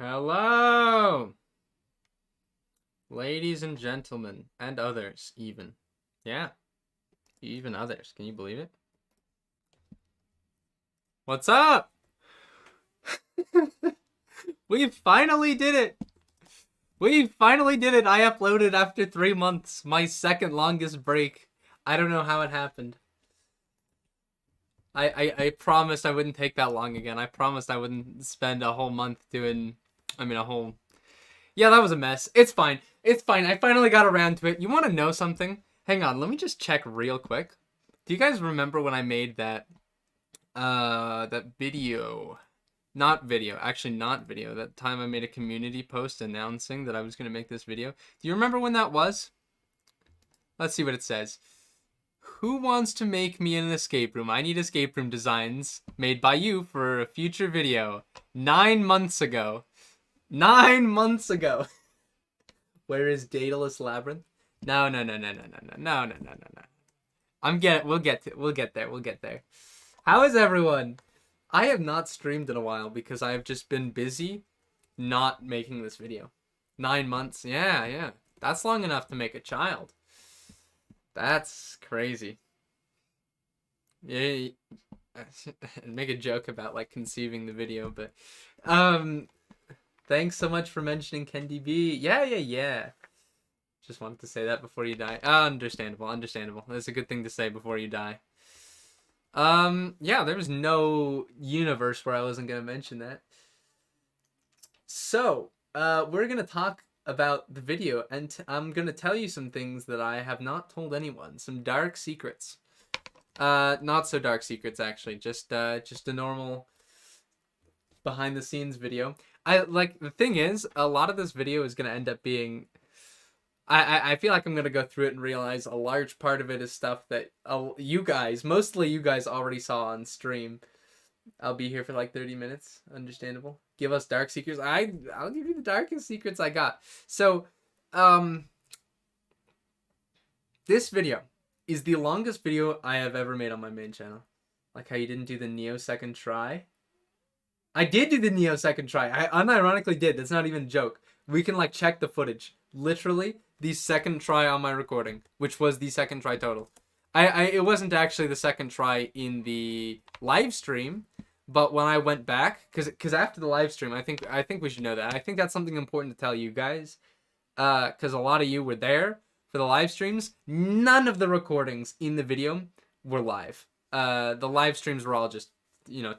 Hello, ladies and gentlemen, and others, even. Yeah, even others. Can you believe it? What's up? We finally did it! We finally did it! I uploaded after 3 months, my second longest break. I don't know how it happened. I promised I wouldn't take that long again. I promised I wouldn't spend a whole month doing. A whole. Yeah, that was a mess. It's fine. It's fine. I finally got around to it. You want to know something? Hang on, let me just check real quick. Do you guys remember when I made that video? Not video, actually not video. That time I made a community post announcing that I was going to make this video. Do you remember when that was? Let's see what it says. Who wants to make me an escape room? I need escape room designs made by you for a future video. 9 months ago. 9 months ago. Where is Daedalus Labyrinth? No. We'll get there. How is everyone? I have not streamed in a while because I have just been busy not making this video. 9 months. Yeah. That's long enough to make a child. That's crazy. Yeah. Make a joke about like conceiving the video, but thanks so much for mentioning KenDB. Yeah. Just wanted to say that before you die. Understandable. That's a good thing to say before you die. Yeah, there was no universe where I wasn't gonna mention that. So, we're gonna talk about the video, and I'm gonna tell you some things that I have not told anyone. Some dark secrets. Not so dark secrets, actually. Just a normal behind the scenes video. The thing is, a lot of this video is gonna end up being. I feel like I'm gonna go through it and realize a large part of it is stuff that mostly you guys already saw on stream. I'll be here for like 30 minutes. Understandable. Give us dark secrets. I'll give you the darkest secrets I got. So, this video is the longest video I have ever made on my main channel. Like how you didn't do the Neo second try. I did do the Neo second try. I unironically did. That's not even a joke. We can like check the footage. Literally the second try on my recording, which was the second try total. It wasn't actually the second try in the live stream, but when I went back, because after the live stream, I think we should know that. I think that's something important to tell you guys, because a lot of you were there for the live streams. None of the recordings in the video were live. The live streams were all just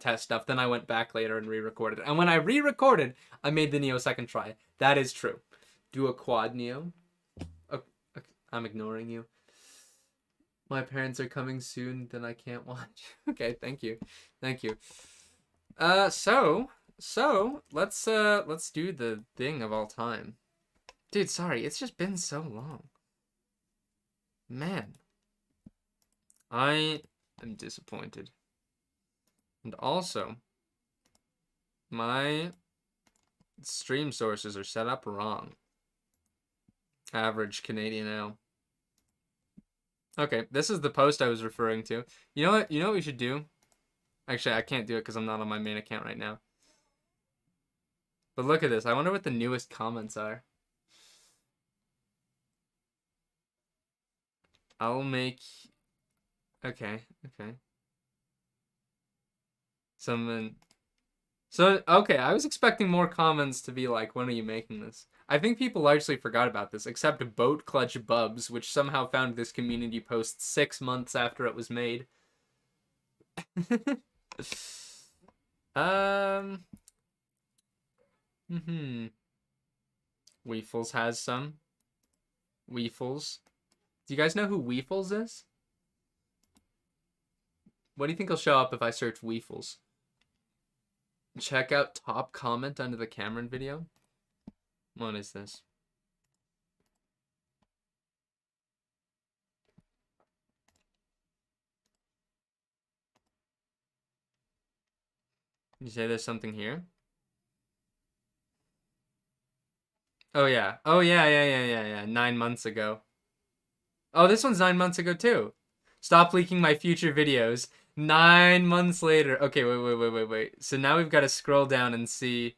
test stuff. Then I went back later and re-recorded. And when I re-recorded, I made the Neo second try. That is true. Do a quad Neo. Okay, I'm ignoring you. My parents are coming soon, then I can't watch. Okay, thank you. So let's do the thing of all time. Dude, sorry, it's just been so long. Man. I am disappointed. And also, my stream sources are set up wrong. Average Canadian L. Okay, this is the post I was referring to. You know what? You know what we should do? Actually, I can't do it because I'm not on my main account right now. But look at this. I wonder what the newest comments are. I'll make... Okay. Okay, I was expecting more comments to be like, when are you making this? I think people largely forgot about this, except Boat Clutch Bubs, which somehow found this community post 6 months after it was made. Weefles has some. Weefles. Do you guys know who Weefles is? What do you think will show up if I search Weefles? Check out top comment under the Cameron video. What is this? You say there's something here? Oh yeah. 9 months ago. Oh, this one's 9 months ago too. Stop leaking my future videos. 9 months later. Okay, wait. So now we've got to scroll down and see.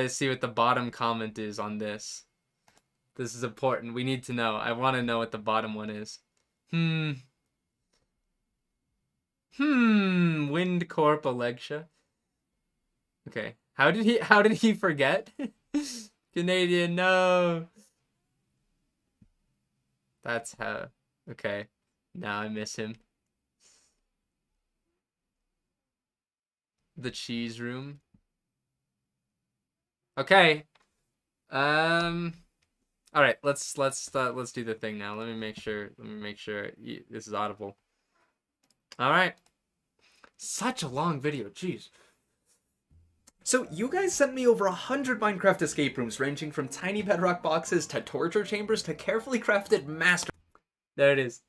see what the bottom comment is on this. This is important. We need to know. I want to know what the bottom one is. Wind Corp Alexa. Okay. How did he forget? Canadian, no. That's how. Okay. Now I miss him. The cheese room. Okay. All right, let's do the thing now. Let me make sure this is audible. All right. Such a long video, jeez. So you guys sent me over 100 Minecraft escape rooms, ranging from tiny bedrock boxes to torture chambers to carefully crafted master. There it is.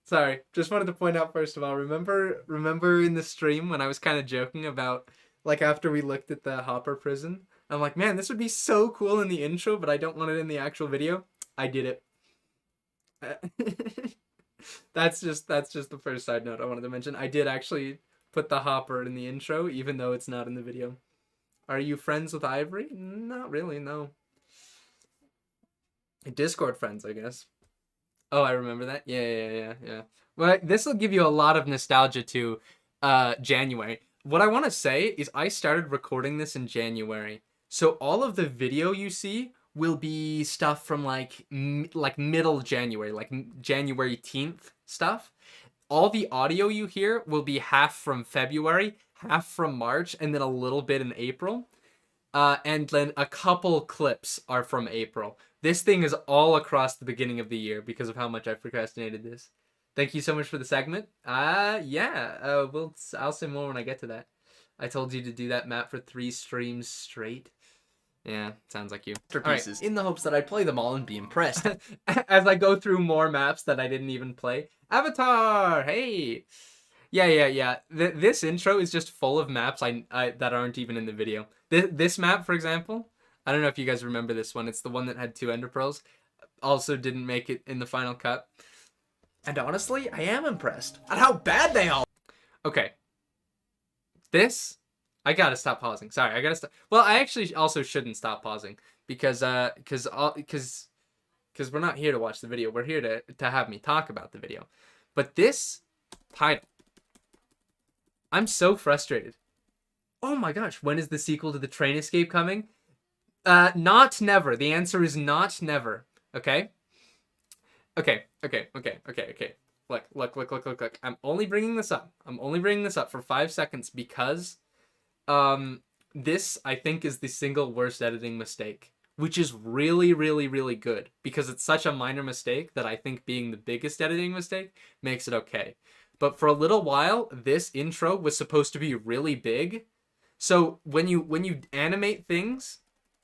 Sorry, just wanted to point out first of all. Remember in the stream when I was kind of joking about like after we looked at the Hopper prison, I'm like, man, this would be so cool in the intro, but I don't want it in the actual video. I did it. That's just the first side note I wanted to mention. I did actually put the Hopper in the intro, even though it's not in the video. Are you friends with Ivory? Not really, no. Discord friends, I guess. Oh, I remember that. Yeah. Well, this will give you a lot of nostalgia to January. What I want to say is I started recording this in January. So all of the video you see will be stuff from like middle January, like January 10th stuff. All the audio you hear will be half from February, half from March, and then a little bit in April. And then a couple clips are from April. This thing is all across the beginning of the year because of how much I procrastinated this. Thank you so much for the segment. Yeah. I'll say more when I get to that. I told you to do that map for 3 streams straight. Yeah, sounds like you. Masterpieces, in the hopes that I'd play them all and be impressed. As I go through more maps that I didn't even play. Avatar! Hey! Yeah. This intro is just full of maps that aren't even in the video. This map, for example, I don't know if you guys remember this one. It's the one that had 2 ender pearls. Also didn't make it in the final cut. And honestly, I am impressed at how bad they all. Okay. This, I gotta stop pausing. Sorry, I gotta stop. Well, I actually also shouldn't stop pausing because we're not here to watch the video. We're here to have me talk about the video. But this title, I'm so frustrated. Oh my gosh, when is the sequel to the train escape coming? Not never. The answer is not never. Okay? Okay. Look. I'm only bringing this up for 5 seconds because this, I think, is the single worst editing mistake, which is really, really, really good because it's such a minor mistake that I think being the biggest editing mistake makes it okay. But for a little while, this intro was supposed to be really big. So when you animate things,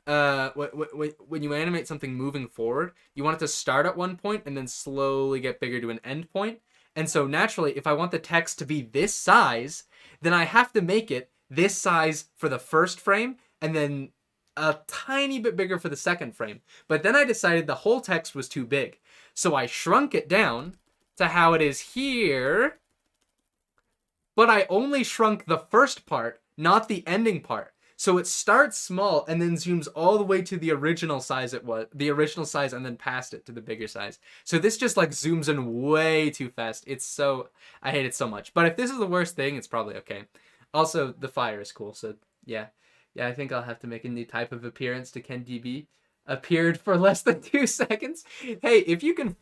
when you animate something moving forward, you want it to start at one point and then slowly get bigger to an end point. And so naturally, if I want the text to be this size, then I have to make it this size for the first frame and then a tiny bit bigger for the second frame. But then I decided the whole text was too big. So I shrunk it down to how it is here. But I only shrunk the first part, not the ending part. So it starts small and then zooms all the way to the original size and then past it to the bigger size. So this just like zooms in way too fast. I hate it so much. But if this is the worst thing, it's probably okay. Also, the fire is cool. So yeah, I think I'll have to make a new type of appearance to KenDB. Appeared for less than 2 seconds. Hey, if you can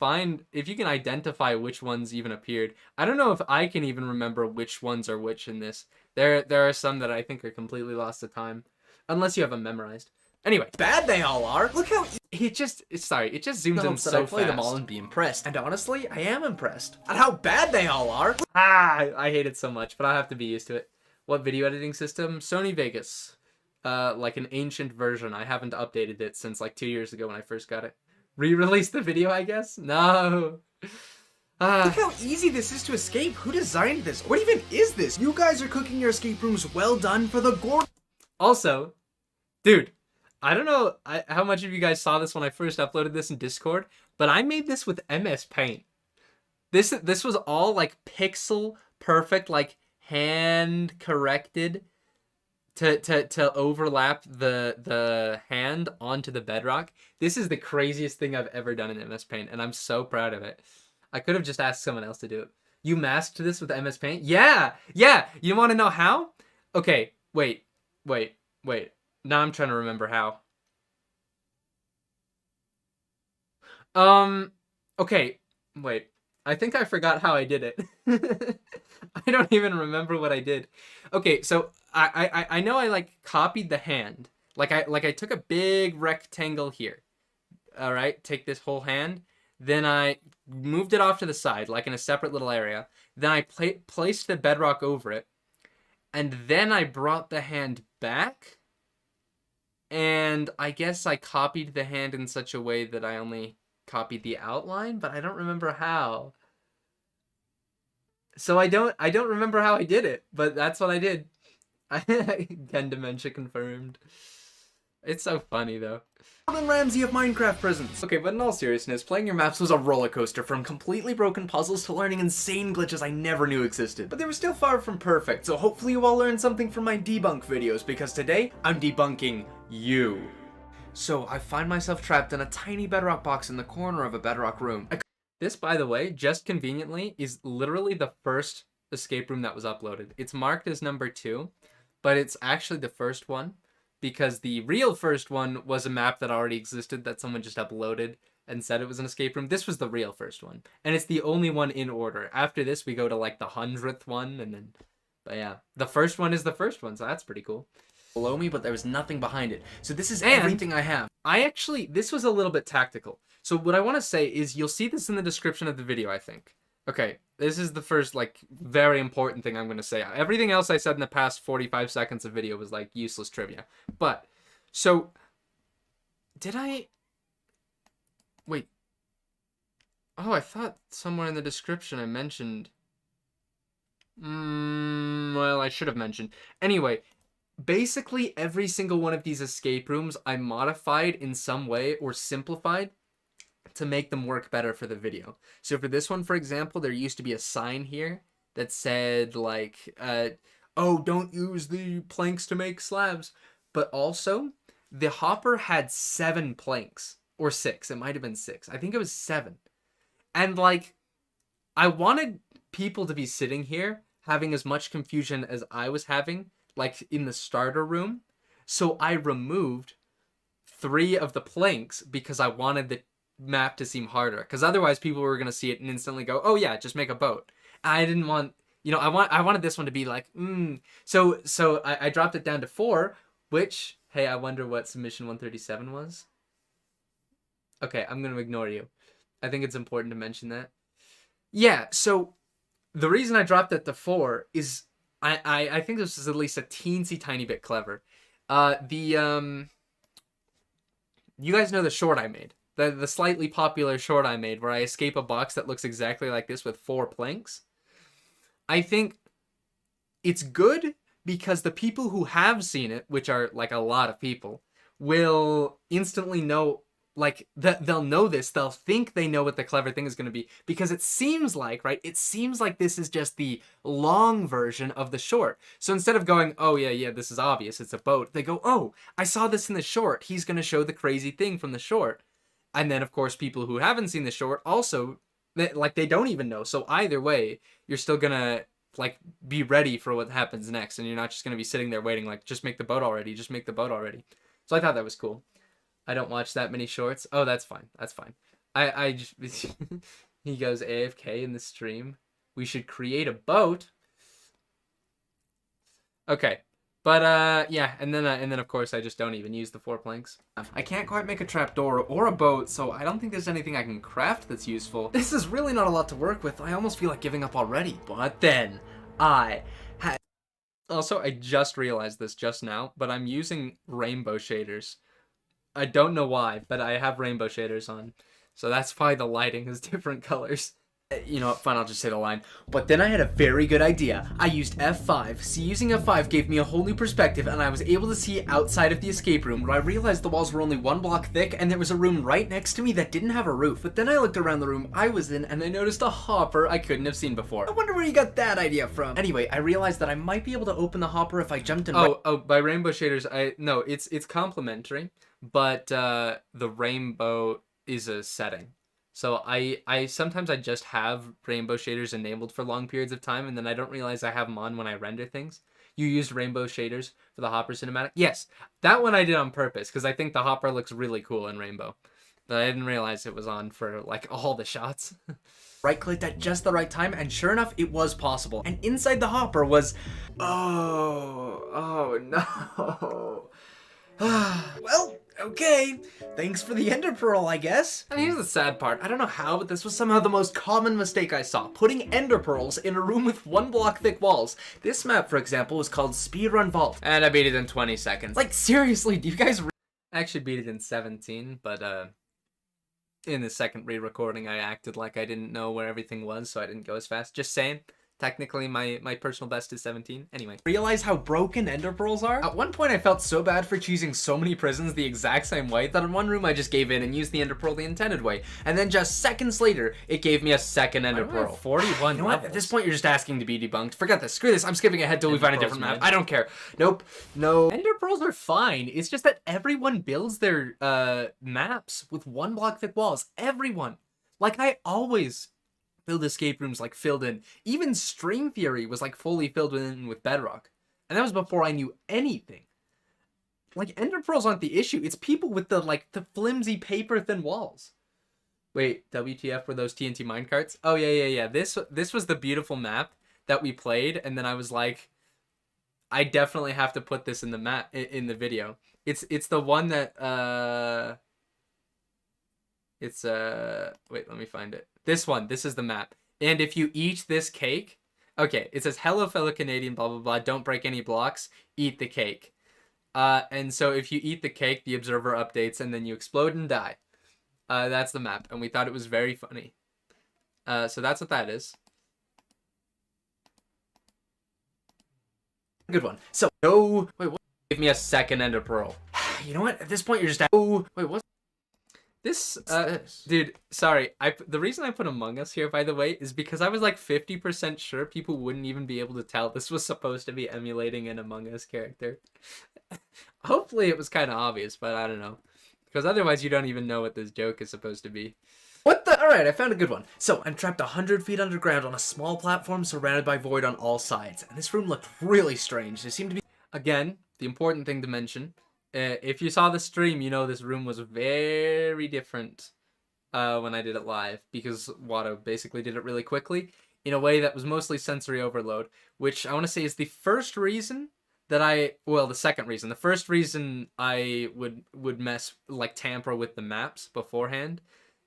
identify which ones even appeared. I don't know if I can even remember which ones are which in this. There are some that I think are completely lost to time, unless you have them memorized. Anyway, bad they all are. Look how it just zooms in so that I fast. play them all and be impressed. And honestly, I am impressed at how bad they all are. I hate it so much, but I'll have to be used to it. What video editing system? Sony Vegas. Like an ancient version. I haven't updated it since like 2 years ago when I first got it. Re-release the video, I guess? No. Look how easy this is to escape. Who designed this? What even is this? You guys are cooking your escape rooms well done for the gore. Also, dude, I don't know how much of you guys saw this when I first uploaded this in Discord, but I made this with MS Paint. This was all like pixel perfect, like hand corrected to overlap the hand onto the bedrock. This is the craziest thing I've ever done in MS Paint, and I'm so proud of it. I could have just asked someone else to do it. You masked this with MS Paint? Yeah! Yeah! You want to know how? Okay, wait. Now I'm trying to remember how. Okay, wait. I think I forgot how I did it. I don't even remember what I did. Okay, so I know I like copied the hand. Like I took a big rectangle here. All right, take this whole hand. Then I moved it off to the side, like in a separate little area. Then I placed the bedrock over it. And then I brought the hand back. And I guess I copied the hand in such a way that I only copied the outline, but I don't remember how. So I don't remember how I did it, but that's what I did. Ken Dementia confirmed. It's so funny though. Gordon Ramsay of Minecraft Prisons. Okay, but in all seriousness, playing your maps was a roller coaster from completely broken puzzles to learning insane glitches I never knew existed. But they were still far from perfect, so hopefully you all learned something from my debunk videos, because today, I'm debunking you. So, I find myself trapped in a tiny bedrock box in the corner of a bedrock room. This, by the way, just conveniently, is literally the first escape room that was uploaded. It's marked as number 2, but it's actually the first one, because the real first one was a map that already existed that someone just uploaded and said it was an escape room. This was the real first one, and it's the only one in order. After this, we go to like the 100th one, and then, but yeah, the first one is the first one, so that's pretty cool. Below me, but there was nothing behind it. So this is everything I have. This was a little bit tactical. So what I want to say is, you'll see this in the description of the video, I think. Okay, this is the first, like, very important thing I'm going to say. Everything else I said in the past 45 seconds of video was, like, useless trivia. But, so, did I... Wait. Oh, I thought somewhere in the description I mentioned... well, I should have mentioned. Anyway, basically every single one of these escape rooms I modified in some way or simplified to make them work better for the video. So for this one, for example, there used to be a sign here that said, like, oh, don't use the planks to make slabs. But also, the hopper had 7 planks. Or 6. It might have been 6. I think it was 7. And, like, I wanted people to be sitting here having as much confusion as I was having, like, in the starter room. So I removed 3 of the planks because I wanted the map to seem harder, because otherwise people were going to see it and instantly go, oh yeah, just make a boat. I didn't want, you know, I wanted this one to be like, So I dropped it down to 4, which, hey, I wonder what submission 137 was. Okay, I'm going to ignore you. I think it's important to mention that. Yeah, so the reason I dropped it to 4 is I think this is at least a teensy tiny bit clever. You guys know the short I made. The slightly popular short I made where I escape a box that looks exactly like this with 4 planks. I think it's good because the people who have seen it, which are like a lot of people, will instantly know, like, they'll know this. They'll think they know what the clever thing is going to be, because it seems like, right? It seems like this is just the long version of the short. So instead of going, oh yeah, this is obvious, it's a boat, they go, oh, I saw this in the short. He's going to show the crazy thing from the short. And then, of course, people who haven't seen the short also, they don't even know. So either way, you're still going to, like, be ready for what happens next. And you're not just going to be sitting there waiting, like, just make the boat already. Just make the boat already. So I thought that was cool. I don't watch that many shorts. Oh, that's fine. That's fine. I just... He goes AFK in the stream. We should create a boat. Okay. But, yeah, and then of course I just don't even use the 4 planks. I can't quite make a trapdoor or a boat, so I don't think there's anything I can craft that's useful. This is really not a lot to work with. I almost feel like giving up already. But then, Also, I just realized this just now, but I'm using rainbow shaders. I don't know why, but I have rainbow shaders on. So that's why the lighting is different colors. You know what, fine, I'll just say the line. But then I had a very good idea. I used F5. See, using F5 gave me a whole new perspective, and I was able to see outside of the escape room, where I realized the walls were only 1 block thick, and there was a room right next to me that didn't have a roof. But then I looked around the room I was in, and I noticed a hopper I couldn't have seen before. I wonder where you got that idea from. Anyway, I realized that I might be able to open the hopper if I jumped in. Oh, by rainbow shaders, no, it's complimentary, but the rainbow is a setting. So I sometimes I just have rainbow shaders enabled for long periods of time, and then I don't realize I have them on when I render things. You used rainbow shaders for the hopper cinematic? Yes, that one I did on purpose, because I think the hopper looks really cool in rainbow. But I didn't realize it was on for, like, all the shots. Right-clicked at just the right time, and sure enough, it was possible. And inside the hopper was... Oh no. Well, okay. Thanks for the ender pearl, I guess. And here's the sad part. I don't know how, but this was somehow the most common mistake I saw. Putting ender pearls in a room with 1 block thick walls. This map, for example, was called Speedrun Vault. And I beat it in 20 seconds. Like, seriously, do you guys... I actually beat it in 17, but in the second re-recording I acted like I didn't know where everything was, so I didn't go as fast. Just saying. Technically, my personal best is 17. Anyway. Realize how broken ender pearls are? At one point, I felt so bad for choosing so many prisons the exact same way that in one room I just gave in and used the ender pearl the intended way. And then just seconds later, it gave me a second ender pearl. 41 You know what? At this point, you're just asking to be debunked. Forget this. Screw this. I'm skipping ahead till we find a different map. I don't care. Nope. No. Ender pearls are fine. It's just that everyone builds their maps with 1 block thick walls. Everyone. Like, I always build escape rooms like filled in. Even String Theory was like fully filled in with bedrock. And that was before I knew anything. Like, ender pearls aren't the issue. It's people with the flimsy paper thin walls. Wait, WTF were those TNT minecarts? Oh yeah. This was the beautiful map that we played, and then I was like, I definitely have to put this in the map in the video. It's the one that wait, let me find it. This one, this is the map. And if you eat this cake, okay, it says, hello fellow Canadian, blah, blah, blah, don't break any blocks, eat the cake. And so if you eat the cake, the observer updates, and then you explode and die. That's the map, and we thought it was very funny. So that's what that is. Good one. So, no... Wait, what? Give me a second ender pearl. You know what? At this point, you're just... Oh, wait, what? This, dude, sorry, the reason I put Among Us here, by the way, is because I was like 50% sure people wouldn't even be able to tell this was supposed to be emulating an Among Us character. Hopefully it was kind of obvious, but I don't know. Because otherwise you don't even know what this joke is supposed to be. What the? Alright, I found a good one. So, I'm trapped 100 feet underground on a small platform surrounded by void on all sides. And this room looked really strange. There seemed to be... Again, the important thing to mention... if you saw the stream, you know this room was very different when I did it live, because Watto basically did it really quickly in a way that was mostly sensory overload, which I want to say is the first reason that the second reason. The first reason I would tamper with the maps beforehand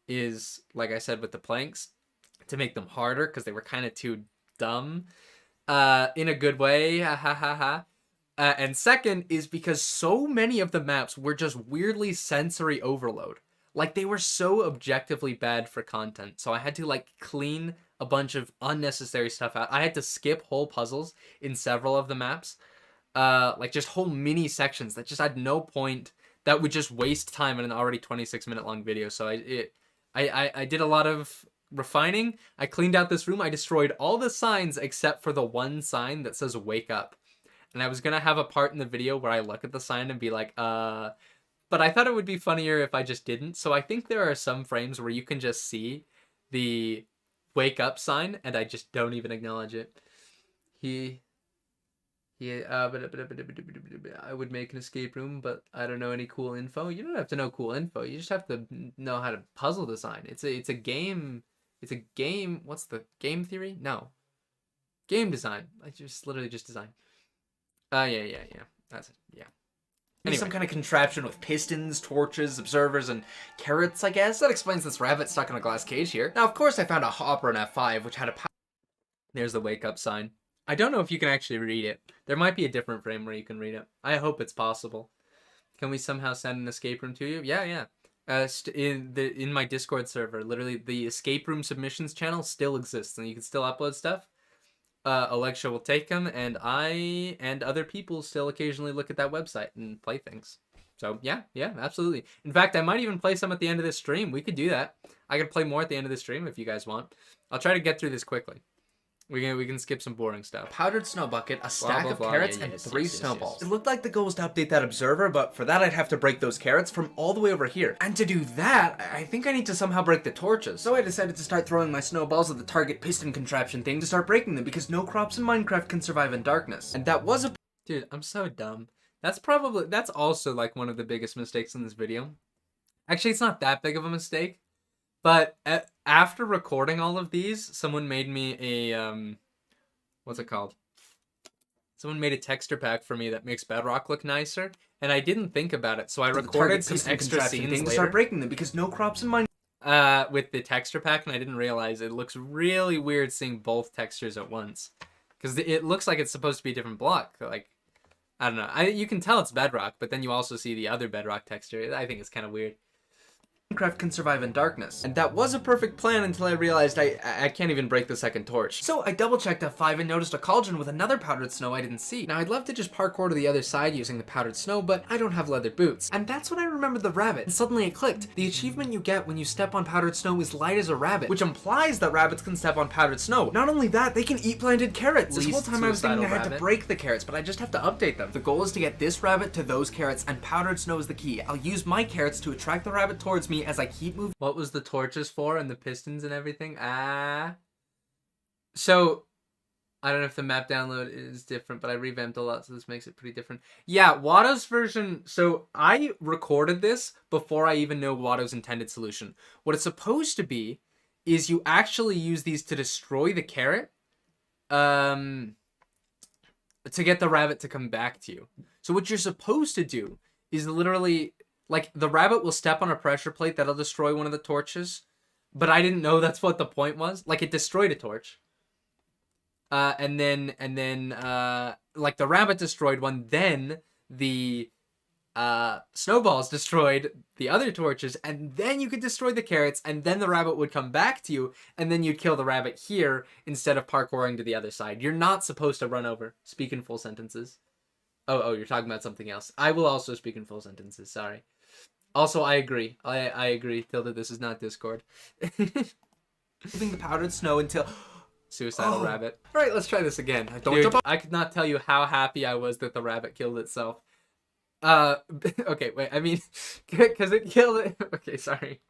is, like I said, with the planks, to make them harder, because they were kind of too dumb, in a good way, ha ha ha ha. And second is because so many of the maps were just weirdly sensory overload. Like, they were so objectively bad for content. So I had to, clean a bunch of unnecessary stuff out. I had to skip whole puzzles in several of the maps. Just whole mini sections that just had no point, that would just waste time in an already 26-minute long video. So I did a lot of refining. I cleaned out this room. I destroyed all the signs except for the one sign that says wake up. And I was going to have a part in the video where I look at the sign and be like, but I thought it would be funnier if I just didn't. So I think there are some frames where you can just see the wake up sign and I just don't even acknowledge it. I would make an escape room, but I don't know any cool info. You don't have to know cool info. You just have to know how to puzzle design. It's a game. What's the game theory? No. Game design. Literally just design. Yeah. That's it. Yeah. Anyway. Some kind of contraption with pistons, torches, observers, and carrots, I guess. That explains this rabbit stuck in a glass cage here. Now, of course, I found a hopper in F5, which had a power... There's the wake up sign. I don't know if you can actually read it. There might be a different frame where you can read it. I hope it's possible. Can we somehow send an escape room to you? Yeah. In my Discord server. Literally, the escape room submissions channel still exists, and you can still upload stuff. Alexa will take them, and I and other people still occasionally look at that website and play things. So yeah, absolutely. In fact, I might even play some at the end of this stream. We could do that. I could play more at the end of the stream if you guys want. I'll try to get through this quickly. We can skip some boring stuff. Powdered snow bucket, a stack blah, of blah, carrots, yeah, and yes, 3 yes, snowballs. yes. It looked like the goal was to update that observer, but for that I'd have to break those carrots from all the way over here. And to do that, I think I need to somehow break the torches. So I decided to start throwing my snowballs at the target piston contraption thing to start breaking them, because no crops in Minecraft can survive in darkness. And that was a... Dude, I'm so dumb. That's also like one of the biggest mistakes in this video. Actually, it's not that big of a mistake, but after recording all of these, someone made me a what's it called? Someone made a texture pack for me that makes Bedrock look nicer, and I didn't think about it, so I recorded some extra scenes later. To start breaking them, because no crops in Minecraft. With the texture pack, and I didn't realize it looks really weird seeing both textures at once, because it looks like it's supposed to be a different block. Like, I don't know. You can tell it's Bedrock, but then you also see the other Bedrock texture. I think it's kind of weird. Minecraft can survive in darkness. And that was a perfect plan until I realized I can't even break the second torch. So I double checked F5 and noticed a cauldron with another powdered snow I didn't see. Now I'd love to just parkour to the other side using the powdered snow, but I don't have leather boots. And that's when I remembered the rabbit. And suddenly it clicked. The achievement you get when you step on powdered snow is light as a rabbit, which implies that rabbits can step on powdered snow. Not only that, they can eat planted carrots. This whole time I was thinking I had to break the carrots, but I just have to update them. The goal is to get this rabbit to those carrots, and powdered snow is the key. I'll use my carrots to attract the rabbit towards me as I keep moving. What was the torches for and the pistons and everything? So, I don't know if the map download is different, but I revamped a lot, so this makes it pretty different. Yeah, Watto's version... So, I recorded this before I even know Watto's intended solution. What it's supposed to be is you actually use these to destroy the carrot to get the rabbit to come back to you. So, what you're supposed to do is literally... Like, the rabbit will step on a pressure plate that'll destroy one of the torches. But I didn't know that's what the point was. Like, it destroyed a torch. And then, like, the rabbit destroyed one. Then the snowballs destroyed the other torches. And then you could destroy the carrots. And then the rabbit would come back to you. And then you'd kill the rabbit here instead of parkouring to the other side. You're not supposed to run over. Speak in full sentences. Oh, you're talking about something else. I will also speak in full sentences. Sorry. Also, I agree. I agree, Tilda. This is not Discord. Moving the powdered snow until... Suicidal rabbit. All right, let's try this again. Dude, I could not tell you how happy I was that the rabbit killed itself. Okay, wait. I mean, because it killed it. Okay, sorry.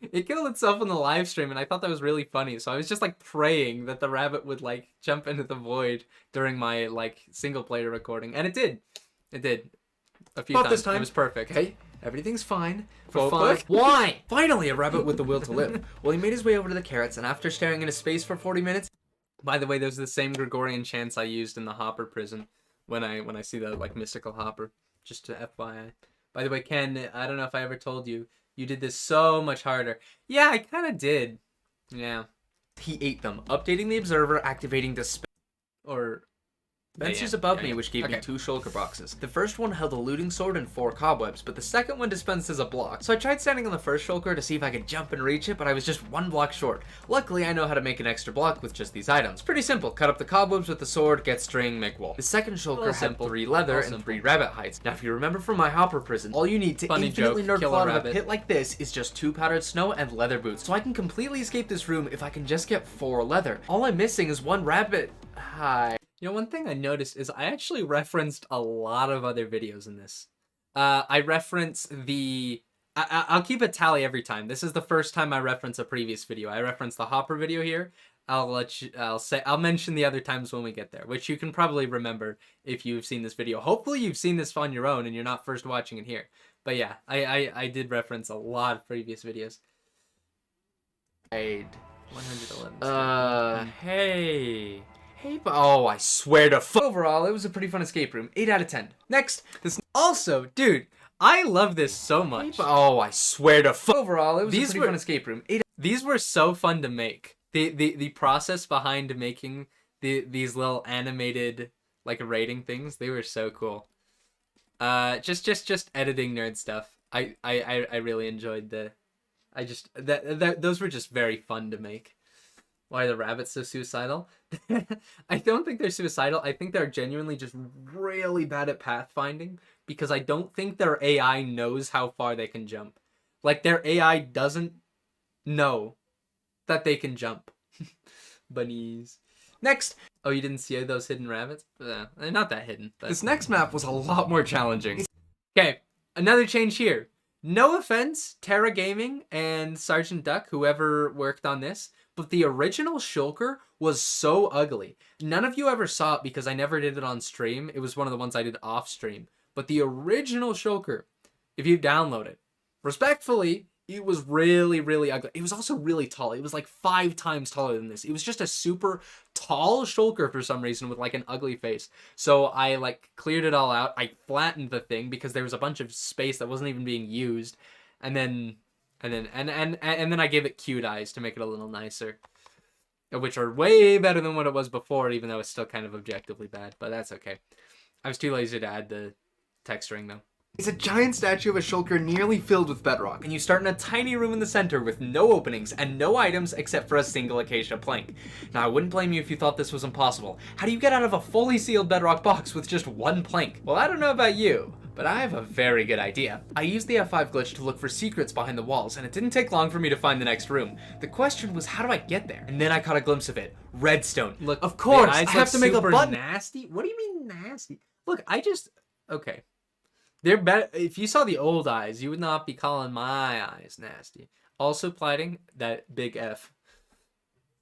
It killed itself in the live stream, and I thought that was really funny. So I was just like praying that the rabbit would like jump into the void during my like single player recording, and it did. It did. A few times. This time, it was perfect. Okay, everything's fine. Focus. Why? Finally, a rabbit with the will to live. Well, he made his way over to the carrots, and after staring into space for 40 minutes... By the way, those are the same Gregorian chants I used in the Hopper prison when I see the like mystical Hopper. Just to FYI. By the way, Ken, I don't know if I ever told you, you did this so much harder. Yeah, I kind of did. Yeah. He ate them, updating the observer, activating the Dispensers above me, which gave me 2 shulker boxes. The first one held a looting sword and 4 cobwebs, but the second one dispenses a block. So I tried standing on the first shulker to see if I could jump and reach it, but I was just 1 block short. Luckily, I know how to make an extra block with just these items. Pretty simple. Cut up the cobwebs with the sword, get string, make wall. The second shulker had 3 leather and 3 rabbit hides. Now, if you remember from my Hopper prison, all you need to infinitely nerd plot of a pit like this is just 2 powdered snow and leather boots. So I can completely escape this room if I can just get 4 leather. All I'm missing is 1 rabbit hide. You know, one thing I noticed is I actually referenced a lot of other videos in this. I reference the... I'll keep a tally every time. This is the first time I reference a previous video. I reference the Hopper video here. I'll mention the other times when we get there, which you can probably remember if you've seen this video. Hopefully you've seen this on your own and you're not first watching it here. But yeah, I did reference a lot of previous videos. 111. Hey, but oh, I swear to overall, it was a pretty fun escape room. 8 out of 10. Next, this also, dude, I love this so much. Oh, I swear to overall, it was a pretty fun escape room. These were so fun to make. The process behind making these little animated like rating things, they were so cool. Just editing nerd stuff. I really enjoyed the. I just that those were just very fun to make. Why are the rabbits so suicidal? I don't think they're suicidal. I think they're genuinely just really bad at pathfinding because I don't think their AI knows how far they can jump. Like their AI doesn't know that they can jump. Bunnies. Next. Oh, you didn't see those hidden rabbits? They're not that hidden. But... This next map was a lot more challenging. Okay, another change here. No offense, Terra Gaming and Sergeant Duck, whoever worked on this, but the original Shulker was so ugly. None of you ever saw it because I never did it on stream. It was one of the ones I did off stream. But the original Shulker, if you download it, respectfully, it was really, really ugly. It was also really tall. It was like 5 times taller than this. It was just a super tall Shulker for some reason with like an ugly face. So I like cleared it all out. I flattened the thing because there was a bunch of space that wasn't even being used. And then I gave it cute eyes to make it a little nicer. Which are way better than what it was before, even though it's still kind of objectively bad. But that's okay. I was too lazy to add the texturing though. It's a giant statue of a Shulker nearly filled with bedrock. And you start in a tiny room in the center with no openings and no items except for a single acacia plank. Now, I wouldn't blame you if you thought this was impossible. How do you get out of a fully sealed bedrock box with just 1 plank? Well, I don't know about you, but I have a very good idea. I used the F5 glitch to look for secrets behind the walls, and it didn't take long for me to find the next room. The question was, how do I get there? And then I caught a glimpse of it. Redstone. Look, of course, I have to make a button. Nasty? What do you mean nasty? Look, okay. They're better. If you saw the old eyes, you would not be calling my eyes nasty. Also plighting that big F.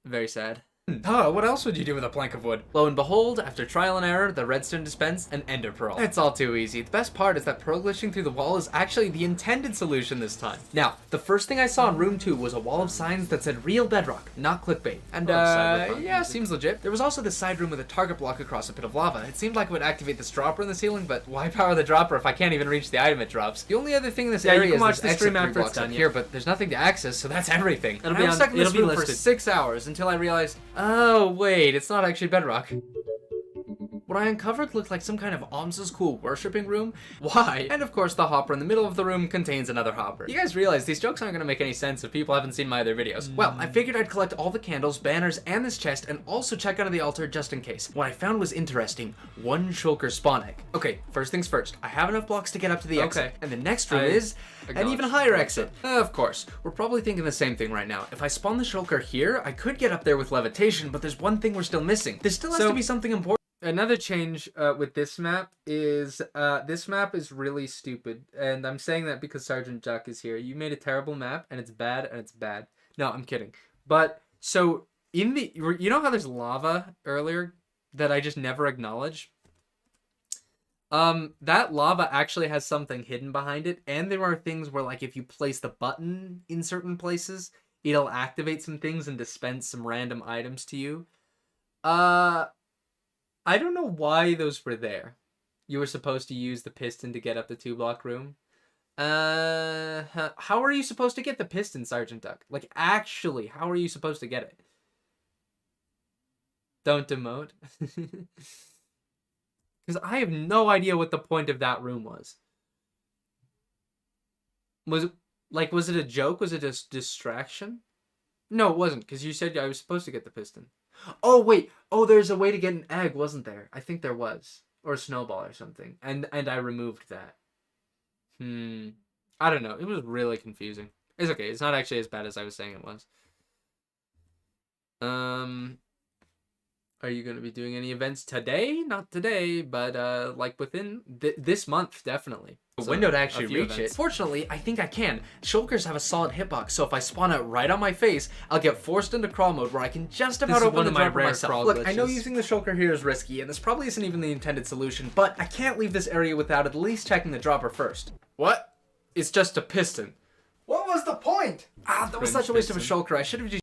Very sad. Huh, what else would you do with a plank of wood? Lo and behold, after trial and error, the redstone dispense and ender pearl. It's all too easy. The best part is that pearl glitching through the wall is actually the intended solution this time. Now, the first thing I saw in room 2 was a wall of signs that said real bedrock, not clickbait. And yeah, seems legit. There was also this side room with a target block across a pit of lava. It seemed like it would activate this dropper in the ceiling, but why power the dropper if I can't even reach the item it drops? The only other thing in this area is this exit 3 blocks up here, but there's nothing to access, so that's everything. I was stuck in this room for 6 hours until I realized, oh wait, it's not actually bedrock. What I uncovered looked like some kind of Omza's cool worshipping room. Why? And of course the hopper in the middle of the room contains another hopper. You guys realize these jokes aren't gonna make any sense if people haven't seen my other videos. Well, I figured I'd collect all the candles, banners, and this chest, and also check under the altar just in case. What I found was interesting. 1 Shulker spawn egg. Okay, first things first. I have enough blocks to get up to the exit. And the next room is an even higher exit. Of course. We're probably thinking the same thing right now. If I spawn the Shulker here, I could get up there with levitation, but there's one thing we're still missing. There still has to be something important. Another change with this map is really stupid, and I'm saying that because Sergeant Duck is here. You made a terrible map, and it's bad. No, I'm kidding. But so in the, you know how there's lava earlier that I just never acknowledge? That lava actually has something hidden behind it, and there are things where like if you place the button in certain places, it'll activate some things and dispense some random items to you. I don't know why those were there. You were supposed to use the piston to get up the 2-block room. How are you supposed to get the piston, Sergeant Duck? Like, actually, how are you supposed to get it? Don't demote. Because I have no idea what the point of that room was. Was it a joke? Was it a distraction? No, it wasn't, because you said I was supposed to get the piston. Oh, wait. Oh, there's a way to get an egg, wasn't there? I think there was. Or a snowball or something. And I removed that. I don't know. It was really confusing. It's okay. It's not actually as bad as I was saying it was. Are you going to be doing any events today? Not today, but like within this month, definitely. A window to actually reach it. Fortunately, I think I can. Shulkers have a solid hitbox, so if I spawn it right on my face, I'll get forced into crawl mode where I can just about open the door myself. Look, I know using the Shulker here is risky, and this probably isn't even the intended solution, but I can't leave this area without at least checking the dropper first. What? It's just a piston. What was the point? That was such a waste of a Shulker. I should have just...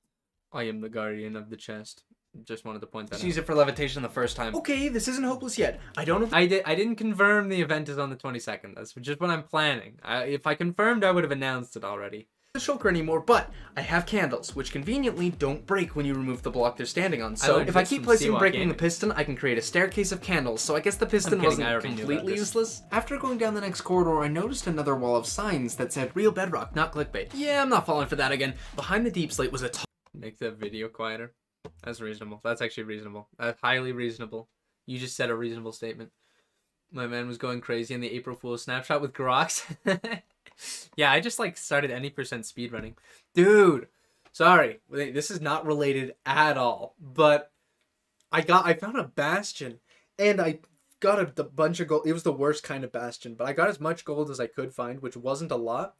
I am the guardian of the chest. Just wanted to point that out. Use it for levitation the first time. Okay, this isn't hopeless yet. I don't know. I didn't confirm the event is on the 22nd. That's just what I'm planning. If I confirmed, I would have announced it already. the shulker anymore, but I have candles, which conveniently don't break when you remove the block they're standing on. So if I keep placing breaking the piston, I can create a staircase of candles. So I guess the piston wasn't completely useless. After going down the next corridor, I noticed another wall of signs that said real bedrock, not clickbait. Yeah, I'm not falling for that again. Behind the deep slate was a Make the video quieter. That's reasonable. That's actually reasonable. Highly reasonable. You just said a reasonable statement. My man was going crazy in the April Fool's snapshot with Grox. Yeah, I just like started any percent speedrunning. Dude, sorry. This is not related at all. But I found a bastion and I got a bunch of gold. It was the worst kind of bastion, but I got as much gold as I could find, which wasn't a lot.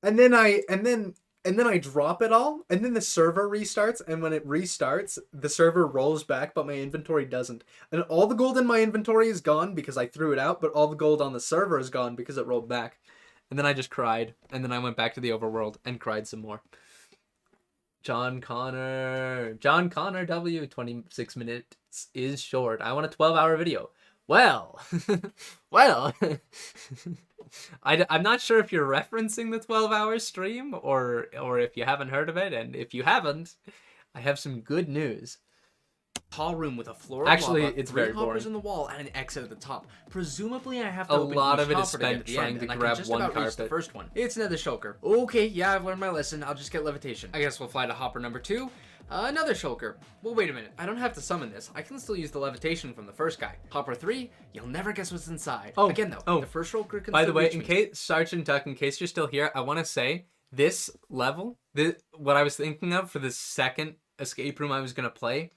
And then I drop it all, and then the server restarts, and when it restarts, the server rolls back, but my inventory doesn't. And all the gold in my inventory is gone because I threw it out, but all the gold on the server is gone because it rolled back. And then I just cried, and then I went back to the overworld and cried some more. John Connor W, 26 minutes is short. I want a 12-hour video. Well, I'm not sure if you're referencing the 12-hour stream or if you haven't heard of it, and if you haven't, I have some good news. Tall room with a floor. Actually, of lava, it's very boring. Hoppers in the wall and an exit at the top. Presumably, I have to a open lot each of it is hopper to get spent the trying end, to and grab I can just one about reach carpet. the first one. It's another shulker. Okay, yeah, I've learned my lesson. I'll just get levitation. I guess we'll fly to hopper number 2. Another shulker. Well, wait a minute. I don't have to summon this. I can still use the levitation from the first guy. Hopper 3. You'll never guess what's inside. Oh, again though. The first shulker can. By the still way, reach in me. case Sergeant Duck, in case you're still here, I want to say this level, what I was thinking of for the second escape room I was gonna play,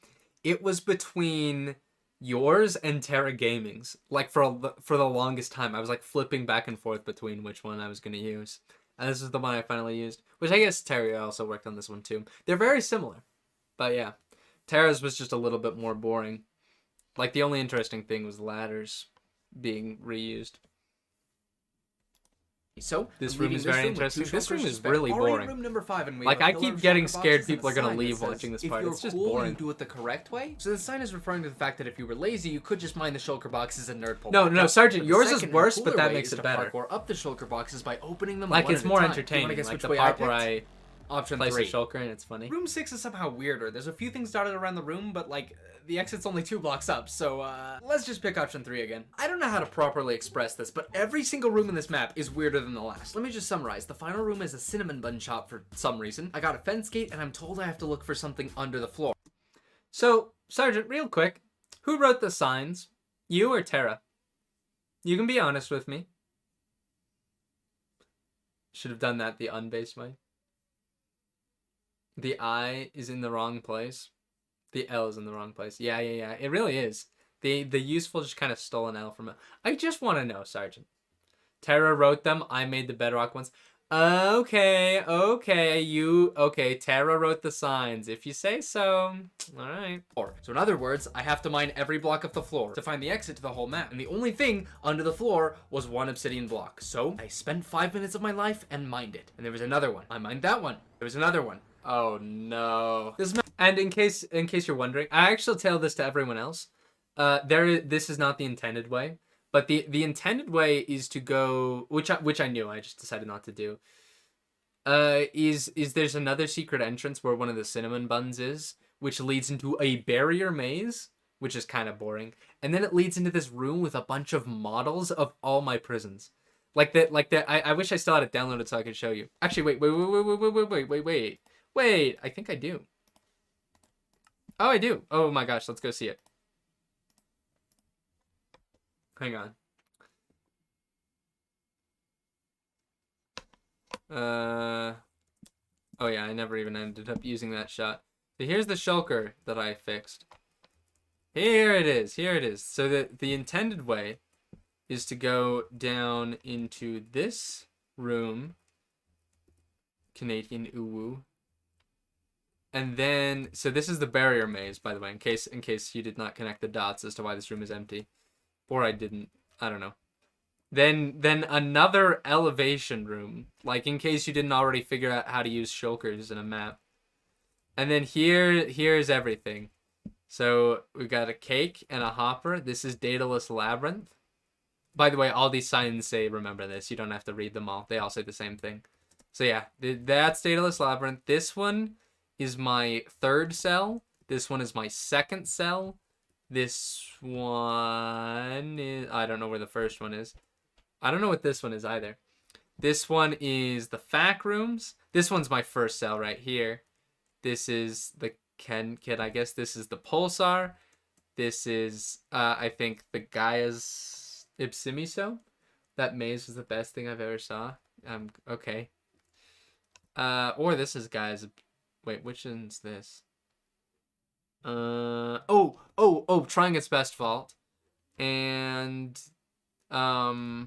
it was between yours and Terra Gaming's. Like for the longest time, I was like flipping back and forth between which one I was gonna use. And this is the one I finally used, which I guess Terra also worked on this one too. They're very similar, but yeah, Terra's was just a little bit more boring. Like the only interesting thing was ladders being reused. So this room is very interesting. This room is really boring. Room number 5, and we like have I a pillar keep of getting shulker scared boxes and people a are gonna sign that leave says, watching this if part. you're It's just cool, boring. You do it the correct way. So the sign is referring to the fact that if you were lazy, you could just mine the shulker boxes and nerd pull. No, Sergeant, But yours the is second, worse, cooler but that way makes is it to better. parkour up the shulker boxes by opening them Like one it's at a more time. entertaining. Do you wanna guess Like which the way part where picked? I Option place 3. a shulker and it's funny. Room 6 is somehow weirder. There's a few things dotted around the room, but like the exit's only 2 blocks up, so let's just pick option 3 again. I don't know how to properly express this, but every single room in this map is weirder than the last. Let me just summarize. The final room is a cinnamon bun shop for some reason. I got a fence gate, and I'm told I have to look for something under the floor. So, Sergeant, real quick, who wrote the signs? You or Terra? You can be honest with me. Should have done that the unbased way. The I is in the wrong place. The L is in the wrong place. Yeah. It really is. The useful just kind of stole an L from it. I just want to know, Sergeant. Terra wrote them. I made the bedrock ones. Okay. Terra wrote the signs. If you say so. All right. So in other words, I have to mine every block of the floor to find the exit to the whole map. And the only thing under the floor was 1 obsidian block. So I spent 5 minutes of my life and mined it. And there was another one. I mined that one. There was another one. Oh no. And in case you're wondering, I actually tell this to everyone else. This is not the intended way, but the intended way is to go, which I knew, I just decided not to do. Is there's another secret entrance where one of the cinnamon buns is, which leads into a barrier maze, which is kind of boring, and then it leads into this room with a bunch of models of all my prisons. Like that. I wish I still had it downloaded so I could show you. Actually, wait. I think I do. Oh, I do. Oh my gosh, let's go see it. Hang on. Oh yeah, I never even ended up using that shot. But here's the shulker that I fixed. Here it is. So the intended way is to go down into this room. Canadian uwu. And then, so this is the barrier maze, by the way, in case you did not connect the dots as to why this room is empty. Or I didn't. I don't know. Then another elevation room, like in case you didn't already figure out how to use shulkers in a map. And then here's everything. So we've got a cake and a hopper. This is Daedalus Labyrinth. By the way, all these signs say remember this. You don't have to read them all. They all say the same thing. So yeah, that's Daedalus Labyrinth. This one is my third cell. This one is my second cell. This one is... I don't know where the first one is. I don't know what this one is either. This one is the FAQ rooms. This one's my first cell right here. This is the Ken kit. I guess this is the Pulsar. This is, I think, the Gaia's Ipsimiso. That maze was the best thing I've ever saw. Okay. Or this is Gaia's... Wait, which one's this? Trying its best fault. And, I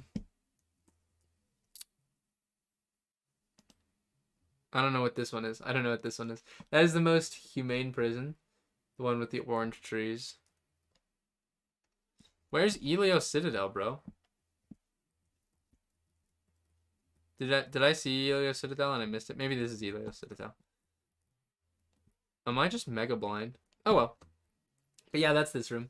don't know what this one is. I don't know what this one is. That is the most humane prison. The one with the orange trees. Where's Elios Citadel, bro? Did I see Elios Citadel and I missed it? Maybe this is Elios Citadel. Am I just mega blind? Oh well. But yeah, that's this room.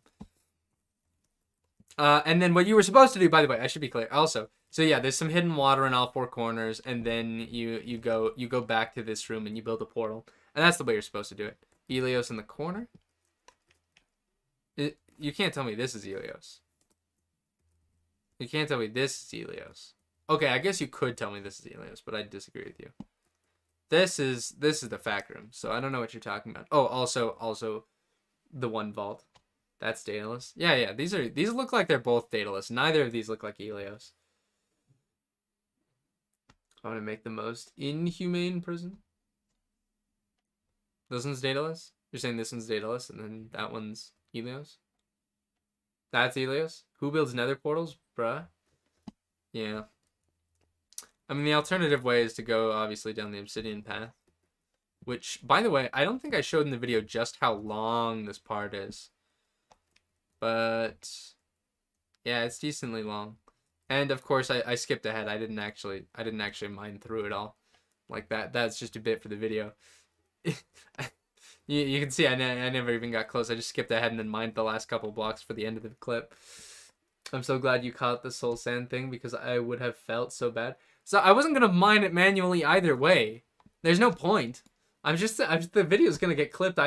And then what you were supposed to do, by the way, I should be clear. Also, so yeah, there's some hidden water in all four corners, and then you go back to this room and you build a portal, and that's the way you're supposed to do it. Elios in the corner. You can't tell me this is Elios. You can't tell me this is Elios. Okay, I guess you could tell me this is Elios, but I disagree with you. This is the FAQ room, so I don't know what you're talking about. Oh, also the one vault. That's Daedalus. Yeah, these look like they're both Daedalus. Neither of these look like Elios. I want to make the most inhumane prison. This one's Daedalus? You're saying this one's Daedalus and then that one's Elios? That's Elios? Who builds nether portals? Bruh. Yeah. I mean, the alternative way is to go, obviously, down the obsidian path. Which, by the way, I don't think I showed in the video just how long this part is. But, yeah, it's decently long. And, of course, I skipped ahead. I didn't actually mine through it all. Like that. That's just a bit for the video. You can see I never even got close. I just skipped ahead and then mined the last couple blocks for the end of the clip. I'm so glad you caught the soul sand thing because I would have felt so bad. So I wasn't going to mine it manually either way. There's no point. The video's going to get clipped.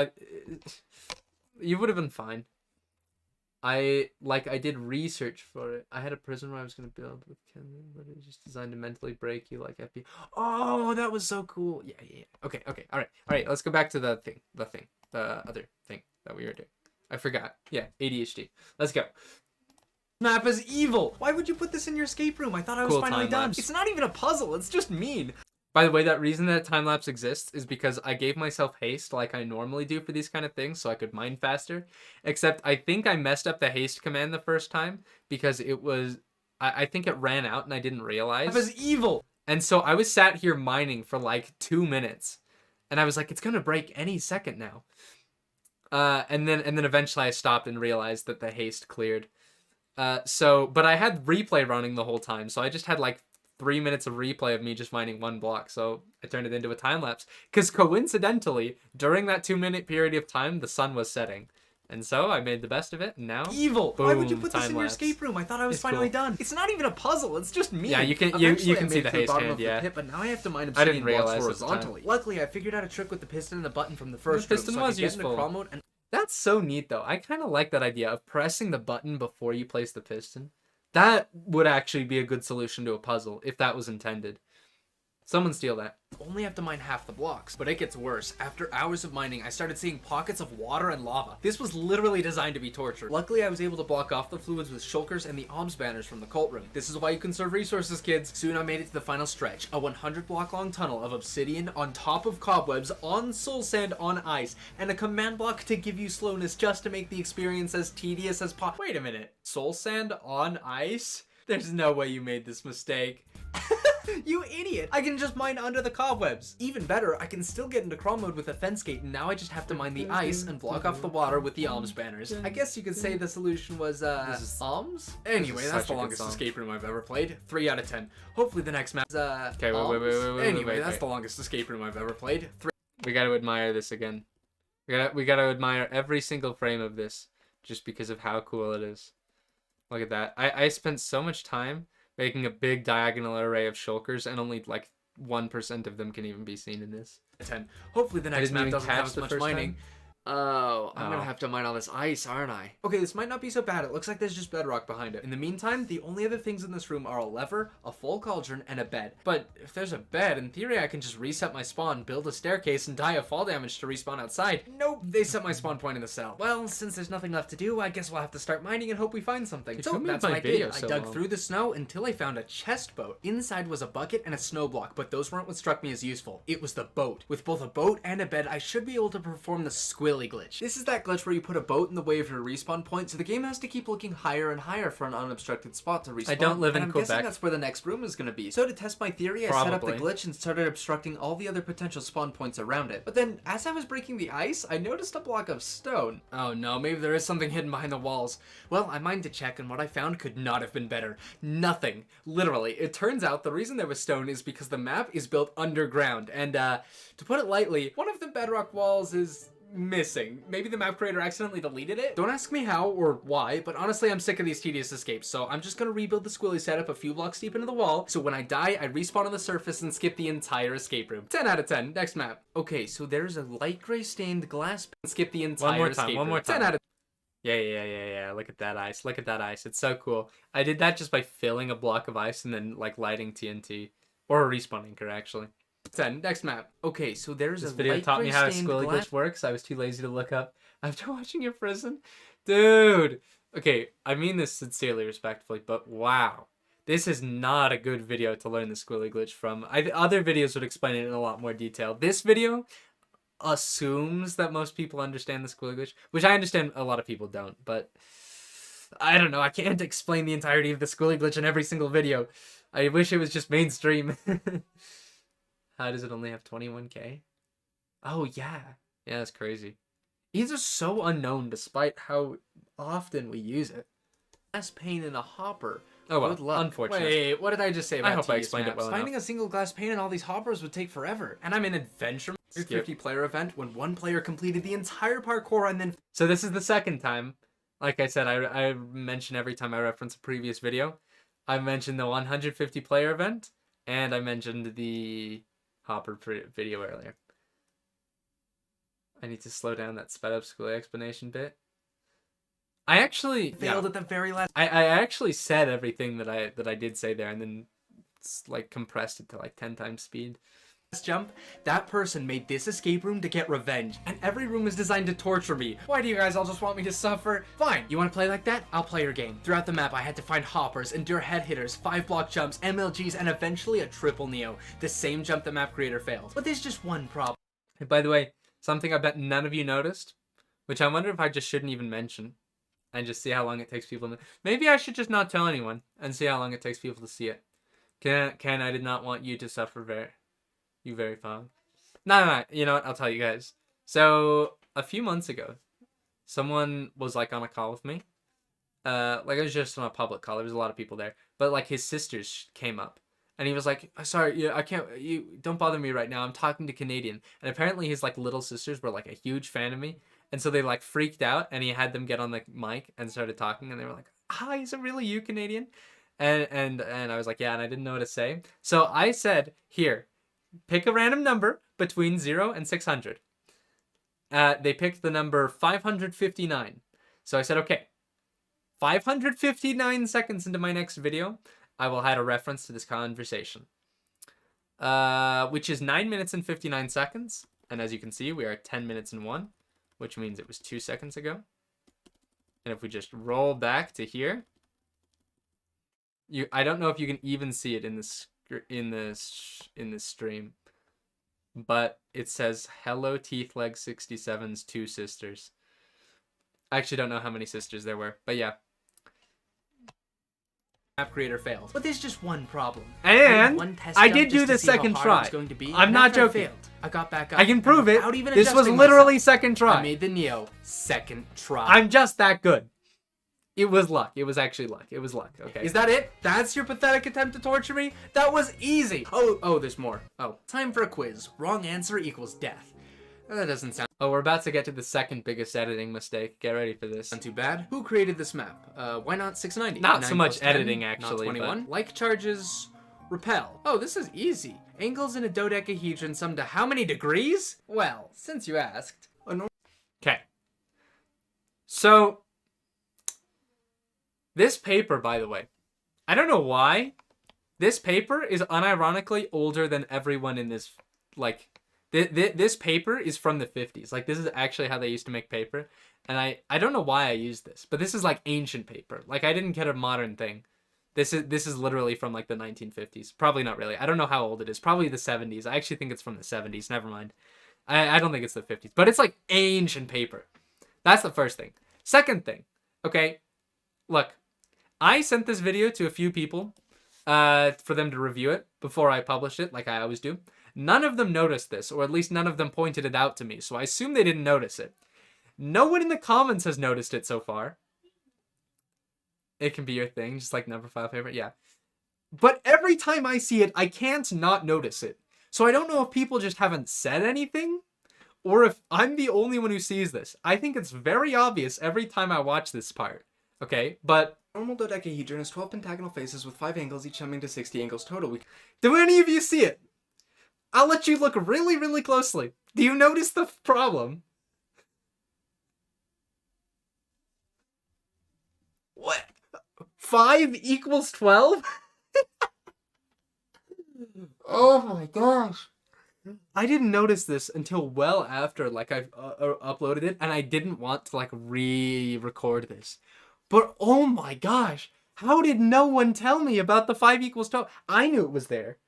You would have been fine. I did research for it. I had a prison where I was going to build with Kenyon, but it was just designed to mentally break you like FP. Oh, that was so cool. Yeah. Okay. All right. Let's go back to the other thing that we were doing. I forgot. Yeah, ADHD. Let's go. Map is evil. Why would you put this in your escape room? I thought I was finally done. It's not even a puzzle. It's just mean. By the way, that reason that time lapse exists is because I gave myself haste like I normally do for these kind of things so I could mine faster. Except I think I messed up the haste command the first time because it was... I think it ran out and I didn't realize. That was evil. And so I was sat here mining for like 2 minutes. And I was like, it's going to break any second now. And then eventually I stopped and realized that the haste cleared. But I had replay running the whole time, so I just had like 3 minutes of replay of me just mining one block, so I turned it into a time lapse. Because coincidentally, during that 2-minute period of time, the sun was setting. And so I made the best of it, and now... Evil! Boom, why would you put this in your escape room? I thought I was finally done. It's not even a puzzle, it's just me. Yeah, you can see the haste hand, yeah. Pit, but now I have to mine obsidian blocks horizontally. Luckily, I figured out a trick with the piston and the button from the first room, so I could get into crawl mode and... That's so neat, though. I kind of like that idea of pressing the button before you place the piston. That would actually be a good solution to a puzzle, if that was intended. Someone steal that. Only have to mine half the blocks, but it gets worse. After hours of mining, I started seeing pockets of water and lava. This was literally designed to be torture. Luckily, I was able to block off the fluids with shulkers and the alms banners from the cult room. This is why you conserve resources, kids. Soon I made it to the final stretch, a 100-block long tunnel of obsidian on top of cobwebs, on soul sand on ice, and a command block to give you slowness just to make the experience as tedious as possible. Wait a minute. Soul sand on ice? There's no way you made this mistake. You idiot! I can just mine under the cobwebs. Even better, I can still get into crawl mode with a fence gate, and now I just have to mine the ice and block off the water with the alms banners. I guess you could say the solution was, alms? Anyway, that's the longest escape room I've ever played. 3 out of 10. Hopefully the next map is, okay, wait. Anyway, that's the longest escape room I've ever played. We gotta admire this again. We gotta admire every single frame of this, just because of how cool it is. Look at that. I spent so much time making a big diagonal array of shulkers and only like 1% of them can even be seen in this. 10. Hopefully the next didn't map even doesn't catch have as the much first mining. time? Oh, I'm Oh. gonna have to mine all this ice, aren't I? Okay, this might not be so bad. It looks like there's just bedrock behind it. In the meantime, the only other things in this room are a lever, a full cauldron, and a bed. But if there's a bed, in theory I can just reset my spawn, build a staircase, and die of fall damage to respawn outside. Nope, they set my spawn point in the cell. Well, since there's nothing left to do, I guess we'll have to start mining and hope we find something. Could So you make that's my what I video did. I so dug long? through the snow until I found a chest boat. Inside was a bucket and a snow block, but those weren't what struck me as useful. It was the boat. With both a boat and a bed, I should be able to perform the squilly glitch. This is that glitch where you put a boat in the way of your respawn point, so the game has to keep looking higher and higher for an unobstructed spot to respawn. I don't live and in I'm guessing Quebec. that's where the next room is going to be. So to test my theory, I set up the Probably. glitch and started obstructing all the other potential spawn points around it. But then, as I was breaking the ice, I noticed a block of stone. Oh no, maybe there is something hidden behind the walls. Well, I mined to check, and what I found could not have been better. Nothing. Literally. It turns out the reason there was stone is because the map is built underground, and to put it lightly, one of the bedrock walls is missing. Maybe the map creator accidentally deleted it? Don't ask me how or why, but honestly I'm sick of these tedious escapes, so I'm just gonna rebuild the squilly setup a few blocks deep into the wall, so when I die, I respawn on the surface and skip the entire escape room. 10 out of 10. Next map. Okay, so there's a light gray stained glass and skip the entire escape room. 10 out of Yeah. Look at that ice. Look at that ice. It's so cool. I did that just by filling a block of ice and then like lighting TNT. Or a respawn anchor, actually. 10. Next map. Okay, so there's This a video light taught me gray how a stained squilly glass glitch works. I was too lazy to look up after watching your prison. Dude! Okay, I mean this sincerely, respectfully, but wow. This is not a good video to learn the squilly glitch from. Other videos would explain it in a lot more detail. This video assumes that most people understand the squilly glitch, which I understand a lot of people don't, but I don't know. I can't explain the entirety of the squilly glitch in every single video. I wish it was just mainstream. How does it only have 21k? Oh, yeah. Yeah, that's crazy. These are so unknown despite how often we use it. glass pane in a hopper. Oh, well, Good luck. unfortunate. Wait, what did I just say about hope I tedious explained it maps? well enough. Finding a single glass pane in all these hoppers would take forever. And I'm in adventure. Skip. 50 player event when one player completed the entire parkour and then So this is the second time. Like I said, I mention every time I reference a previous video. I mentioned the 150 player event, and I mentioned the Hopper video earlier. I need to slow down that sped up school explanation bit. I actually failed at the very last. I actually said everything that I did say there, and then like compressed it to like 10 times speed. Jump. That person made this escape room to get revenge, and every room is designed to torture me. Why do you guys all just want me to suffer? Fine, you want to play like that? I'll play your game. Throughout the map, I had to find hoppers, endure head hitters, 5-block jumps, MLGs, and eventually a triple Neo. The same jump the map creator failed. But there's just one problem. Hey, by the way, something I bet none of you noticed, which I wonder if I just shouldn't even mention, and just see how long it takes people to... Maybe I should just not tell anyone, and see how long it takes people to see it. Ken, I did not want you to suffer very long. No, you know what? I'll tell you guys. So, a few months ago, someone was, like, on a call with me. Like, it was just on a public call. There was a lot of people there. But, like, his sisters came up. And he was like, sorry, yeah, I can't, you, don't bother me right now. I'm talking to Canadian. And apparently his, like, little sisters were, like, a huge fan of me. And so they, like, freaked out. And he had them get on the mic and started talking. And they were like, hi, is it really you, Canadian? And I was like, yeah, and I didn't know what to say. So I said, here, pick a random number between 0 and 600. They picked the number 559. So I said, okay, 559 seconds into my next video, I will add a reference to this conversation. Which is 9 minutes and 59 seconds. And as you can see, we are at 10 minutes and 1, which means it was 2 seconds ago. And if we just roll back to here, I don't know if you can even see it in this stream, but it says hello Teethleg 67's 2 sisters. I actually don't know how many sisters there were, but yeah. App creator failed. But there's just one problem. And one test I jump did just do to the see how second hard it was try. going to be, I'm and not after I joking. failed, I got back up. I can prove it. Without even This was adjusting literally myself, second try. I made the Neo second try. I'm just that good. It was luck. It was actually luck. It was luck. Okay. Is that it? That's your pathetic attempt to torture me? That was easy. Oh, there's more. Oh, time for a quiz. Wrong answer equals death. That doesn't sound Oh, we're about to get to the second biggest editing mistake. Get ready for this. too bad. Who created this map? Why not 690? Not so 9 much plus 10, editing, not actually, 21. Like charges repel. Oh, this is easy. Angles in a dodecahedron sum to how many degrees? Well, since you asked. Okay. So, this paper, by the way, I don't know why, this paper is unironically older than everyone in this, like, this paper is from the 50s. Like, this is actually how they used to make paper. And I don't know why I used this, but this is like ancient paper. Like, I didn't get a modern thing. This is literally from like the 1950s. Probably not really. I don't know how old it is. Probably the 70s. I actually think it's from the 70s. Never mind. I don't think it's the 50s. But it's like ancient paper. That's the first thing. Second thing. Okay. Look. I sent this video to a few people for them to review it before I published it, like I always do. None of them noticed this, or at least none of them pointed it out to me. So I assume they didn't notice it. No one in the comments has noticed it so far. It can be your thing, just like number file favorite, yeah. But every time I see it, I can't not notice it. So I don't know if people just haven't said anything, or if I'm the only one who sees this. I think it's very obvious every time I watch this part. Okay, but Normal dodecahedron has 12 pentagonal faces with 5 angles, each summing to 60 angles total. Do any of you see it? I'll let you look really, really closely. Do you notice the problem? What? 5 equals 12? Oh my gosh. I didn't notice this until well after, like, I've uploaded it, and I didn't want to, like, re-record this. But, oh my gosh, how did no one tell me about the 5 equals 12? I knew it was there.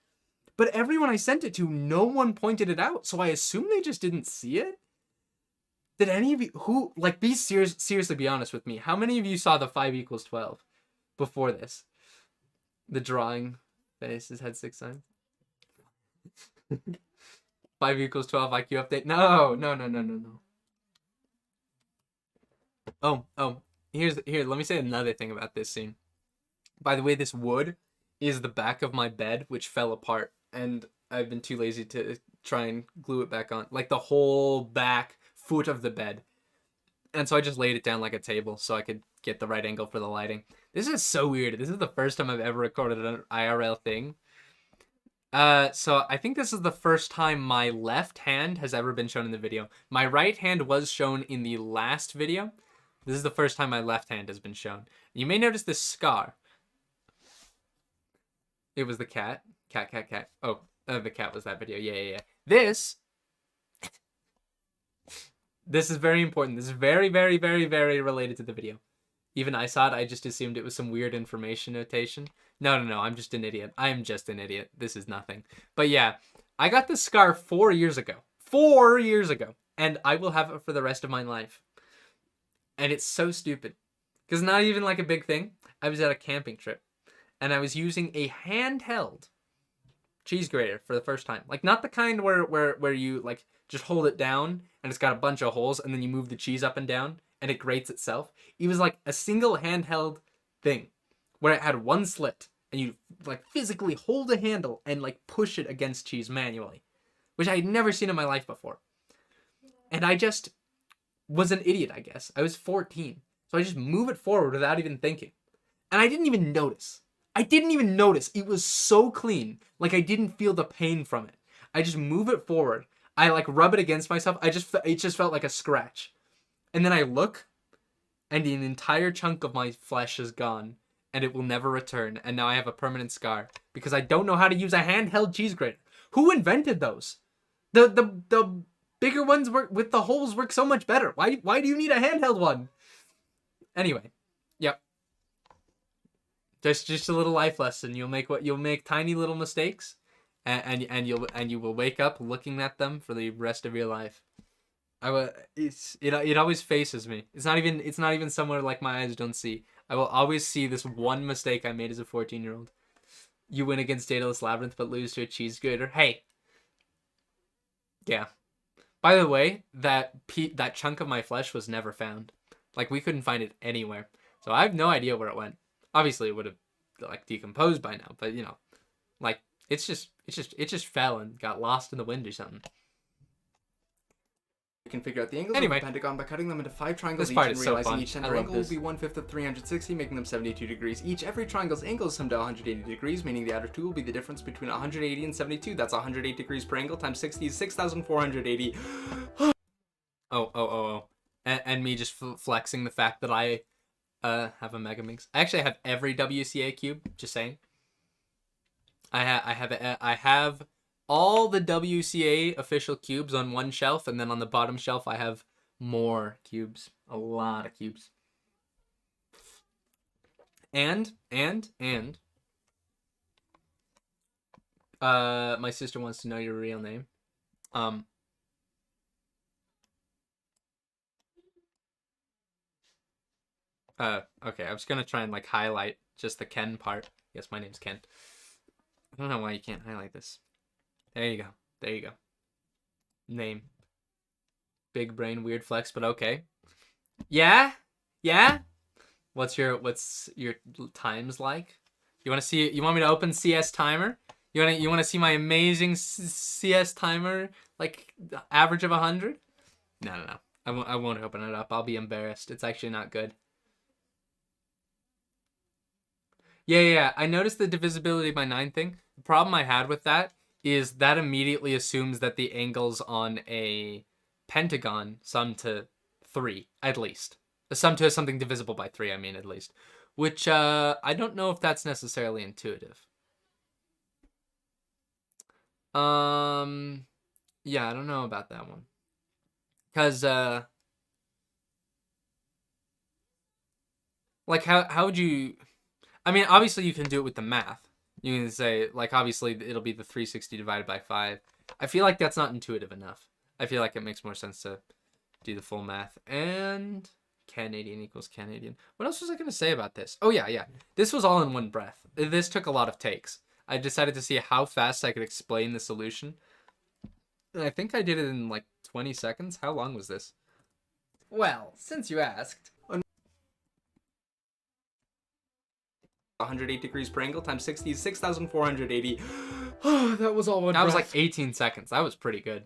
But everyone I sent it to, no one pointed it out, so I assume they just didn't see it? Did any of you, who, like, be seriously be honest with me, how many of you saw the 5 equals 12 before this? The drawing faces had 6 signs. 5 equals 12 IQ update. No. Oh. Here, let me say another thing about this scene. By the way, this wood is the back of my bed, which fell apart, and I've been too lazy to try and glue it back on. Like, the whole back foot of the bed. And so I just laid it down like a table so I could get the right angle for the lighting. This is so weird. This is the first time I've ever recorded an IRL thing. So I think this is the first time my left hand has ever been shown in the video. My right hand was shown in the last video. This is the first time my left hand has been shown. You may notice this scar. It was the cat. Cat. Oh, the cat was that video. Yeah. This is very important. This is very, very, very, very related to the video. Even I saw it, I just assumed it was some weird information notation. No, I'm just an idiot. I am just an idiot. This is nothing. But yeah, I got this scar 4 years ago. 4 years ago. And I will have it for the rest of my life. And it's so stupid. Because not even like a big thing. I was at a camping trip. And I was using a handheld cheese grater for the first time. Like, not the kind where you, like, just hold it down and it's got a bunch of holes and then you move the cheese up and down and it grates itself. It was like a single handheld thing where it had one slit and you, like, physically hold a handle and, like, push it against cheese manually, which I had never seen in my life before. And I just was an idiot, I guess. I was 14. So I just move it forward without even thinking. And I didn't even notice. It was so clean. Like, I didn't feel the pain from it. I just move it forward. I, like, rub it against myself. It just felt like a scratch. And then I look, and an entire chunk of my flesh is gone, and it will never return. And now I have a permanent scar because I don't know how to use a handheld cheese grater. Who invented those? The bigger ones work with the holes work so much better. Why do you need a handheld one? Anyway, yep. Just a little life lesson. You'll make tiny little mistakes, and you will wake up looking at them for the rest of your life. It always faces me. It's not even somewhere like my eyes don't see. I will always see this one mistake I made as a 14-year-old. You win against Daedalus Labyrinth but lose to a cheese grater. Hey. Yeah. By the way, that chunk of my flesh was never found. Like, we couldn't find it anywhere. So I have no idea where it went. Obviously, it would have, like, decomposed by now, but, you know, like, it just fell and got lost in the wind or something. You can figure out the angles Anyway. of the pentagon by cutting them into 5 triangles This each part and is so realizing fun. each I center love angle will this. be 1/5 of 360, making them 72 degrees each. Every triangle's angle is summed to 180 degrees, meaning the outer two will be the difference between 180 and 72. That's 108 degrees per angle times 60 is 6,480. And me just flexing the fact that I have a Megaminx. I actually have every WCA cube, just saying. I have all the WCA official cubes on one shelf, and then on the bottom shelf I have more cubes. A lot of cubes. And my sister wants to know your real name. Okay, I was gonna try and like highlight just the Ken part. Yes, my name's Ken. I don't know why you can't highlight this. There you go. There you go. Name. Big brain, weird flex, but okay. Yeah? Yeah? What's your times like? You want me to open CS timer? You want to see my amazing CS timer, like average of 100? No. I won't open it up. I'll be embarrassed. It's actually not good. Yeah. I noticed the divisibility by 9 thing. The problem I had with that is that immediately assumes that the angles on a pentagon sum to 3, at least. Sum to something divisible by 3, I mean, at least. Which, I don't know if that's necessarily intuitive. Yeah, I don't know about that one. Because, like, how would you... I mean, obviously you can do it with the math. You can say, like, obviously it'll be the 360 divided by 5. I feel like that's not intuitive enough. I feel like it makes more sense to do the full math. And Canadian equals Canadian. What else was I going to say about this? Oh, yeah. This was all in one breath. This took a lot of takes. I decided to see how fast I could explain the solution. And I think I did it in, like, 20 seconds. How long was this? Well, since you asked... 108 degrees per angle times 60 is 6,480. Oh, that was all one That was breath. like 18 seconds. That was pretty good.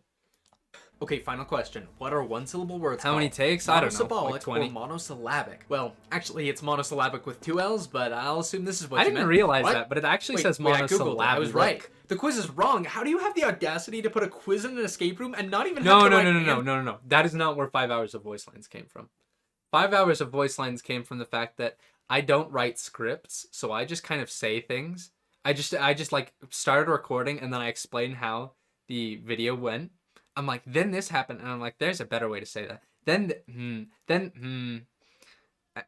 Okay, final question. What are one-syllable words How called? many takes? I don't know. Monosyllabic Like 20. or monosyllabic? Well, actually, it's monosyllabic with 2 L's, but I'll assume this is what I you didn't meant. realize What? that, but it actually Wait, says wait, I monosyllabic. Googled it. I was right. The quiz is wrong. How do you have the audacity to put a quiz in an escape room and not even have the right answer? No. That is not where 5 hours of voice lines came from. 5 hours of voice lines came from the fact that I don't write scripts, so I just kind of say things. I just like started recording and then I explain how the video went. I'm like, then this happened, and I'm like, there's a better way to say that.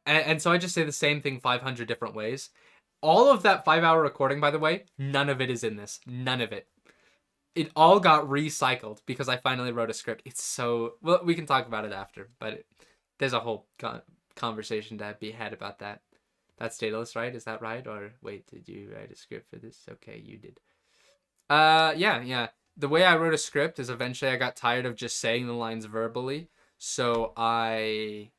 And so I just say the same thing 500 different ways. All of that 5-hour recording, by the way, none of it is in this. None of it. It all got recycled because I finally wrote a script. It's so... Well, we can talk about it after, but there's a whole conversation to be had about that. That's Daedalus, right? Is that right? Or wait, did you write a script for this? Okay, you did. Yeah. The way I wrote a script is eventually I got tired of just saying the lines verbally. So I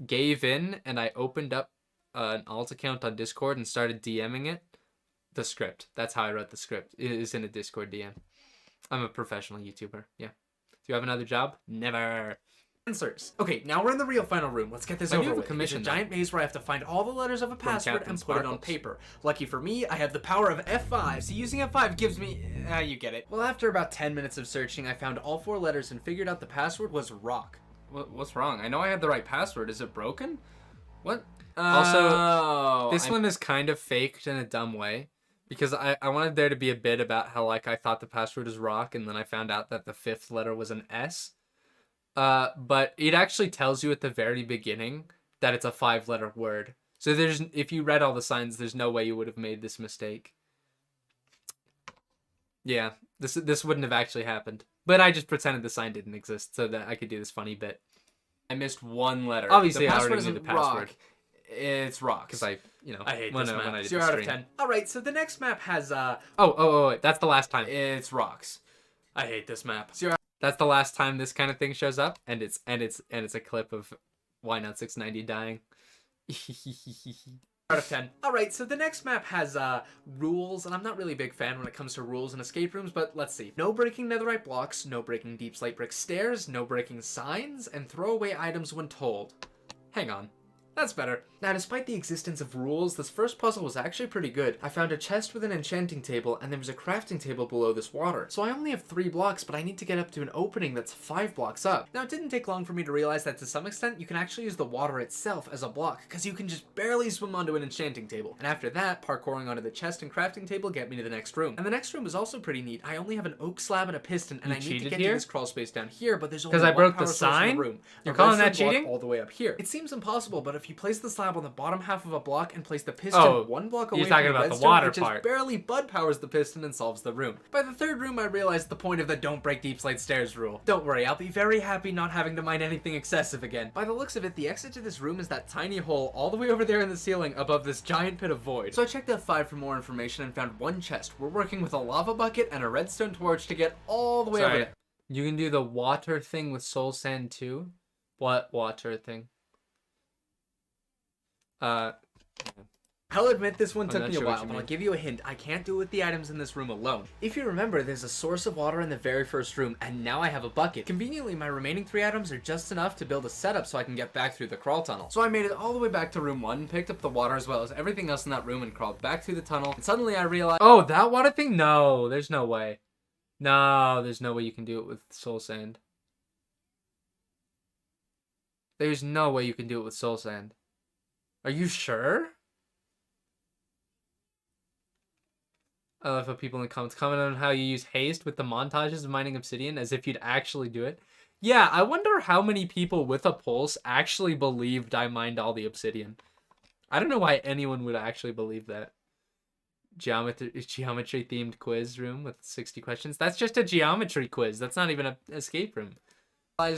gave in and I opened up an alt account on Discord and started DMing it. The script. That's how I wrote the script. It is in a Discord DM. I'm a professional YouTuber. Yeah. Do you have another job? Never. Answers. Okay, now we're in the real final room. Let's get this I do over have a with. commission, It's a giant maze where I have to find all the letters of a password Captain and put it on Sparkles. paper. Lucky for me, I have the power of F5. See, using F5 gives me... you get it. Well, after about 10 minutes of searching, I found all 4 letters and figured out the password was rock. What's wrong? I know I had the right password. Is it broken? What? Also, This one is kind of faked in a dumb way. Because I wanted there to be a bit about how, like, I thought the password was rock, and then I found out that the 5th letter was an S. But it actually tells you at the very beginning that it's a 5-letter word. So if you read all the signs, there's no way you would have made this mistake. Yeah, this wouldn't have actually happened. But I just pretended the sign didn't exist so that I could do this funny bit. I missed 1 letter. Obviously, the I password already knew isn't the password. rock. It's rocks. Because I hate when this I- map. when I did 0 the out of stream. 10. All right, so the next map has Oh, that's the last time. it's rocks. I hate this map. 0 That's the last time this kind of thing shows up, and it's a clip of Why Not 690 dying. Out of 10. Alright, so the next map has rules, and I'm not really a big fan when it comes to rules in escape rooms, but let's see. No breaking netherite blocks, no breaking deep slate brick stairs, no breaking signs, and throw away items when told. Hang on. That's better. Now, despite the existence of rules, this first puzzle was actually pretty good. I found a chest with an enchanting table, and there was a crafting table below this water. So I only have 3 blocks, but I need to get up to an opening that's 5 blocks up. Now, it didn't take long for me to realize that to some extent, you can actually use the water itself as a block, because you can just barely swim onto an enchanting table. And after that, parkouring onto the chest and crafting table get me to the next room. And the next room is also pretty neat. I only have an oak slab and a piston, and I need to get to this crawl space down here, but there's only one I broke power the source in sign? the room. You're calling that redstone block cheating? all the way up here. It seems impossible, but if you place the slab on the bottom half of a block and place the piston 1 block away you're talking from the about the redstone, water it just part. barely bud powers the piston and solves the room. By the 3rd room, I realized the point of the don't break deep slate stairs rule. Don't worry, I'll be very happy not having to mine anything excessive again. By the looks of it, the exit to this room is that tiny hole all the way over there in the ceiling above this giant pit of void. So I checked F5 for more information and found 1 chest. We're working with a lava bucket and a redstone torch to get all the way over there. You can do the water thing with soul sand too? What water thing? I'll admit this one took not me a sure what while, you but I'll mean. give you a hint. I can't do it with the items in this room alone. If you remember, there's a source of water in the very first room, and now I have a bucket. Conveniently, my remaining 3 items are just enough to build a setup so I can get back through the crawl tunnel. So I made it all the way back to room 1, picked up the water as well as everything else in that room, and crawled back through the tunnel, and suddenly I realized— Oh, that water thing? No, there's no way. No, there's no way you can do it with soul sand. There's no way you can do it with soul sand. Are you sure? I love how people in the comments comment on how you use haste with the montages of mining obsidian as if you'd actually do it. Yeah, I wonder how many people with a pulse actually believed I mined all the obsidian. I don't know why anyone would actually believe that. Geometry themed quiz room with 60 questions. That's just a geometry quiz. That's not even an escape room.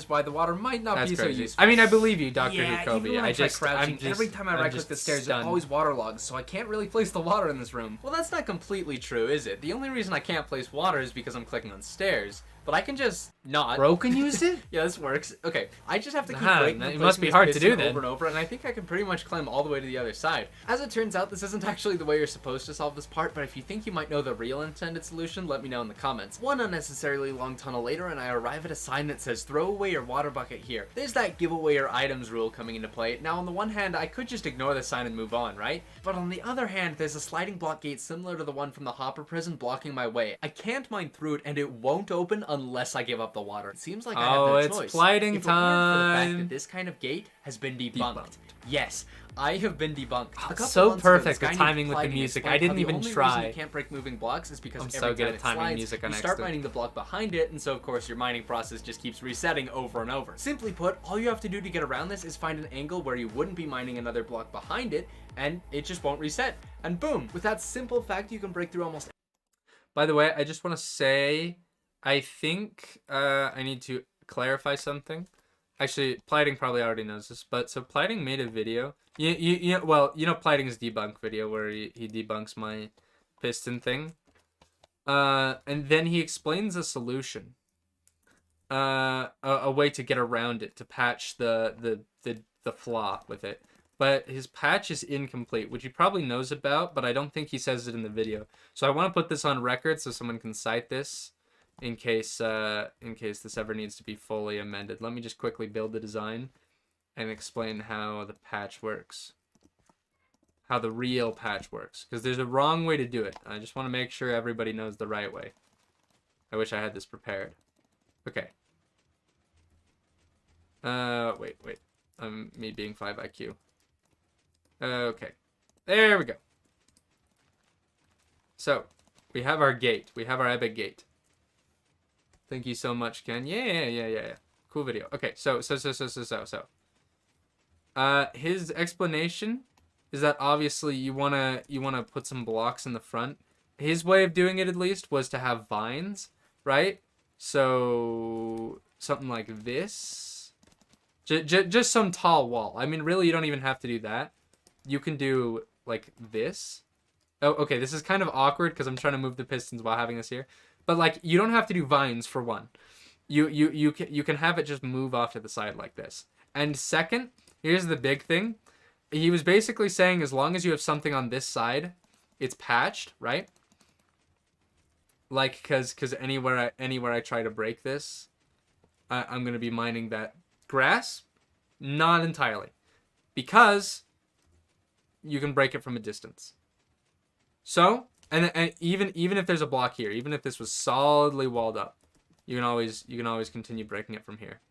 Why the water might not That's be crazy. so useful. I mean, I believe you, Dr. Yeah, Who Kobe. even when I try crouching, I'm just, every time I I'm right click just the stairs, stunned. it always waterlogs, so I can't really place the water in this room. Well, that's not completely true, is it? The only reason I can't place water is because I'm clicking on stairs. But I can just not. Broken used it? Yeah, this works. Okay, I just have to keep breaking it and must be placing hard this to do piston then. over and over, and I think I can pretty much climb all the way to the other side. As it turns out, this isn't actually the way you're supposed to solve this part, but if you think you might know the real intended solution, let me know in the comments. 1 unnecessarily long tunnel later, and I arrive at a sign that says, throw away your water bucket here. There's that give away your items rule coming into play. Now, on the one hand, I could just ignore the sign and move on, right? But on the other hand, there's a sliding block gate similar to the one from the Hopper prison blocking my way. I can't mine through it, and it won't open unless I give up the water. It seems like I have no choice. It's plighting if it weren't for the fact time. that this kind of gate has been debunked. Yes, I have been debunked. A couple So months ago, perfect, this the guy named timing with the Clyde music. explained I didn't how the even only try. reason you can't break moving blocks is because I'm every so good time at it timing slides, music on you start Xbox. mining the block behind it, and so of course your mining process just keeps resetting over and over. Simply put, all you have to do to get around this is find an angle where you wouldn't be mining another block behind it, and it just won't reset. And boom! With that simple fact, you can break through almost. By the way, I just want to say, I think I need to clarify something. Actually, Plighting probably already knows this, but so Plighting made a video. Well, you know Plighting's debunk video where he debunks my piston thing. And then he explains a solution. A way to get around it, to patch the flaw with it. But his patch is incomplete, which he probably knows about, but I don't think he says it in the video. So I want to put this on record so someone can cite this in case this ever needs to be fully amended. Let me just quickly build the design and explain how the patch works. How the real patch works. Because there's a wrong way to do it. I just want to make sure everybody knows the right way. I wish I had this prepared. Okay. Wait. Me being 5 IQ. Okay. There we go. So, we have our gate. We have our epic gate. Thank you so much, Ken. Yeah. Cool video. Okay, so. His explanation is that obviously you wanna put some blocks in the front. His way of doing it, at least, was to have vines, right? So something like this. Just some tall wall. I mean, really, you don't even have to do that. You can do like this. Oh, okay. This is kind of awkward because I'm trying to move the pistons while having this here. But like, you don't have to do vines for one. You can have it just move off to the side like this. And second, here's the big thing. he was basically saying as long as you have something on this side, it's patched, right? Like, cause anywhere I try to break this, I'm gonna be mining that grass. Not entirely, because you can break it from a distance. So, and even if there's a block here, even if this was solidly walled up, you can always continue breaking it from here.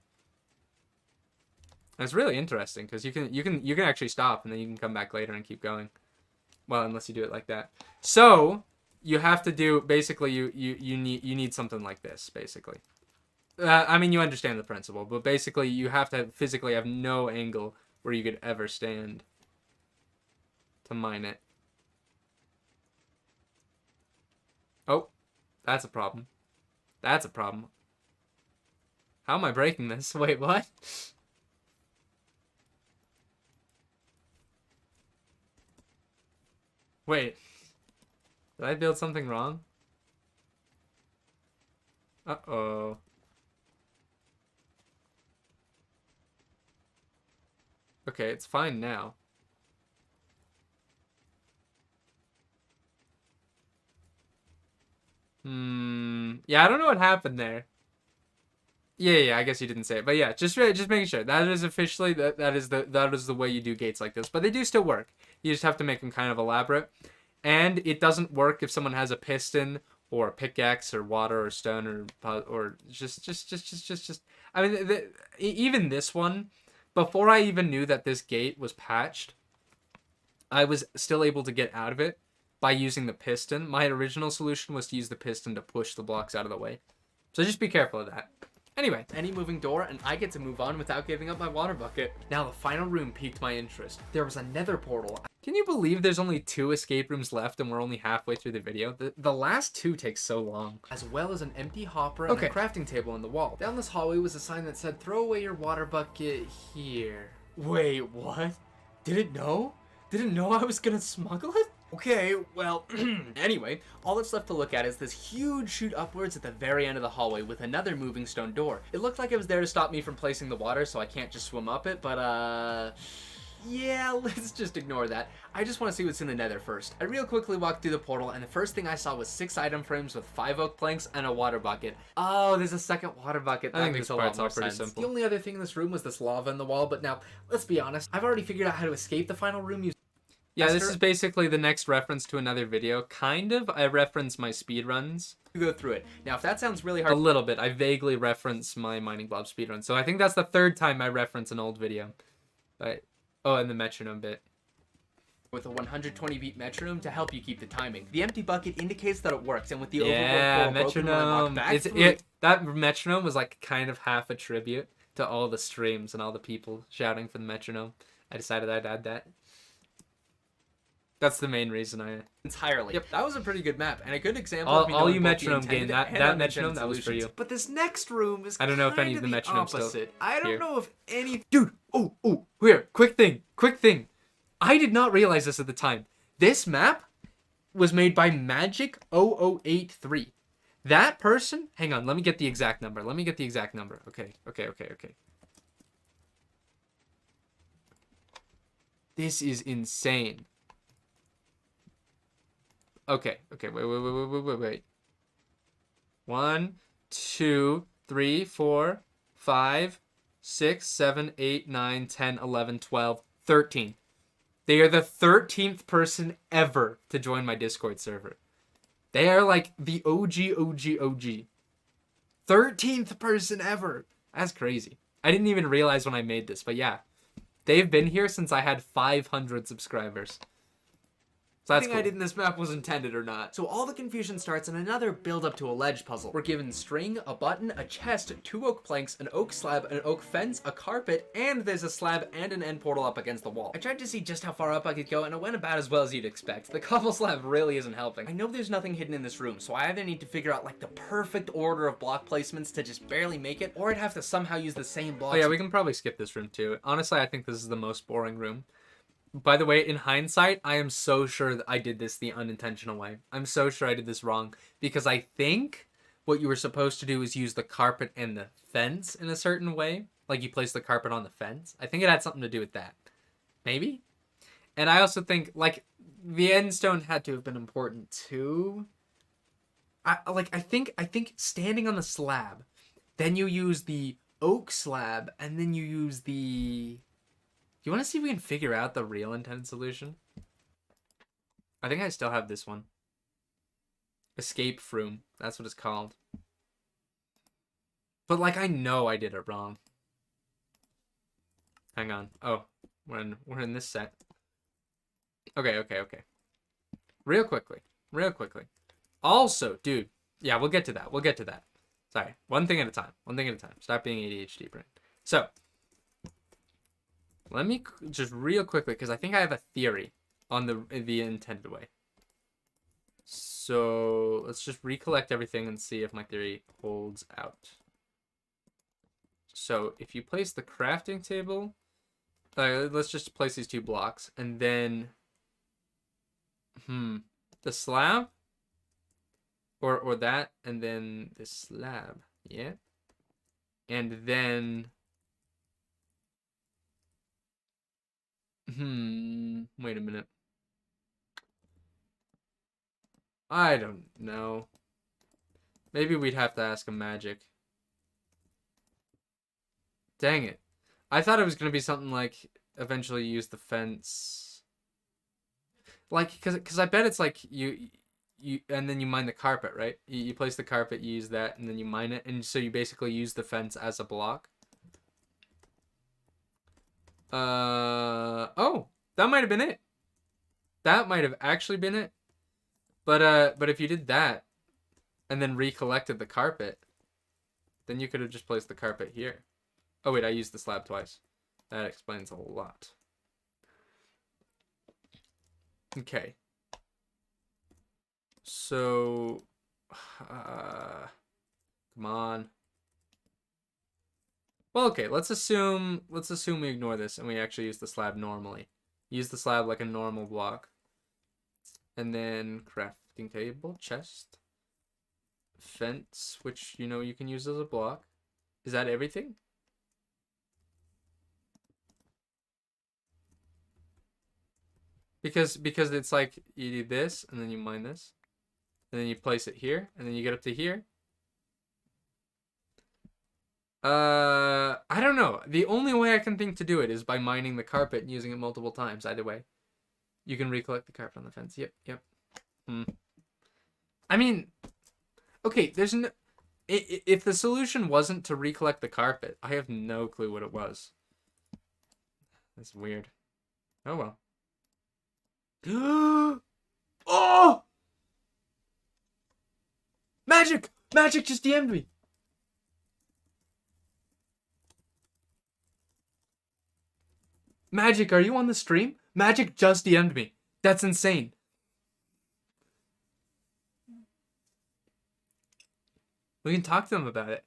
And it's really interesting because you can actually stop and then you can come back later and keep going. Well, unless you do it like that. So you have to do basically you need something like this basically. I mean, you understand the principle, but basically you have to physically have no angle where you could ever stand to mine it. Oh, that's a problem. That's a problem. How am I breaking this? Wait, what? Wait. Did I build something wrong? Uh-oh. Okay, it's fine now. Yeah, I don't know what happened there. Yeah, I guess you didn't say it, but yeah, just making sure that is officially that is the way you do gates like this. But they do still work. You just have to make them kind of elaborate, and it doesn't work if someone has a piston or a pickaxe or water or stone or just. I mean, even this one, before I even knew that this gate was patched, I was still able to get out of it by using the piston. My original solution was to use the piston to push the blocks out of the way. So just be careful of that. Anyway, any moving door, and I get to move on without giving up my water bucket. Now, the final room piqued my interest. There was a nether portal. Can you believe there's only 2 escape rooms left and we're only halfway through the video? The last 2 take so long. As well as an empty hopper and a crafting table on the wall. Down this hallway was a sign that said, "Throw away your water bucket here." Wait, what? Did it know? Did it know I was gonna smuggle it? Okay, well, anyway, all that's left to look at is this huge chute upwards at the very end of the hallway with another moving stone door. It looked like it was there to stop me from placing the water, so I can't just swim up it, but, yeah, let's just ignore that. I just want to see what's in the nether first. I real quickly walked through the portal, and the first thing I saw was 6 item frames with 5 oak planks and a water bucket. Oh, there's a second water bucket. That makes a lot more sense. Simple. The only other thing in this room was this lava in the wall, but now, let's be honest, I've already figured out how to escape the final room using... Yeah, this is basically the next reference to another video. Kind of. I reference my speedruns. Go through it. Now, if that sounds really hard... A little bit. I vaguely reference my Mining Blob speedrun. So I think that's the 3rd time I reference an old video. But, oh, and the metronome bit. With a 120 beat metronome to help you keep the timing. The empty bucket indicates that it works, and with the overworld metronome. That metronome was like kind of half a tribute to all the streams and all the people shouting for the metronome. I decided I'd add that. That's the main reason I... Entirely. Yep, that was a pretty good map, and a good example of me all you knowing both the metronome intended game, and that unintended metronome, that was for solutions. you. But this next room is I don't know if any of the kinda metronomes still opposite. I don't here. know if any... Dude, oh, here, quick thing. I did not realize this at the time. This map was made by Magic0083. That person... Hang on, let me get the exact number. Okay. This is insane. Okay, wait. 1, 2, 3, 4, 5, 6, 7, 8, 9, 10, 11, 12, 13. They are the 13th person ever to join my Discord server. They are like the OG. 13th person ever. That's crazy. I didn't even realize when I made this, but yeah. They've been here since I had 500 subscribers. So that's cool. I did in this map was intended or not. So all the confusion starts in another build up to a ledge puzzle. We're given string, a button, a chest, 2 oak planks, an oak slab, an oak fence, a carpet, and there's a slab and an end portal up against the wall. I tried to see just how far up I could go, and it went about as well as you'd expect. The cobble slab really isn't helping. I know there's nothing hidden in this room, so I either need to figure out like the perfect order of block placements to just barely make it, or I'd have to somehow use the same blocks. Oh yeah, we can probably skip this room too. Honestly, I think this is the most boring room. By the way, in hindsight, I am so sure that I did this the unintentional way. I'm so sure I did this wrong. Because I think what you were supposed to do is use the carpet and the fence in a certain way. Like you place the carpet on the fence. I think it had something to do with that. Maybe? And I also think, like, the end stone had to have been important too. I think standing on the slab, then you use the oak slab, and then you use the. You want to see if we can figure out the real intended solution? I think I still have this one. Escape Froom. That's what it's called. But, like, I know I did it wrong. Hang on. Oh, we're in this set. Okay. Real quickly. Also, dude. Yeah, we'll get to that. Sorry. One thing at a time. Stop being ADHD brain. So, let me just real quickly, because I think I have a theory on the intended way. So, let's just recollect everything and see if my theory holds out. So, if you place the crafting table, let's just place these two blocks, and then, the slab, or that, and then the slab, yeah, and then, wait a minute. I don't know. Maybe we'd have to ask a magic. Dang it. I thought it was going to be something like eventually use the fence. Like, cause I bet it's like you and then you mine the carpet, right? You place the carpet, you use that, and then you mine it, and so you basically use the fence as a block. Oh, that might have been it. That might have actually been it. But if you did that, and then recollected the carpet, then you could have just placed the carpet here. Oh wait, I used the slab twice. That explains a lot. Okay. So, come on. Well, okay, let's assume we ignore this and we actually use the slab normally. Use the slab like a normal block. And then crafting table, chest, fence, which you can use as a block. Is that everything? Because it's like you do this and then you mine this. And then you place it here and then you get up to here. I don't know. The only way I can think to do it is by mining the carpet and using it multiple times. Either way, you can recollect the carpet on the fence. Yep. I mean, okay. There's no. If the solution wasn't to recollect the carpet, I have no clue what it was. That's weird. Oh well. Oh! Magic! Magic just DM'd me. Magic, are you on the stream? Magic just DM'd me. That's insane. We can talk to them about it.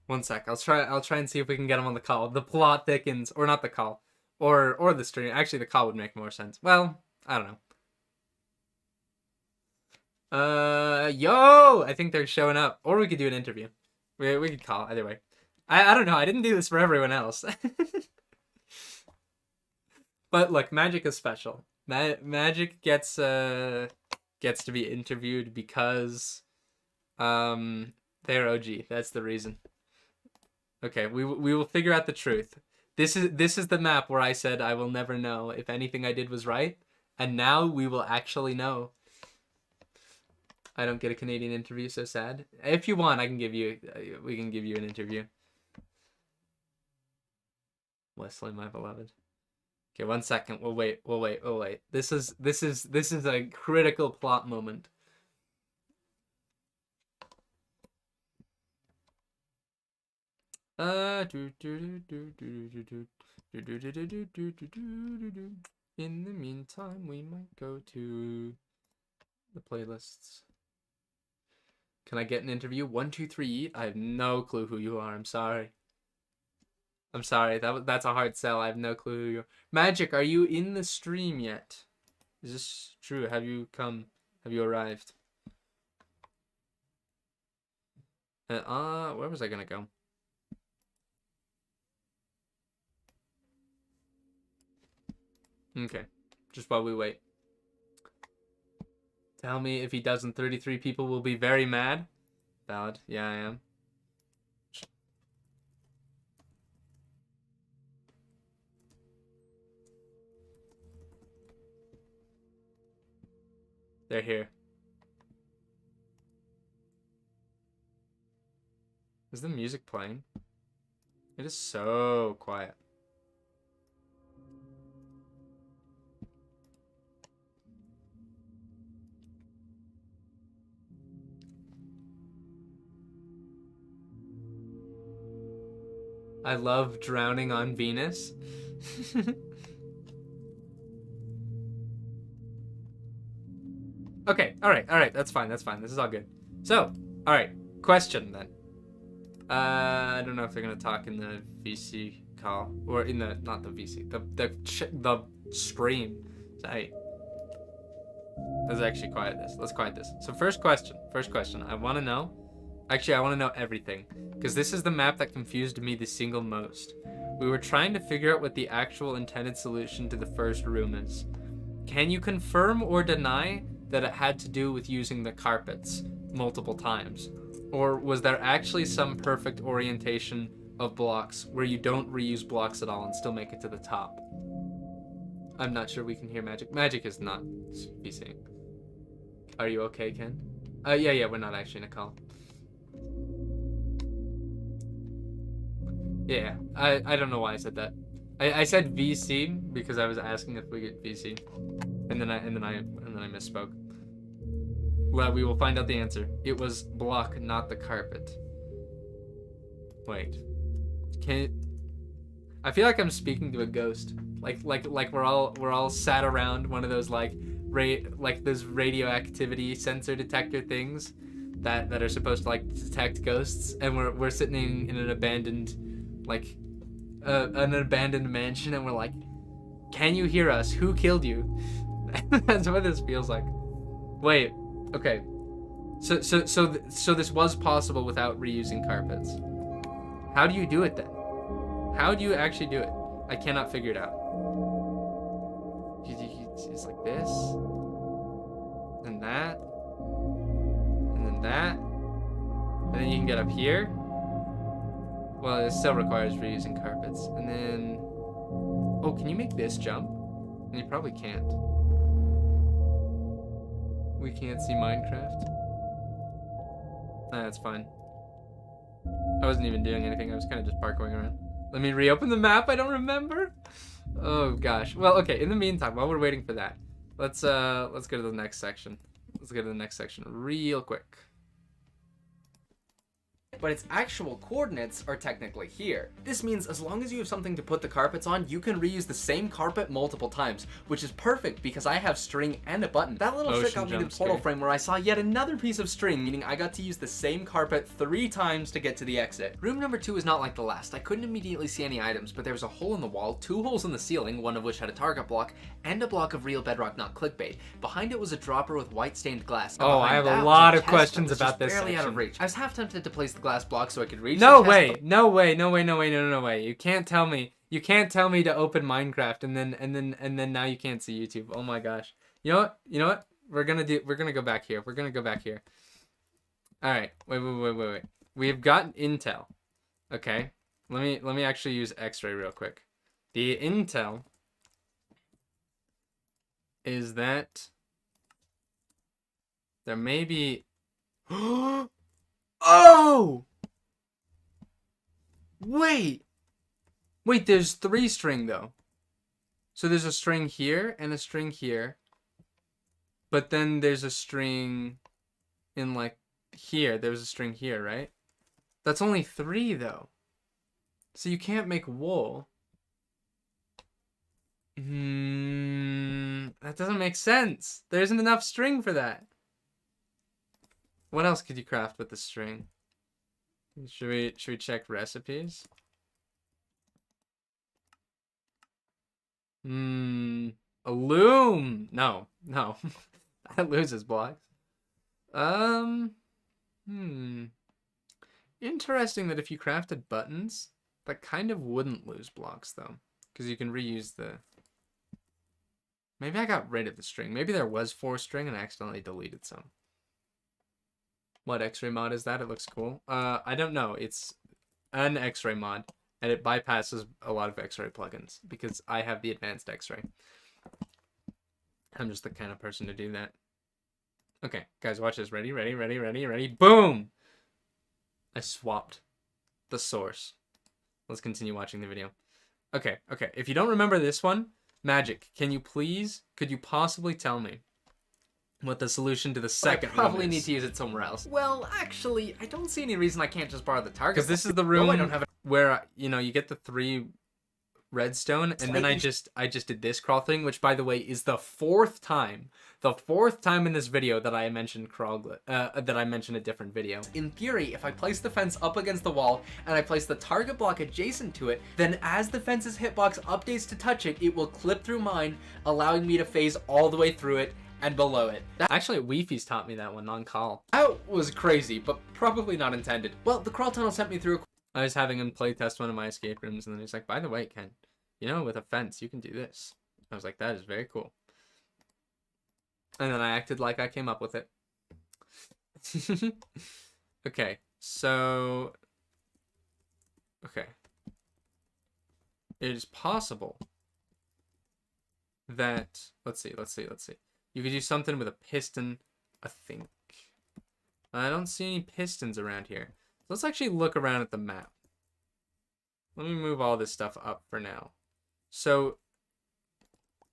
One sec. I'll try and see if we can get him on the call. The plot thickens, or not the call, or the stream. Actually, the call would make more sense. Well, I don't know. Yo, I think they're showing up. Or we could do an interview. We could call either way. I don't know. I didn't do this for everyone else. But look, Magic is special. Magic gets to be interviewed because they're OG. That's the reason. Okay, we will figure out the truth. This is the map where I said I will never know if anything I did was right, and now we will actually know. I don't get a Canadian interview, so sad. If you want, we can give you an interview. Wesley, my beloved. Okay, 1 second. We'll wait. This is a critical plot moment. In the meantime, we might go to the playlists. Can I get an interview? 1, 2, 3, eat. I have no clue who you are. I'm sorry. That's a hard sell. I have no clue who you are. Magic, are you in the stream yet? Is this true? Have you come? Have you arrived? Where was I gonna go? Okay, just while we wait. Tell me if he doesn't, 33 people will be very mad. Valid. Yeah, I am. They're here. Is the music playing? It is so quiet. I love drowning on Venus. Okay, alright, that's fine, this is all good. So, alright, question then. I don't know if they're gonna talk in the VC call, or in the, not the VC, the stream. So, hey, let's actually quiet this, let's quiet this. So first question, I wanna know, actually I wanna know everything, because this is the map that confused me the single most. We were trying to figure out what the actual intended solution to the first room is. Can you confirm or deny that it had to do with using the carpets multiple times? Or was there actually some perfect orientation of blocks where you don't reuse blocks at all and still make it to the top? I'm not sure we can hear Magic. Magic is not VCing. Are you okay, Ken? Yeah, we're not actually in a call. Yeah, I don't know why I said that. I said VC because I was asking if we get VC, and then I misspoke. Well, we will find out the answer. It was block, not the carpet. Wait, I feel like I'm speaking to a ghost. Like we're all sat around one of those like those radioactivity sensor detector things that are supposed to like detect ghosts, and we're sitting in an abandoned mansion, and we're like, can you hear us? Who killed you? That's what this feels like. Wait, okay. So this was possible without reusing carpets. How do you do it then? How do you actually do it? I cannot figure it out. It's like this, and that, and then that, and then you can get up here. Well, it still requires reusing carpets. And then... Oh, can you make this jump? And you probably can't. We can't see Minecraft. Nah, that's fine. I wasn't even doing anything. I was kind of just parkouring around. Let me reopen the map. I don't remember. Oh, gosh. Well, okay. In the meantime, while we're waiting for that, let's go to the next section. Let's go to the next section real quick. But its actual coordinates are technically here. This means as long as you have something to put the carpets on, you can reuse the same carpet multiple times, which is perfect because I have string and a button. That little trick got me to the portal frame where I saw yet another piece of string, meaning I got to use the same carpet 3 times to get to the exit. Room number 2 is not like the last. I couldn't immediately see any items, but there was a hole in the wall, 2 holes in the ceiling, one of which had a target block, and a block of real bedrock, not clickbait. Behind it was a dropper with white stained glass. Oh, I have a lot of questions about this section. Out of reach. I was half tempted to place the glass block so I could reach. No way! No way! You can't tell me to open Minecraft and then now you can't see YouTube. Oh my gosh. You know what? We're gonna go back here. All right. Wait. We've got intel. Okay. Let me actually use X-ray real quick. The intel is that there may be. Oh! Wait, there's 3 string though. So there's a string here and a string here. But then there's a string in like here. There's a string here, right? That's only 3 though. So you can't make wool. That doesn't make sense. There isn't enough string for that. What else could you craft with the string? Should we check recipes? A loom. No. That loses blocks. Interesting that if you crafted buttons, that kind of wouldn't lose blocks, though. Because you can reuse the... Maybe I got rid of the string. Maybe there was 4 string and I accidentally deleted some. What X-ray mod is that? It looks cool. I don't know. It's an X-ray mod. And it bypasses a lot of X-ray plugins. Because I have the advanced X-ray. I'm just the kind of person to do that. Okay, guys, watch this. Ready, ready, ready, ready, ready. Boom! I swapped the source. Let's continue watching the video. Okay, okay. If you don't remember this one, Magic, could you possibly tell me what the solution to the second one is? I probably need to use it somewhere else. Well, actually, I don't see any reason I can't just borrow the target. Because this is the room I don't have where, you know, you get the 3 redstone, and then I just did this crawl thing, which, by the way, is the 4th time in this video that I mentioned that I mentioned a different video. In theory, if I place the fence up against the wall and I place the target block adjacent to it, then as the fence's hitbox updates to touch it, it will clip through mine, allowing me to phase all the way through it and below it. Actually, Weefy's taught me that one on call. That was crazy, but probably not intended. Well, the crawl tunnel sent me through. I was having him play test one of my escape rooms, and then he's like, by the way, Ken, you know, with a fence, you can do this. I was like, that is very cool. And then I acted like I came up with it. Okay, so... Okay. It is possible that... Let's see. You could do something with a piston, I think. I don't see any pistons around here. Let's actually look around at the map. Let me move all this stuff up for now. So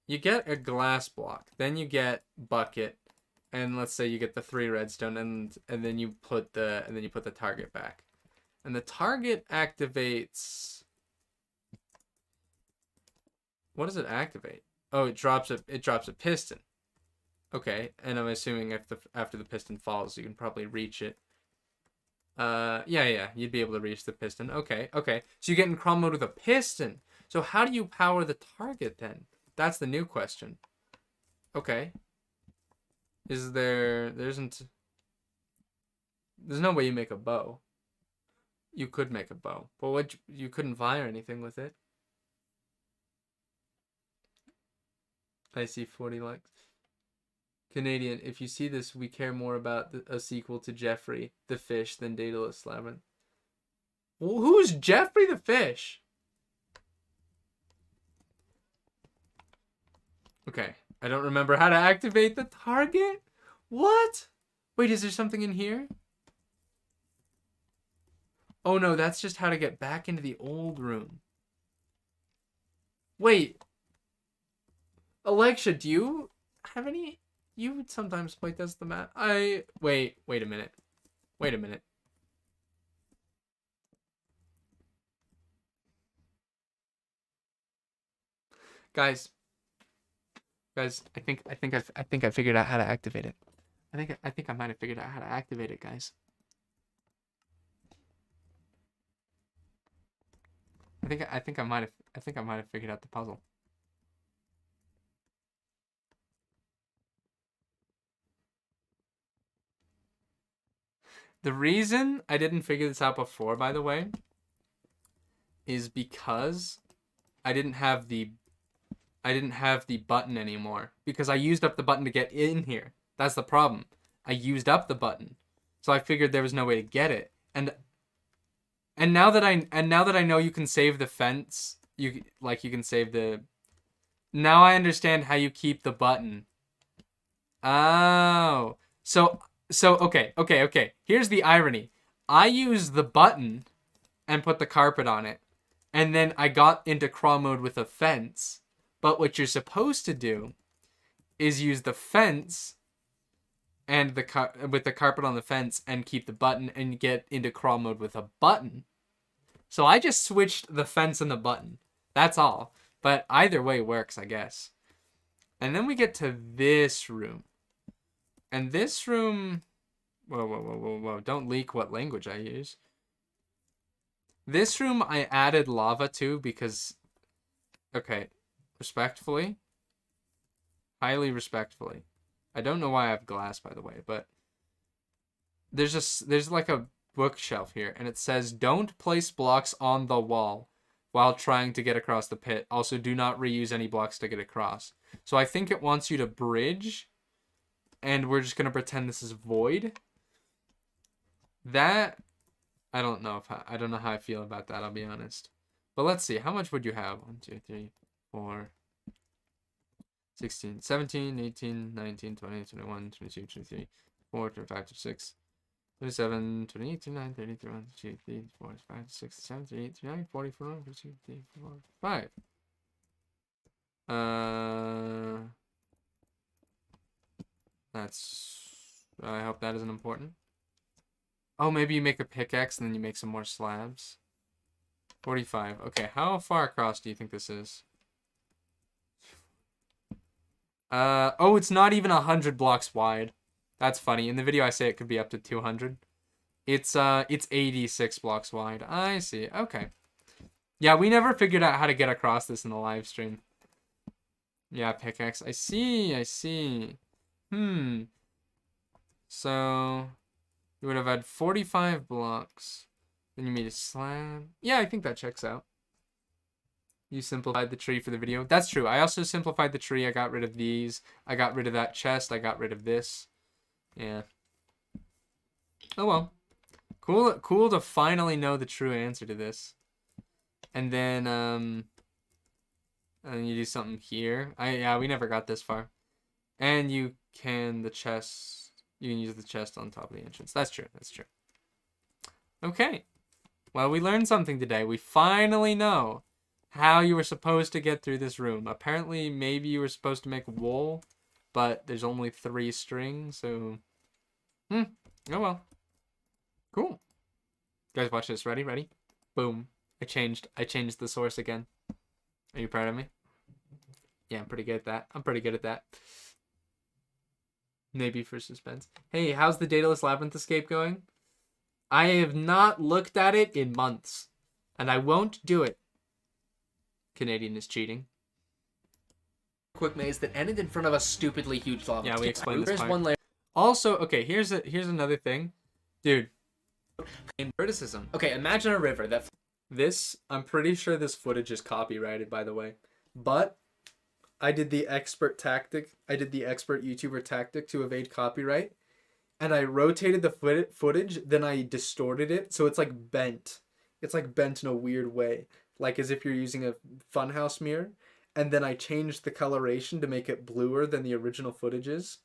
you get a glass block, then you get bucket, and let's say you get the 3 redstone, and then you put the target back. And the target activates... What does it activate? Oh, it drops a piston. Okay, and I'm assuming after the piston falls, you can probably reach it. Yeah, you'd be able to reach the piston. Okay. So you get in crawl mode with a piston. So how do you power the target then? That's the new question. Okay. There's no way you make a bow. You could make a bow, but you couldn't fire anything with it. I see 40 likes. Canadian, if you see this, we care more about a sequel to Jeffrey the Fish than Daedalus Labyrinth. Well, who's Jeffrey the Fish? Okay, I don't remember how to activate the target. What? Wait, is there something in here? Oh no, that's just how to get back into the old room. Wait. Alexia, do you have any... You would sometimes play test the map. Wait a minute. Guys, I think I figured out how to activate it. I think I might have figured out how to activate it, guys. I think I might have figured out the puzzle. The reason I didn't figure this out before, by the way, is because I didn't have the button anymore, because I used up the button to get in here. That's the problem. I used up the button. So I figured there was no way to get it. And now that I know you can save the fence, you can save the... Now I understand how you keep the button. Oh. So okay. Here's the irony. I used the button and put the carpet on it. And then I got into crawl mode with a fence. But what you're supposed to do is use the fence and with the carpet on the fence and keep the button and get into crawl mode with a button. So I just switched the fence and the button. That's all. But either way works, I guess. And then we get to this room. And this room... Whoa. Don't leak what language I use. This room I added lava to because... Okay. Respectfully. Highly respectfully. I don't know why I have glass, by the way, but... There's like a bookshelf here, and it says don't place blocks on the wall while trying to get across the pit. Also, do not reuse any blocks to get across. So I think it wants you to bridge, and we're just gonna pretend this is void. That I don't know I don't know how I feel about that, I'll be honest. But let's see, how much would you have? 1, 2, 3, 4, 16, 17, 18, 19, 20, 21, 22, 23, 24, 25, 26, 27, 28, 29, 30, 31, 32, 34, 35, 36, 37, 38, 39, 40, 41, 42, 43, 45. I hope that isn't important. Oh, maybe you make a pickaxe and then you make some more slabs. 45. Okay, how far across do you think this is? Oh, it's not even 100 blocks wide. That's funny. In the video, I say it could be up to 200. It's 86 blocks wide. I see. Okay. Yeah, we never figured out how to get across this in the live stream. Yeah, pickaxe. I see. So, you would have had 45 blocks. Then you made a slab. Yeah, I think that checks out. You simplified the tree for the video. That's true. I also simplified the tree. I got rid of these. I got rid of that chest. I got rid of this. Yeah. Oh well. Cool to finally know the true answer to this. And then you do something here. Yeah, we never got this far. And you can use the chest on top of the entrance. That's true. Okay. Well, we learned something today. We finally know how you were supposed to get through this room. Apparently, maybe you were supposed to make wool, but there's only 3 strings, so... Oh well. Cool. Guys, watch this. Ready? Boom. I changed the source again. Are you proud of me? Yeah, I'm pretty good at that. Maybe for suspense. Hey, how's the Daedalus Labyrinth escape going? I have not looked at it in months, and I won't do it. Canadian is cheating. Quick maze that ended in front of a stupidly huge lava. Yeah, we explained this There's part. one layer. Also, okay, here's another thing. Dude. Criticism. Okay, imagine a river that... I'm pretty sure this footage is copyrighted, by the way. But I did the expert YouTuber tactic to evade copyright. And I rotated the footage, then I distorted it, so it's like bent. It's like bent in a weird way. Like as if you're using a funhouse mirror. And then I changed the coloration to make it bluer than the original footage is.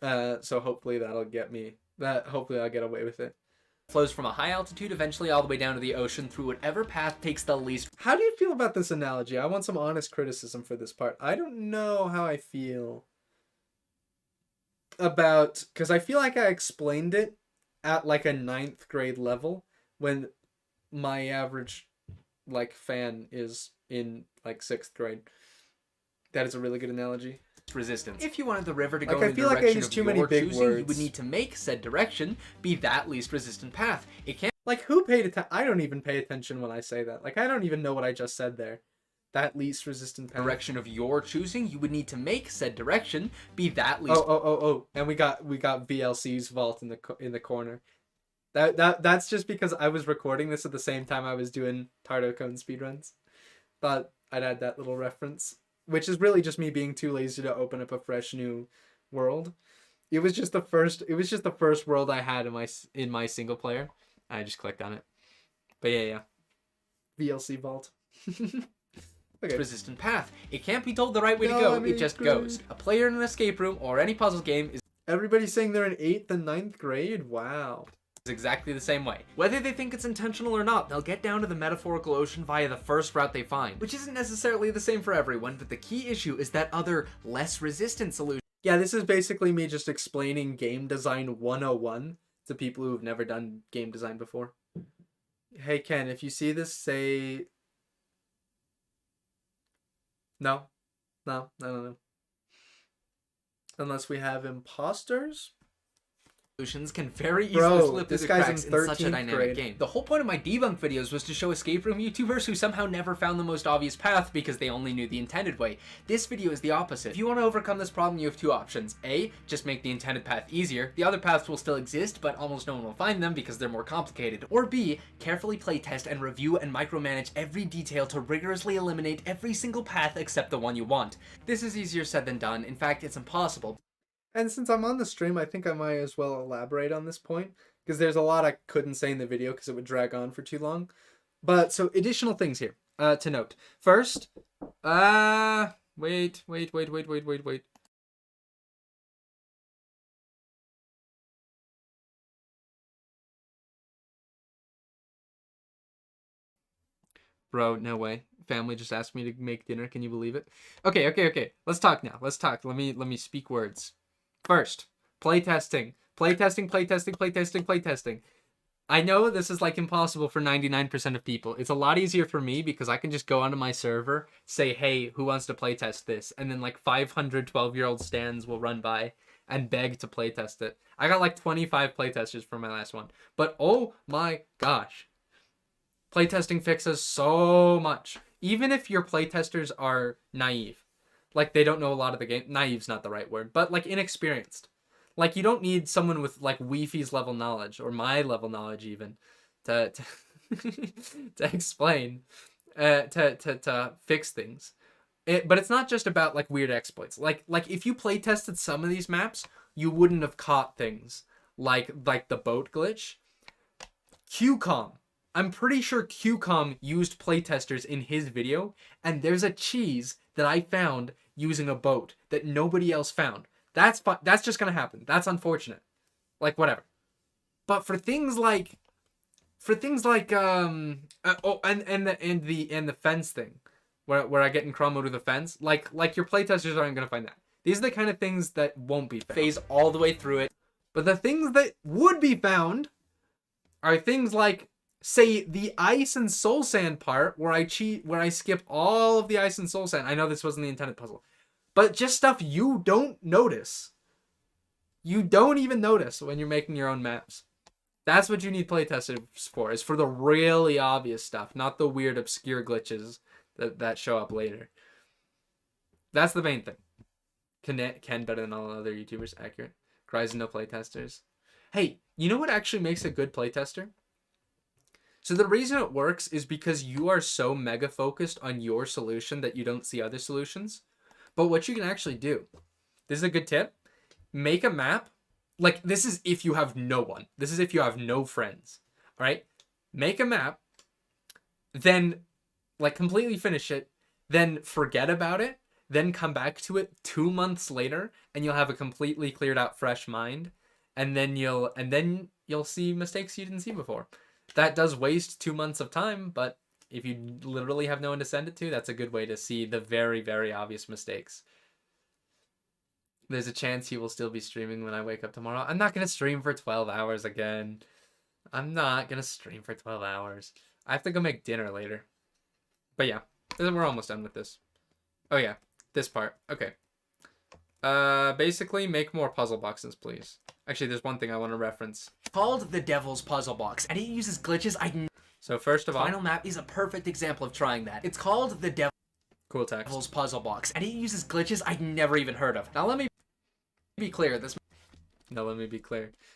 So hopefully that'll get me... hopefully I'll get away with it. Flows from a high altitude eventually all the way down to the ocean through whatever path takes the least... How do you feel about this analogy? I want some honest criticism for this part. I don't know how I feel about... Because I feel like I explained it at like a 9th grade level when my average like fan is in like 6th grade. That is a really good analogy. Resistance. If you wanted the river to go Like, I in the feel like I direction use of too many your big choosing, you words. would need to make said direction be that least resistant path. It can't... Like, who paid attention? I don't even pay attention when I say that. Like, I don't even know what I just said there. That least resistant path. Direction of your choosing, you would need to make said direction be that least... Oh. And we got VLC's vault in the corner. That's just because I was recording this at the same time I was doing Tardo Cone speedruns. Thought I'd add that little reference. Which is really just me being too lazy to open up a fresh new world. It was just the first world I had in my single player. I just clicked on it. But yeah. VLC vault. Okay. Resistant path. It can't be told the right way to go, it just goes. A player in an escape room or any puzzle game is Everybody's saying they're in 8th and 9th grade? Wow. exactly the same way. Whether they think it's intentional or not, they'll get down to the metaphorical ocean via the first route they find, which isn't necessarily the same for everyone, but the key issue is that other, less resistant solution. Yeah, this is basically me just explaining game design 101 to people who've never done game design before. Hey, Ken, if you see this, say... No. Unless we have imposters? solutions can very easily Bro, slip through this the guy's cracks in in such a 13th dynamic grade. game. The whole point of my debunk videos was to show escape room YouTubers who somehow never found the most obvious path because they only knew the intended way. This video is the opposite. If you want to overcome this problem, you have two options. A, just make the intended path easier. The other paths will still exist, but almost no one will find them because they're more complicated. Or B, carefully playtest and review and micromanage every detail to rigorously eliminate every single path except the one you want. This is easier said than done. In fact, it's impossible. And since I'm on the stream, I think I might as well elaborate on this point, because there's a lot I couldn't say in the video because it would drag on for too long. But so additional things here to note. First, wait. Bro, no way. Family just asked me to make dinner. Can you believe it? Okay. Let's talk now. Let's talk. Let me speak words. First, playtesting. Playtesting. I know this is like impossible for 99% of people. It's a lot easier for me because I can just go onto my server, say, hey, who wants to playtest this? And then like 500 12-year-old stands will run by and beg to playtest it. I got like 25 playtesters for my last one. But oh my gosh. Playtesting fixes so much. Even if your playtesters are naive. Like they don't know a lot of the game. Naive's not the right word, but like inexperienced. Like you don't need someone with like Wi-Fi's level knowledge or my level knowledge even to to explain to fix things. But it's not just about like weird exploits. Like if you play tested some of these maps, you wouldn't have caught things like the boat glitch. QCOM. I'm pretty sure QCOM used playtesters in his video, and there's a cheese that I found using a boat that nobody else found. That's just gonna happen. That's unfortunate. Like whatever. But for things like and the fence thing, where I get in Chrome mode with the fence, like your playtesters aren't gonna find that. These are the kind of things that won't be found. Phase all the way through it. But the things that would be found are things like, say, the ice and soul sand part where I skip all of the ice and soul sand. I know this wasn't the intended puzzle. But just stuff you don't notice. You don't even notice when you're making your own maps. That's what you need playtesters for, is for the really obvious stuff, not the weird obscure glitches that show up later. That's the main thing. Ken better than all other YouTubers, accurate. Cries no playtesters. Hey, you know what actually makes a good playtester? So the reason it works is because you are so mega focused on your solution that you don't see other solutions. But what you can actually do, this is a good tip, make a map. Like, this is if you have no one. This is if you have no friends. All right? Make a map, then, like, completely finish it, then forget about it, then come back to it 2 months later, and you'll have a completely cleared out fresh mind, and then you'll see mistakes you didn't see before. That does waste 2 months of time, but if you literally have no one to send it to, that's a good way to see the very, very obvious mistakes. There's a chance he will still be streaming when I wake up tomorrow. I'm not going to stream for 12 hours again. I'm not going to stream for 12 hours. I have to go make dinner later. But yeah, we're almost done with this. Oh yeah, this part. Okay. Basically, make more puzzle boxes, please. Actually, there's one thing I want to reference. Called the Devil's Puzzle Box, and it uses glitches So first of all, Final Map is a perfect example of trying that. It's called the cool text. Devil's Puzzle Box, and it uses glitches I'd never even heard of. Now let me be clear,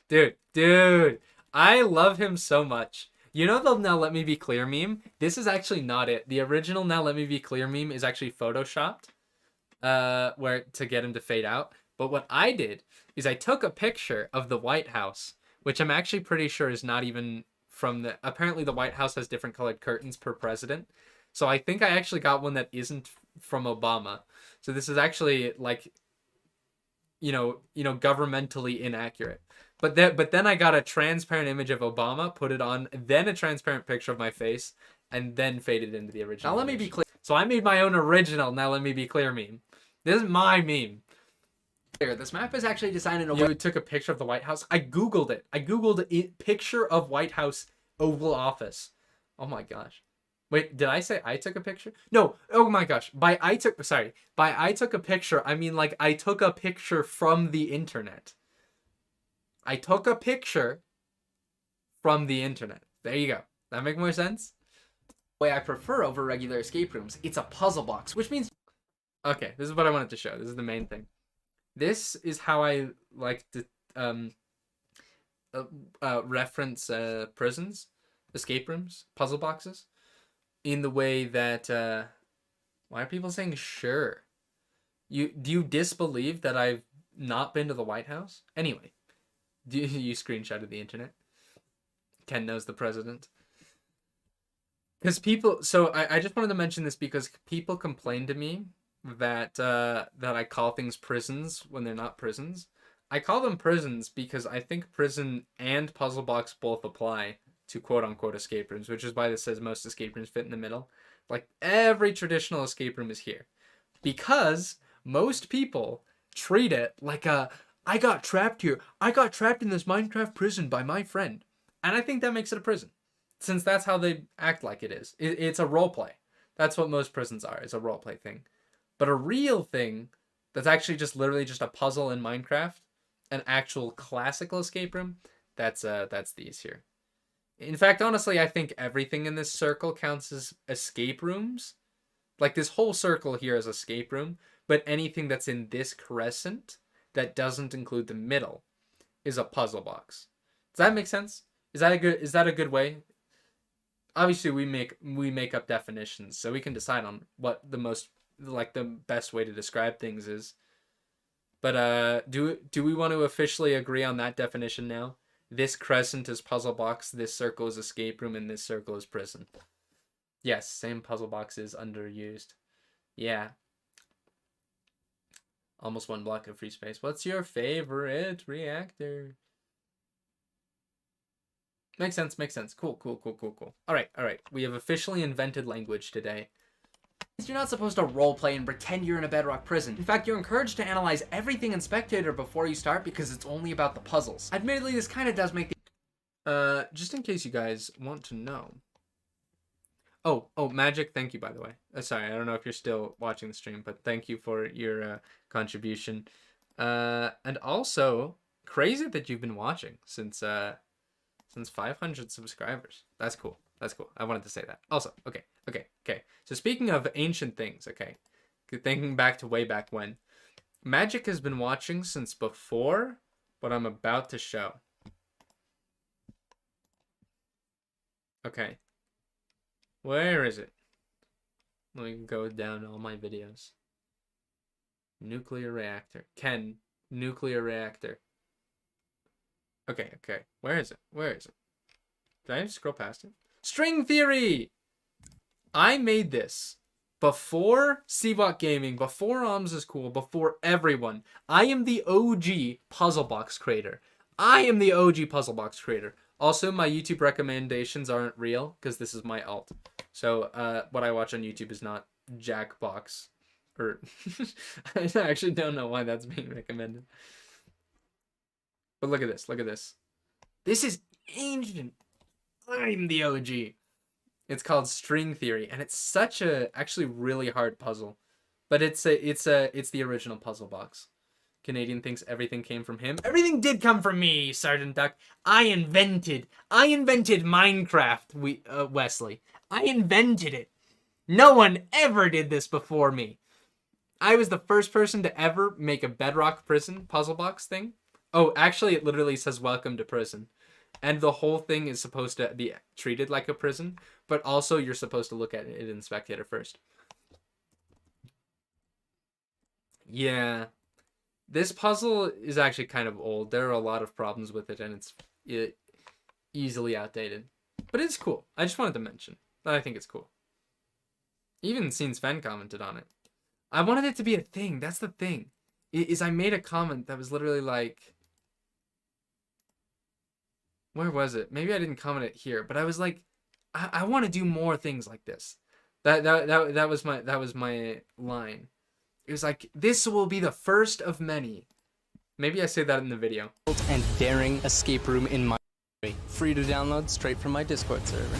Dude, I love him so much. You know the Now Let Me Be Clear meme? This is actually not it. The original Now Let Me Be Clear meme is actually photoshopped, where to get him to fade out. But what I did is I took a picture of the White House, which I'm actually pretty sure is not even from the... Apparently the White House has different colored curtains per president. So I think I actually got one that isn't from Obama. So this is actually like, you know, governmentally inaccurate. But then I got a transparent image of Obama, put it on, then a transparent picture of my face, and then faded into the original. Now let me be clear. So I made my own original Now Let Me Be Clear meme. This is my meme. This map is actually designed in a way. You took a picture of the White House. I googled it. I googled it, picture of White House Oval Office. Oh my gosh. Wait, did I say I took a picture? No. Oh my gosh. By I took a picture, I mean like I took a picture from the internet. I took a picture from the internet. There you go. That make more sense? way I prefer over regular escape rooms. It's a puzzle box, which means... Okay, this is what I wanted to show. This is the main thing. This is how I like to reference prisons, escape rooms, puzzle boxes, in the way that why are people saying sure? Do you disbelieve that I've not been to the White House? Anyway, you screenshotted the internet. Ken knows the president. Because people, so I just wanted to mention this because people complain to me that that I call things prisons when they're not prisons. I call them prisons because I think prison and puzzle box both apply to quote-unquote escape rooms, which is why this says most escape rooms fit in the middle. Like, every traditional escape room is here. Because most people treat it like I got trapped here. I got trapped in this Minecraft prison by my friend. And I think that makes it a prison. Since that's how they act like it is. It's a role play. That's what most prisons are. It's a role play thing. But a real thing that's actually just literally just a puzzle in Minecraft, an actual classical escape room, that's these here. In fact, honestly, I think everything in this circle counts as escape rooms. Like, this whole circle here is escape room, but anything that's in this crescent that doesn't include the middle is a puzzle box. Does that make sense? Is that a good way? Obviously, we make up definitions, so we can decide on what the best way to describe things is. But do we want to officially agree on that definition now? This crescent is puzzle box, this circle is escape room, and this circle is prison. Yes, same puzzle box is underused. Yeah. Almost one block of free space. What's your favorite reactor? Makes sense, makes sense. Cool. All right. We have officially invented language today. You're not supposed to roleplay and pretend you're in a Bedrock prison. In fact, you're encouraged to analyze everything in Spectator before you start because it's only about the puzzles. Admittedly, this kind of does make the... Just in case you guys want to know. Oh, Magic, thank you, by the way. Sorry, I don't know if you're still watching the stream, but thank you for your contribution. And also, crazy that you've been watching since 500 subscribers. That's cool. I wanted to say that. Also, okay. So speaking of ancient things, okay, thinking back to way back when, Magic has been watching since before what I'm about to show. Okay. Where is it? Let me go down all my videos. Nuclear reactor. Ken, nuclear reactor. Okay. Where is it? Did I just scroll past it? String theory! I made this before Seabot Gaming, before Oms is Cool, before everyone. I am the OG puzzle box creator. Also, my YouTube recommendations aren't real because this is my alt. So what I watch on YouTube is not Jackbox. Or I actually don't know why that's being recommended. But look at this. This is ancient. I'm the OG. It's called String Theory, and it's such a actually really hard puzzle. But it's the original puzzle box. Canadian thinks everything came from him. Everything did come from me, Sergeant Duck. I invented Minecraft, Wesley. I invented it. No one ever did this before me. I was the first person to ever make a Bedrock prison puzzle box thing. Oh, actually, it literally says welcome to prison. And the whole thing is supposed to be treated like a prison, but also you're supposed to look at it in Spectator first. Yeah. This puzzle is actually kind of old. There are a lot of problems with it, and it's easily outdated. But it's cool. I just wanted to mention that I think it's cool. Even seen Sven commented on it. I wanted it to be a thing. That's the thing. Is I made a comment that was literally like... Where was it? Maybe I didn't comment it here, but I was like, I want to do more things like this. That was my line. It was like, this will be the first of many. Maybe I say that in the video. And daring escape room in my free to download straight from my Discord server.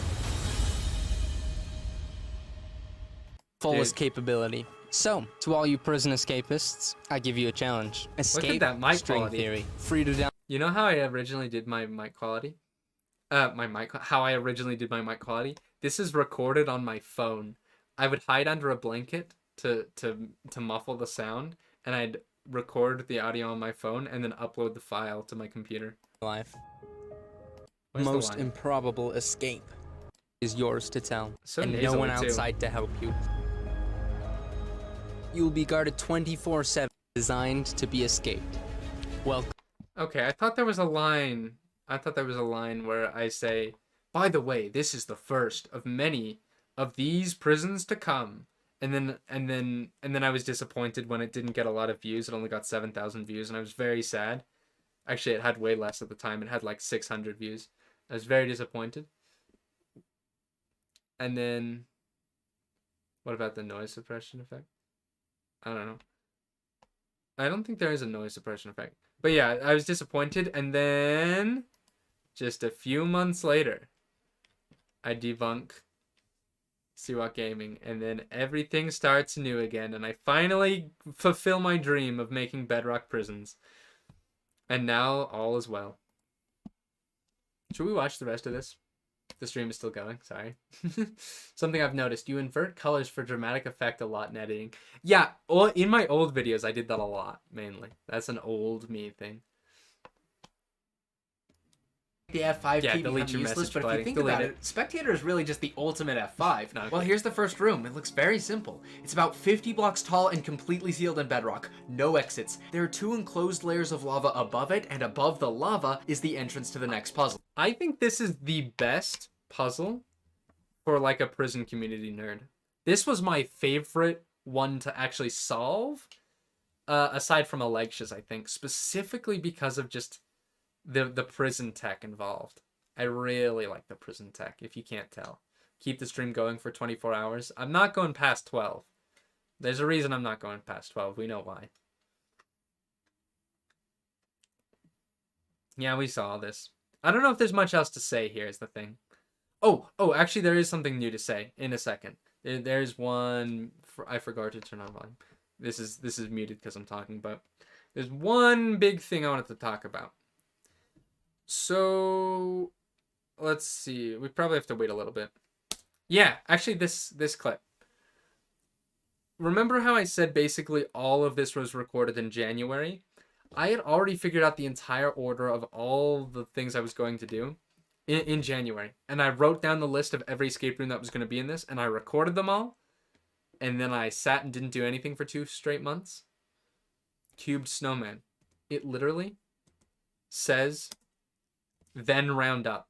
Fullest capability. So, to all you prison escapists, I give you a challenge. Escape that mic string quality. theory. Free to download. You know how I originally did my mic quality? How I originally did my mic quality? This is recorded on my phone. I would hide under a blanket to muffle the sound, and I'd record the audio on my phone and then upload the file to my computer. Life. Where's the Most line? improbable escape is yours to tell, So and no nasally, one too. outside to help you. You will be guarded 24/7, designed to be escaped. Welcome. Okay, I thought there was a line. I thought there was a line where I say, "By the way, this is the first of many of these prisons to come." And then I was disappointed when it didn't get a lot of views. It only got 7,000 views, and I was very sad. Actually, it had way less at the time. It had like 600 views. I was very disappointed. And then, what about the noise suppression effect? I don't know. I don't think there is a noise suppression effect. But yeah, I was disappointed. And then, just a few months later, I debunk Siwak Gaming. And then everything starts new again. And I finally fulfill my dream of making Bedrock prisons. And now all is well. Should we watch the rest of this? The stream is still going, sorry. Something I've noticed, you invert colors for dramatic effect a lot in editing. Yeah, in my old videos, I did that a lot, mainly. That's an old me thing. The F5 Yeah, key delete become your useless, message but if button. you think Delete about it. it, Spectator is really just the ultimate F5. No, Well, okay. here's the first room. It looks very simple. It's about 50 blocks tall and completely sealed in bedrock. No exits. There are 2 enclosed layers of lava above it, and above the lava is the entrance to the next puzzle. I think this is the best puzzle for like a prison community nerd. This was my favorite one to actually solve, aside from Alexa's, I think, specifically because of just the prison tech involved. I really like the prison tech, if you can't tell. Keep the stream going for 24 hours. I'm not going past 12. There's a reason I'm not going past 12. We know why. Yeah, we saw this. I don't know if there's much else to say here is the thing. Oh, actually there is something new to say in a second. There's one... I forgot to turn on volume. This is muted because I'm talking, but there's one big thing I wanted to talk about. So... let's see. We probably have to wait a little bit. Yeah, actually this clip. Remember how I said basically all of this was recorded in January? I had already figured out the entire order of all the things I was going to do in January. And I wrote down the list of every escape room that was going to be in this, and I recorded them all. And then I sat and didn't do anything for 2 straight months. Cubed Snowman. It literally says, then round up.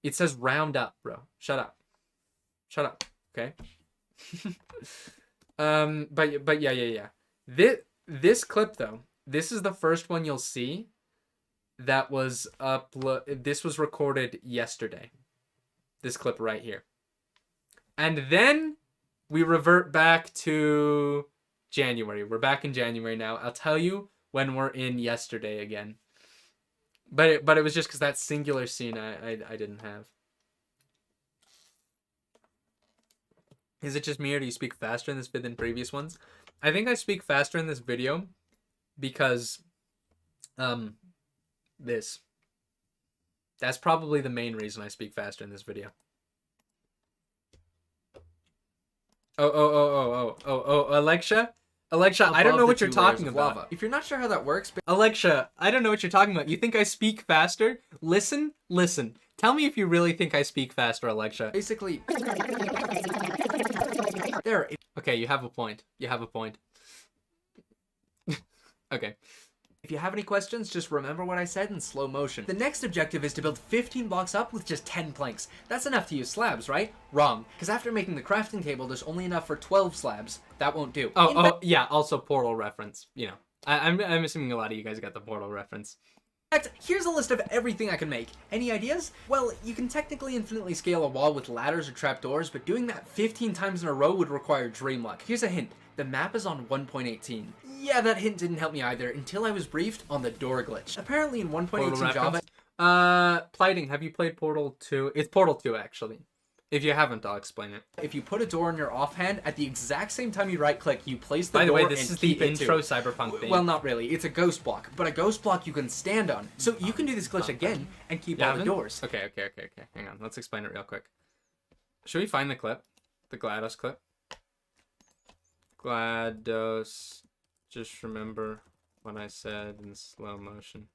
It says round up, bro. Shut up. Shut up. Okay? But yeah. This clip though, this is the first one you'll see that was this was recorded yesterday. This clip right here. And then we revert back to January. We're back in January now. I'll tell you when we're in yesterday again. But it was just because that singular scene I didn't have. Is it just me, or do you speak faster in this vid than previous ones? I think I speak faster in this video because this. That's probably the main reason I speak faster in this video. Oh, Alexa? Alexa, I don't know Above what the you're 2 layers talking of about. lava. If you're not sure how that works, Alexa, I don't know what you're talking about. You think I speak faster? Listen. Tell me if you really think I speak faster, Alexa. basically... there, Okay, you have a point. Okay. if you have any questions, just remember what I said in slow motion. The next objective is to build 15 blocks up with just 10 planks. That's enough to use slabs, right? Wrong. Because after making the crafting table, there's only enough for 12 slabs. That won't do. Yeah, also Portal reference. You know, I'm assuming a lot of you guys got the Portal reference. In fact, here's a list of everything I can make. Any ideas? Well, you can technically infinitely scale a wall with ladders or trapdoors, but doing that 15 times in a row would require dream luck. Here's a hint. The map is on 1.18. Yeah, that hint didn't help me either until I was briefed on the door glitch. Apparently in 1.18 Java... Plighting, have you played Portal 2? It's Portal 2, actually. If you haven't, I'll explain it. If you put a door in your offhand, at the exact same time you right-click, you place the By the door way, this and is the keep it intro to. cyberpunk thing. Well, not really. It's a ghost block, but a ghost block you can stand on. So you can do this glitch again and keep all the doors. Okay. Hang on. Let's explain it real quick. Should we find the clip? The GLaDOS clip? GLaDOS. Just remember what I said in slow motion.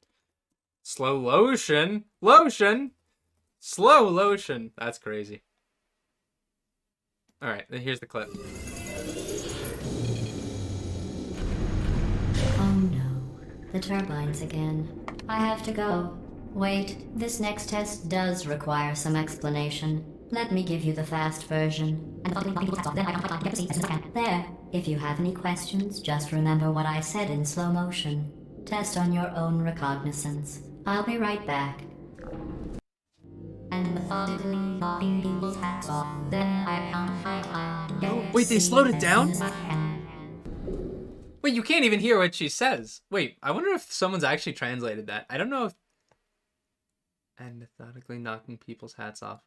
Slow lotion? Lotion? Slow lotion. That's crazy. Alright, then here's the clip. Oh no, the turbines again. I have to go. Wait, this next test does require some explanation. Let me give you the fast version. There. If you have any questions, just remember what I said in slow motion. Test on your own recognizance. I'll be right back. And methodically knocking people's hats off. Then I found Wait, they slowed it down? Wait, you can't even hear what she says. Wait, I wonder if someone's actually translated that. I don't know if... And methodically knocking people's hats off.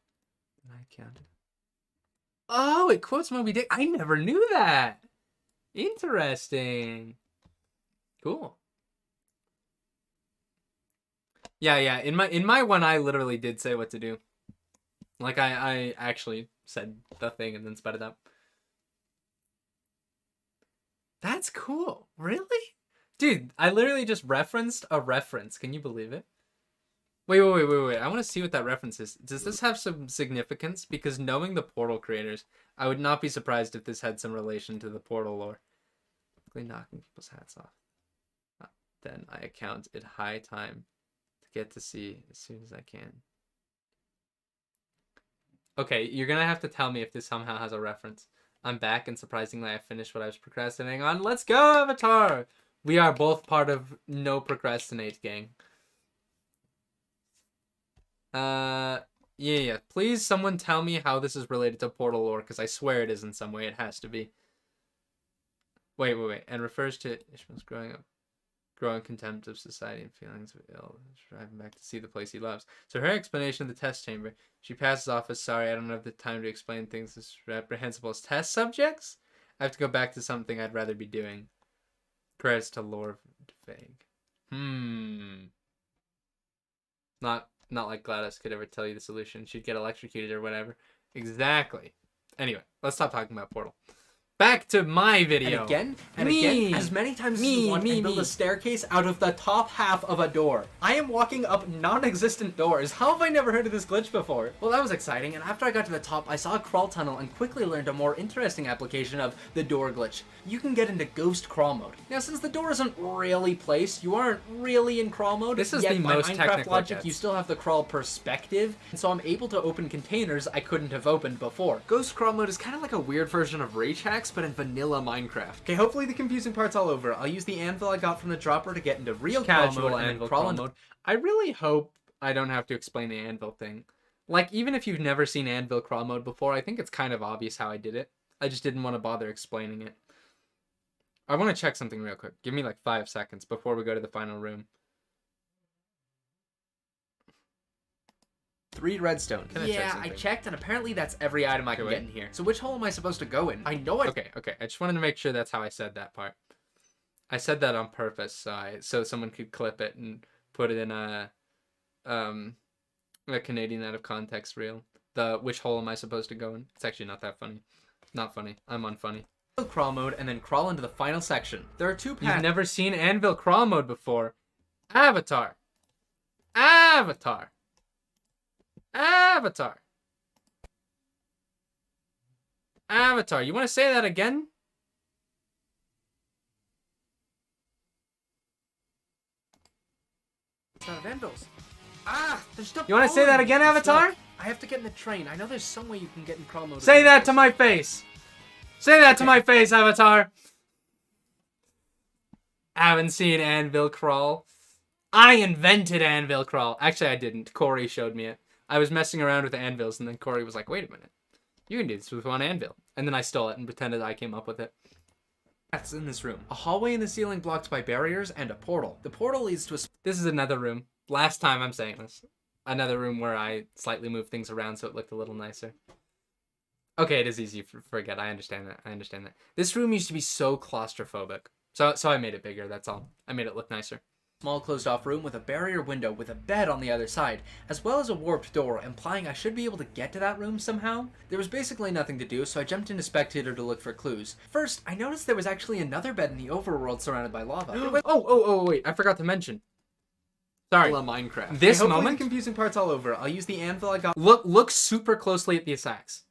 And I counted. Oh, it quotes Moby Dick. I never knew that. Interesting. Cool. Yeah. In my one, I literally did say what to do. Like I actually said the thing and then sped it up. That's cool. Really? Dude, I literally just referenced a reference. Can you believe it? Wait. I want to see what that reference is. Does this have some significance? Because knowing the Portal creators, I would not be surprised if this had some relation to the Portal lore. Knocking people's hats off. Then I account it high time to get to see as soon as I can. Okay, you're gonna have to tell me if this somehow has a reference. I'm back, and surprisingly, I finished what I was procrastinating on. Let's go, Avatar! We are both part of No Procrastinate Gang. Yeah. Please, someone tell me how this is related to Portal lore, because I swear it is in some way. It has to be. Wait. And refers to Ishmael's growing contempt of society and feelings of ill, driving back to see the place he loves. So her explanation of the test chamber, she passes off as sorry, I don't have the time to explain things as reprehensible as test subjects. I have to go back to something I'd rather be doing. Credits to lore vague. Not like GLaDOS could ever tell you the solution. She'd get electrocuted or whatever. Exactly. Anyway, let's stop talking about Portal. Back to my video. And again, as many times as you want, and build a staircase out of the top half of a door. I am walking up non-existent doors. How have I never heard of this glitch before? Well, that was exciting, and after I got to the top, I saw a crawl tunnel and quickly learned a more interesting application of the door glitch. You can get into ghost crawl mode. Now, since the door isn't really placed, you aren't really in crawl mode. This is yet the by most Minecraft technical logic, it gets. you still have the crawl perspective, and so I'm able to open containers I couldn't have opened before. Ghost crawl mode is kind of like a weird version of Rage Hacks, but in vanilla Minecraft. Okay, hopefully the confusing part's all over. I'll use the anvil I got from the dropper to get into real Casual crawl mode and anvil then crawl crawl into mode. I really hope I don't have to explain the anvil thing. Like, even if you've never seen anvil crawl mode before, I think it's kind of obvious how I did it. I just didn't want to bother explaining it. I want to check something real quick. Give me like 5 seconds before we go to the final room. 3 redstone. Can I check Yeah, I something? checked, and apparently that's every item I can Okay, get wait. in here. So which hole am I supposed to go in? I know it. Okay. I just wanted to make sure that's how I said that part. I said that on purpose, so someone could clip it and put it in a Canadian out of context reel. The which hole am I supposed to go in? It's actually not that funny. Not funny. I'm unfunny. Crawl mode and then crawl into the final section. There are 2 You've paths. never seen anvil crawl mode before. Avatar. Avatar. Avatar. Avatar. You want to say that again? It's out of anvils. Ah, there's stuff. You want to say that again, Avatar? I have to get in the train. I know there's some way you can get in crawl mode. Say that to my face. Say that to my face, Avatar. Haven't seen anvil crawl. I invented anvil crawl. Actually, I didn't. Corey showed me it. I was messing around with anvils, and then Corey was like, wait a minute. You can do this with one anvil. And then I stole it and pretended I came up with it. That's in this room. A hallway in the ceiling blocked by barriers and a portal. The portal leads to a This is another room. Last time I'm saying this. Another room where I slightly moved things around so it looked a little nicer. Okay, it is easy to forget. I understand that. I understand that. This room used to be so claustrophobic. So I made it bigger, that's all. I made it look nicer. Small closed-off room with a barrier window with a bed on the other side, as well as a warped door, implying I should be able to get to that room somehow. There was basically nothing to do, so I jumped into Spectator to look for clues. First, I noticed there was actually another bed in the overworld surrounded by lava. Wait, I forgot to mention. Sorry. Minecraft. This Hopefully moment- the confusing part's all over. I'll use the anvil I got. Look super closely at this axe.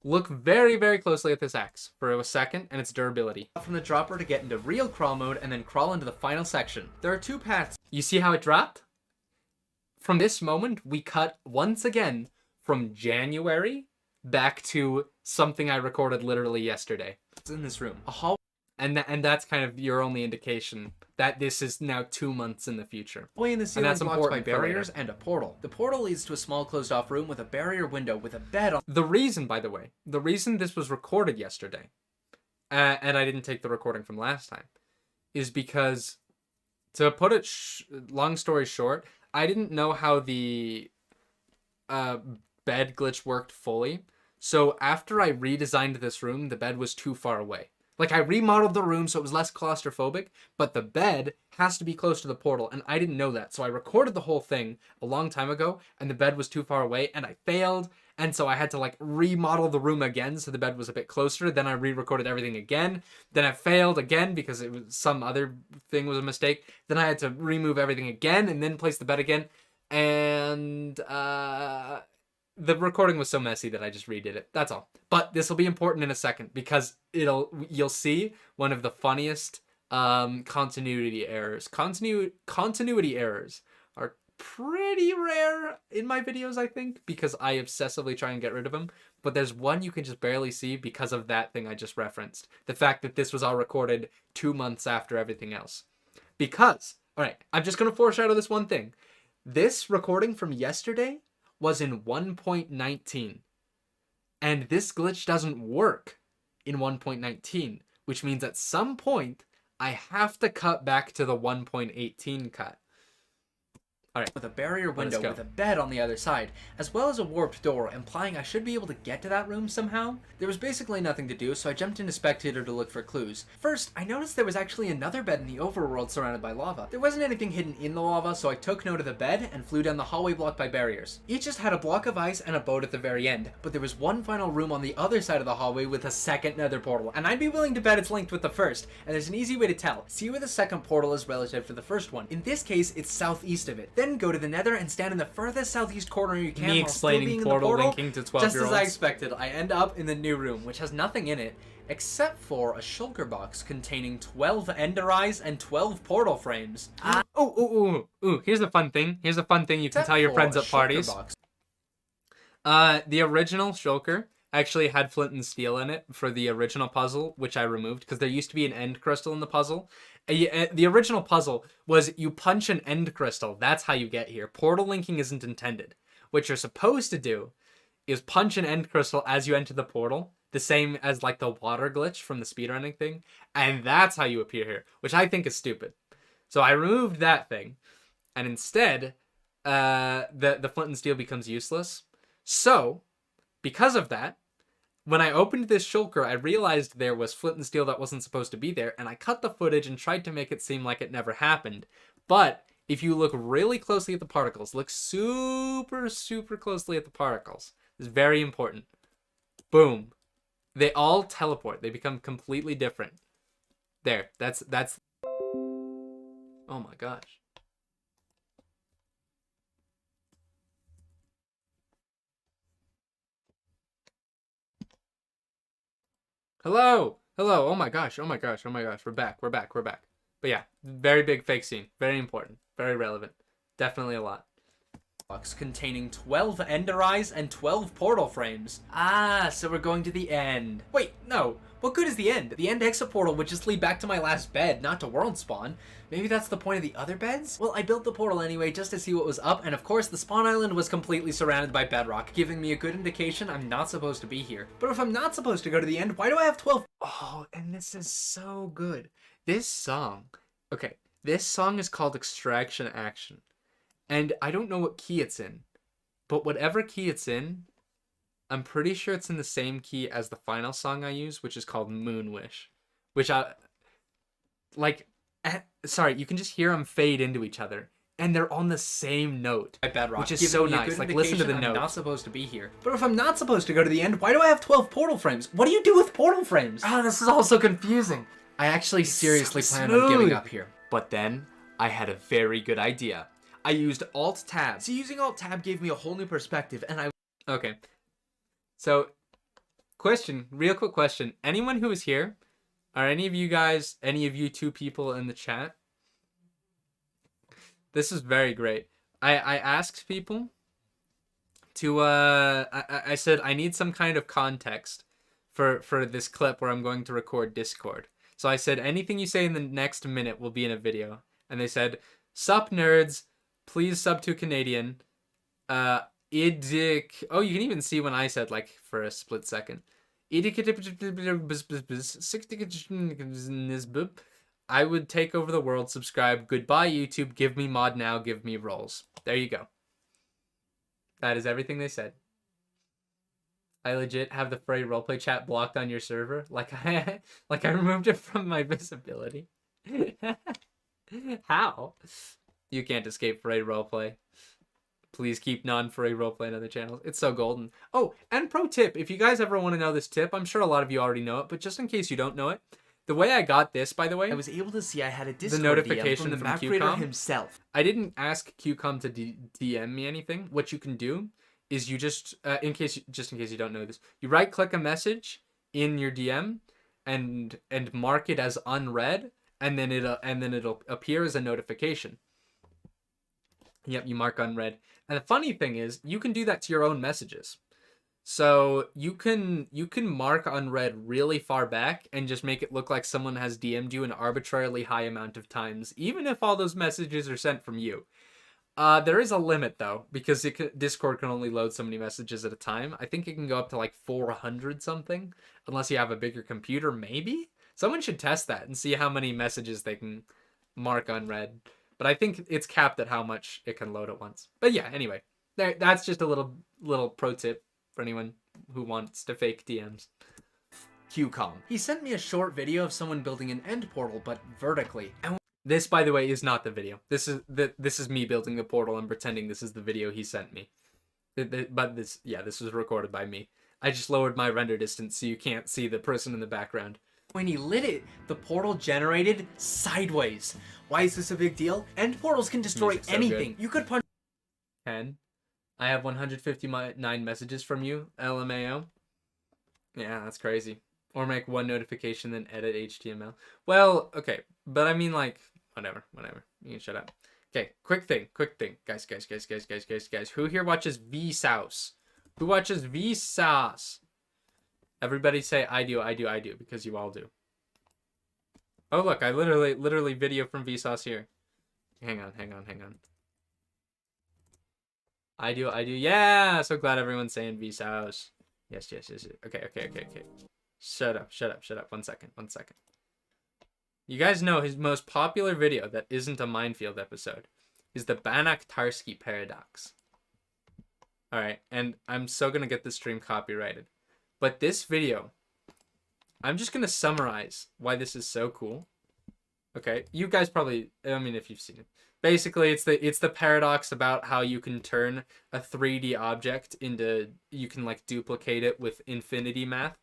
Look very, very closely at this axe for a second and its durability. From the dropper to get into real crawl mode and then crawl into the final section. There are two paths. You see how it dropped? From this moment, we cut once again from January back to something I recorded literally yesterday. It's in this room. A hallway And that's kind of your only indication that this is now 2 months in the future. in the ceiling that's blocked by important for later. barriers and a portal. The portal leads to a small closed-off room with a barrier window with a bed on. The reason, by the way, the reason this was recorded yesterday, and I didn't take the recording from last time, is because, to put it long story short, I didn't know how the bed glitch worked fully. So after I redesigned this room, the bed was too far away. Like, I remodeled the room so it was less claustrophobic, but the bed has to be close to the portal, and I didn't know that. So I recorded the whole thing a long time ago, and the bed was too far away, and I failed, and so I had to, like, remodel the room again so the bed was a bit closer. Then I re-recorded everything again. Then I failed again because it was some other thing was a mistake. Then I had to remove everything again, and then place the bed again, and the recording was so messy that I just redid it. That's all. But this will be important in a second because you'll see one of the funniest continuity errors. Continuity errors are pretty rare in my videos, I think, because I obsessively try and get rid of them. But there's one you can just barely see because of that thing I just referenced. The fact that this was all recorded 2 months after everything else. Because, all right, I'm just going to foreshadow this one thing. This recording from yesterday was in 1.19, and this glitch doesn't work in 1.19, which means at some point I have to cut back to the 1.18 cut. All right, with a barrier Let's window go. with a bed on the other side, as well as a warped door, implying I should be able to get to that room somehow. There was basically nothing to do, so I jumped into Spectator to look for clues. First, I noticed there was actually another bed in the overworld surrounded by lava. There wasn't anything hidden in the lava, so I took note of the bed and flew down the hallway blocked by barriers. Each just had a block of ice and a boat at the very end, but there was one final room on the other side of the hallway with a second nether portal, and I'd be willing to bet it's linked with the first, and there's an easy way to tell. See where the second portal is relative to the first one. In this case, it's southeast of it. Then go to the nether and stand in the furthest southeast corner you can Me while still being explaining in the portal portal. linking to Just 12-year-olds. as I expected, I end up in the new room, which has nothing in it except for a shulker box containing 12 ender eyes and 12 portal frames. Ooh, here's a fun thing. Here's a fun thing you can Except tell your for friends a at shulker parties. box. The original shulker actually had flint and steel in it for the original puzzle, which I removed because there used to be an end crystal in the puzzle. The original puzzle was you punch an end crystal. That's how you get here. Portal linking isn't intended. What you're supposed to do is punch an end crystal as you enter the portal, the same as like the water glitch from the speedrunning thing, and that's how you appear here, which I think is stupid. So I removed that thing, and instead, the flint and steel becomes useless. So, because of that, when I opened this shulker, I realized there was flint and steel that wasn't supposed to be there, and I cut the footage and tried to make it seem like it never happened. But if you look really closely at the particles, look super, super closely at the particles. It's very important. Boom. They all teleport. They become completely different. There. That's... Oh my gosh. Hello! Hello! Oh my gosh, oh my gosh, oh my gosh. We're back. But yeah, very big fake scene. Very important. Very relevant. Definitely a lot. Box containing 12 ender eyes and 12 portal frames. Ah, so we're going to the end. Wait, no. What good is the end? The end exit portal would just lead back to my last bed, not to world spawn. Maybe that's the point of the other beds? Well, I built the portal anyway just to see what was up, and of course the spawn island was completely surrounded by bedrock, giving me a good indication I'm not supposed to be here. But if I'm not supposed to go to the end, why do I have 12? Oh, and this is so good. This song. Okay, this song is called Extraction Action. And I don't know what key it's in. But whatever key it's in, I'm pretty sure it's in the same key as the final song I use, which is called Moon Wish, which I like. Sorry, you can just hear them fade into each other, and they're on the same note. Bedrock, which is giving so me a nice. good Like, listen to the indication I'm note. not supposed to be here. But if I'm not supposed to go to the end, why do I have 12 portal frames? What do you do with portal frames? Oh, this is all so confusing. I actually seriously so planned on giving smooth. up here. But then I had a very good idea. I used Alt-Tab. So using Alt-Tab gave me a whole new perspective, and I... Okay. So, real quick question. Anyone who is here, are any of you two people in the chat? This is very great. I asked people to, I said, I need some kind of context for this clip where I'm going to record Discord. So I said, anything you say in the next minute will be in a video. And they said, sup nerds, please sub to Canadian. Oh, you can even see when I said, like, for a split second. I would take over the world, subscribe. Goodbye, YouTube. Give me mod now. Give me roles. There you go. That is everything they said. I legit have the Frey roleplay chat blocked on your server. Like I removed it from my visibility. How? You can't escape Frey roleplay. Please keep non-Frey roleplay on other channels. It's so golden. Oh, and pro tip, if you guys ever want to know this tip, I'm sure a lot of you already know it, but just in case you don't know it, the way I got this, by the way, I was able to see I had a Discord notification DM from the from map creator QCOM. himself. I didn't ask QCOM to DM me anything. What you can do is you just, in case you don't know this, you right-click a message in your DM and mark it as unread, and then it'll appear as a notification. Yep, you mark unread. And the funny thing is, you can do that to your own messages. So you can mark unread really far back and just make it look like someone has DM'd you an arbitrarily high amount of times, even if all those messages are sent from you. There is a limit though, because Discord can only load so many messages at a time. I think it can go up to like 400 something, unless you have a bigger computer, maybe? Someone should test that and see how many messages they can mark unread. But I think it's capped at how much it can load at once. But yeah, anyway, that's just a little pro tip for anyone who wants to fake DMs. QCOM. He sent me a short video of someone building an end portal, but vertically. And This, by the way, is not the video. This is me building the portal and pretending this is the video he sent me. But this was recorded by me. I just lowered my render distance so you can't see the person in the background. when he lit it, the portal generated sideways. Why is this a big deal? End portals can destroy Music's so anything. good. You could punch. Ken, I have 159 messages from you, LMAO. Yeah, that's crazy. Or make one notification, then edit HTML. Well, okay, but I mean, like, whatever. You can shut up. Okay, quick thing. Guys. Who here watches Vsauce? Who watches Vsauce? Everybody say, I do, because you all do. Oh, look, I literally video from Vsauce here. Hang on. I do. Yeah, so glad everyone's saying Vsauce. Yes. Okay. Shut up. One second. You guys know his most popular video that isn't a Minefield episode is the Banach-Tarski paradox. Alright, and I'm so gonna get this stream copyrighted. But this video, I'm just gonna summarize why this is so cool. Okay, you guys probably, I mean, if you've seen it. Basically, it's the paradox about how you can turn a 3D object into, you can like duplicate it with infinity math.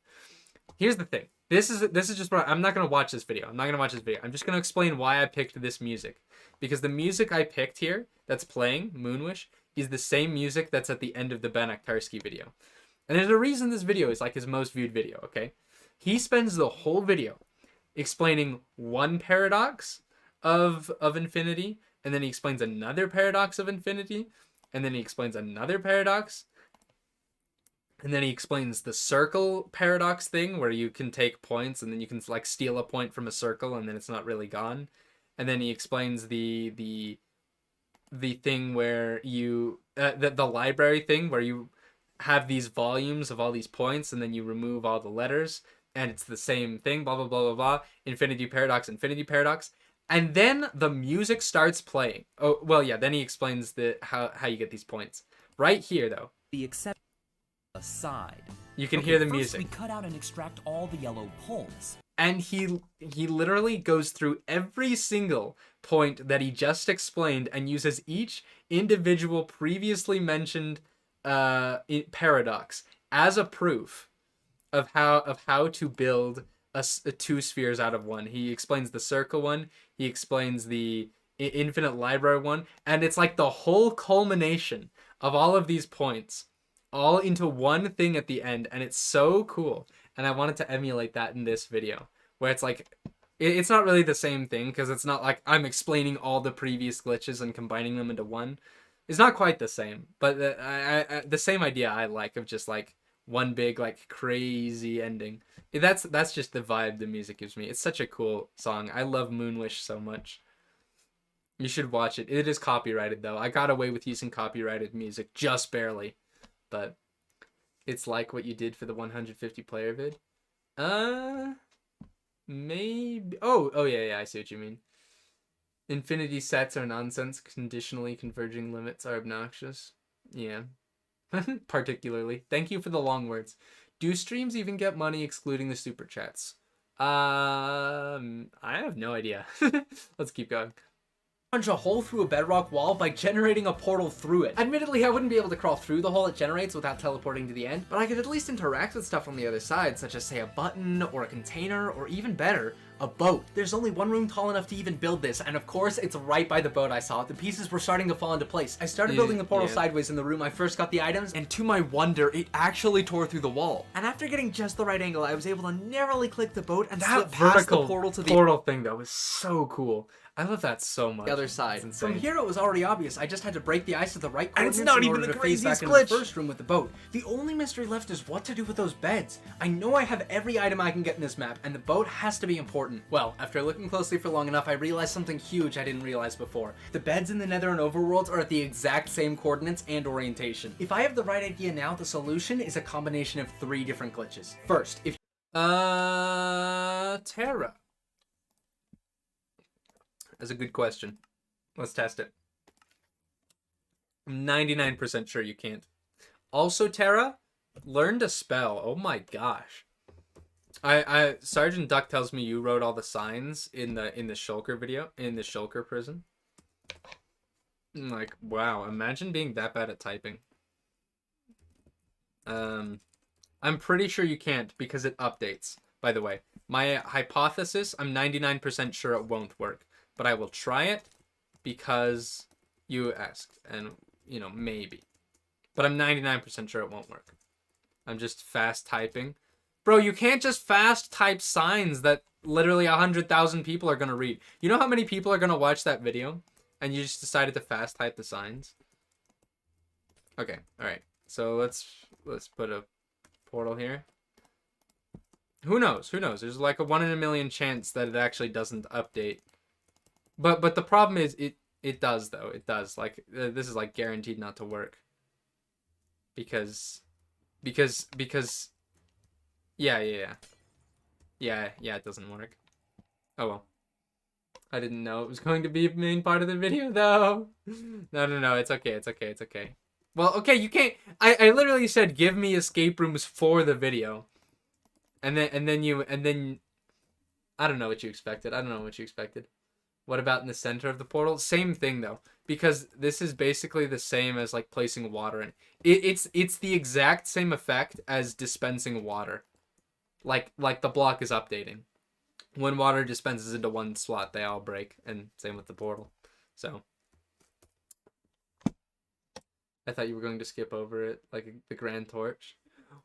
Here's the thing. This is just what I'm not gonna watch this video. I'm just gonna explain why I picked this music, because the music I picked here that's playing Moonwish is the same music that's at the end of the Banach-Tarski video, and there's a reason this video is like his most viewed video. Okay, he spends the whole video explaining one paradox of infinity, and then he explains another paradox of infinity, and then he explains another paradox. And then he explains the circle paradox thing where you can take points and then you can like steal a point from a circle and then it's not really gone. And then he explains the thing where you the library thing where you have these volumes of all these points and then you remove all the letters and it's the same thing, blah blah blah blah blah. Infinity paradox. And then the music starts playing. Oh, well, yeah, then he explains how you get these points. Right here though. The exception. side. You can Okay, hear the first music. we cut out and extract all the yellow poles. And he literally goes through every single point that he just explained and uses each individual previously mentioned paradox as a proof of how to build a two spheres out of one. He explains the circle one, he explains the infinite library one, and it's like the whole culmination of all of these points all into one thing at the end, and it's so cool. And I wanted to emulate that in this video, where it's like, it's not really the same thing, because it's not like I'm explaining all the previous glitches and combining them into one. It's not quite the same, but the same idea I like, of just like one big like crazy ending. That's just the vibe the music gives me. It's such a cool song. I love Moonwish so much. You should watch it. It is copyrighted though. I got away with using copyrighted music just barely. But it's like what you did for the 150 player vid. Maybe. Oh yeah, I see what you mean. Infinity sets are nonsense. Conditionally converging limits are obnoxious. Yeah. Particularly. Thank you for the long words. Do streams even get money excluding the super chats? I have no idea. Let's keep going. Punch a hole through a bedrock wall by generating a portal through it. Admittedly, I wouldn't be able to crawl through the hole it generates without teleporting to the end, but I could at least interact with stuff on the other side, such as say a button or a container, or even better, a boat. There's only one room tall enough to even build this, and of course it's right by the boat I saw. The pieces were starting to fall into place. I started building the portal sideways in the room I first got the items, and to my wonder, it actually tore through the wall. And after getting just the right angle, I was able to narrowly click the boat and slip past the portal to the portal thing though was so cool. I love that so much. The other side. From here, it was already obvious. I just had to break the ice at the right coordinates in order to phase back into the first room with the boat. The only mystery left is what to do with those beds. I know I have every item I can get in this map, and the boat has to be important. Well, after looking closely for long enough, I realized something huge I didn't realize before. The beds in the Nether and Overworlds are at the exact same coordinates and orientation. If I have the right idea now, the solution is a combination of 3 different glitches. First, if Terra. That's a good question. Let's test it. I'm 99% sure you can't. Also, Terra, learn to spell. Oh my gosh. Sergeant Duck tells me you wrote all the signs in the Shulker video, in the Shulker prison. I'm like, wow, imagine being that bad at typing. I'm pretty sure you can't because it updates, by the way. My hypothesis, I'm 99% sure it won't work. But I will try it because you asked, and, you know, maybe. But I'm 99% sure it won't work. I'm just fast typing. Bro, you can't just fast type signs that literally 100,000 people are going to read. You know how many people are going to watch that video? And you just decided to fast type the signs? Okay, alright. So let's put a portal here. Who knows? Who knows? There's like a 1 in a million chance that it actually doesn't update. But the problem is it does though. It does. Like this is like guaranteed not to work. Because yeah, it doesn't work. Oh well. I didn't know it was going to be a main part of the video though. No, it's okay. Well, okay, you can't I literally said give me escape rooms for the video. And then I don't know what you expected. What about in the center of the portal? Same thing though, because this is basically the same as like placing water in. It's the exact same effect as dispensing water. Like the block is updating. When water dispenses into one slot, they all break, and same with the portal. So I thought you were going to skip over it, like the Grand Torch.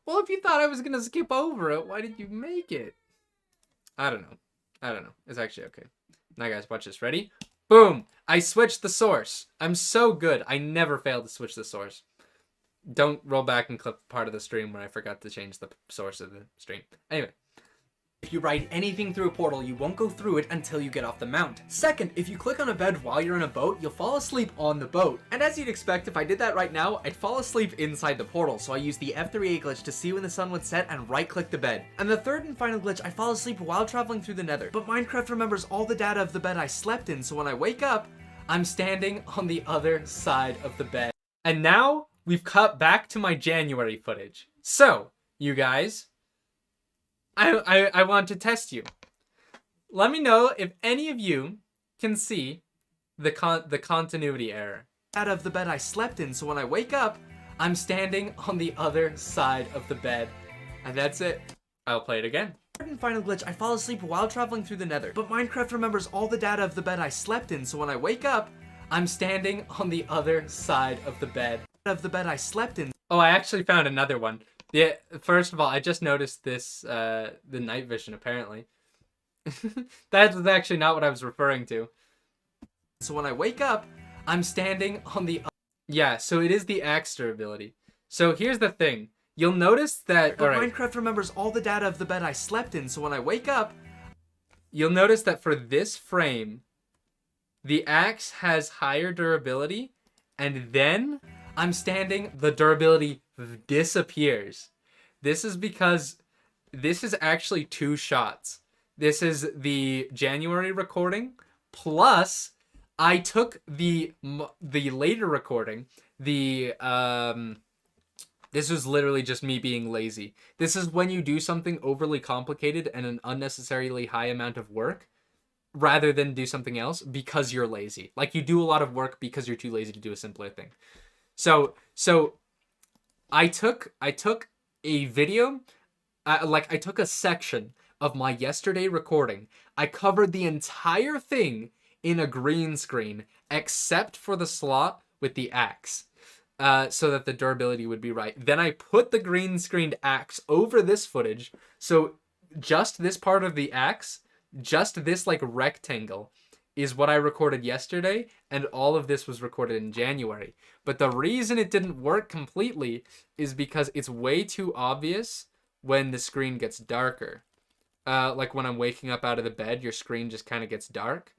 Well, if you thought I was gonna skip over it, why did you make it? I don't know. It's actually okay. Now guys, watch this. Ready? Boom! I switched the source. I'm so good. I never fail to switch the source. Don't roll back and clip part of the stream where I forgot to change the source of the stream. Anyway. If you ride anything through a portal, you won't go through it until you get off the mount. Second, if you click on a bed while you're in a boat, you'll fall asleep on the boat. And as you'd expect, if I did that right now, I'd fall asleep inside the portal, so I used the F3A glitch to see when the sun would set and right-click the bed. And the third and final glitch, I fall asleep while traveling through the Nether. But Minecraft remembers all the data of the bed I slept in, so when I wake up, I'm standing on the other side of the bed. And now, we've cut back to my January footage. So, you guys, I want to test you. Let me know if any of you can see the continuity error. Out of the bed I slept in, so when I wake up, I'm standing on the other side of the bed. And that's it. I'll play it again. Final glitch, I fall asleep while traveling through the nether, but Minecraft remembers all the data of the bed I slept in, so when I wake up, I'm standing on the other side of the bed. Of the bed I slept in. Oh, I actually found another one. Yeah, first of all, I just noticed this, the night vision, apparently. That was actually not what I was referring to. So when I wake up, I'm standing on the... Yeah, so it is the axe durability. So here's the thing. You'll notice that... But alright, Minecraft remembers all the data of the bed I slept in, so when I wake up... you'll notice that for this frame, the axe has higher durability, and then I'm standing... the durability disappears. This is because this is actually 2 shots. This is the January recording, plus I took the later recording, this was literally just me being lazy. This is when you do something overly complicated and an unnecessarily high amount of work rather than do something else because you're lazy. Like, you do a lot of work because you're too lazy to do a simpler thing. So I took a video, I took a section of my yesterday recording. I covered the entire thing in a green screen except for the slot with the axe. So that the durability would be right. Then I put the green screened axe over this footage. So just this part of the axe, just this like rectangle is what I recorded yesterday. And all of this was recorded in January. But the reason it didn't work completely is because it's way too obvious when the screen gets darker. Like when I'm waking up out of the bed, your screen just kind of gets dark.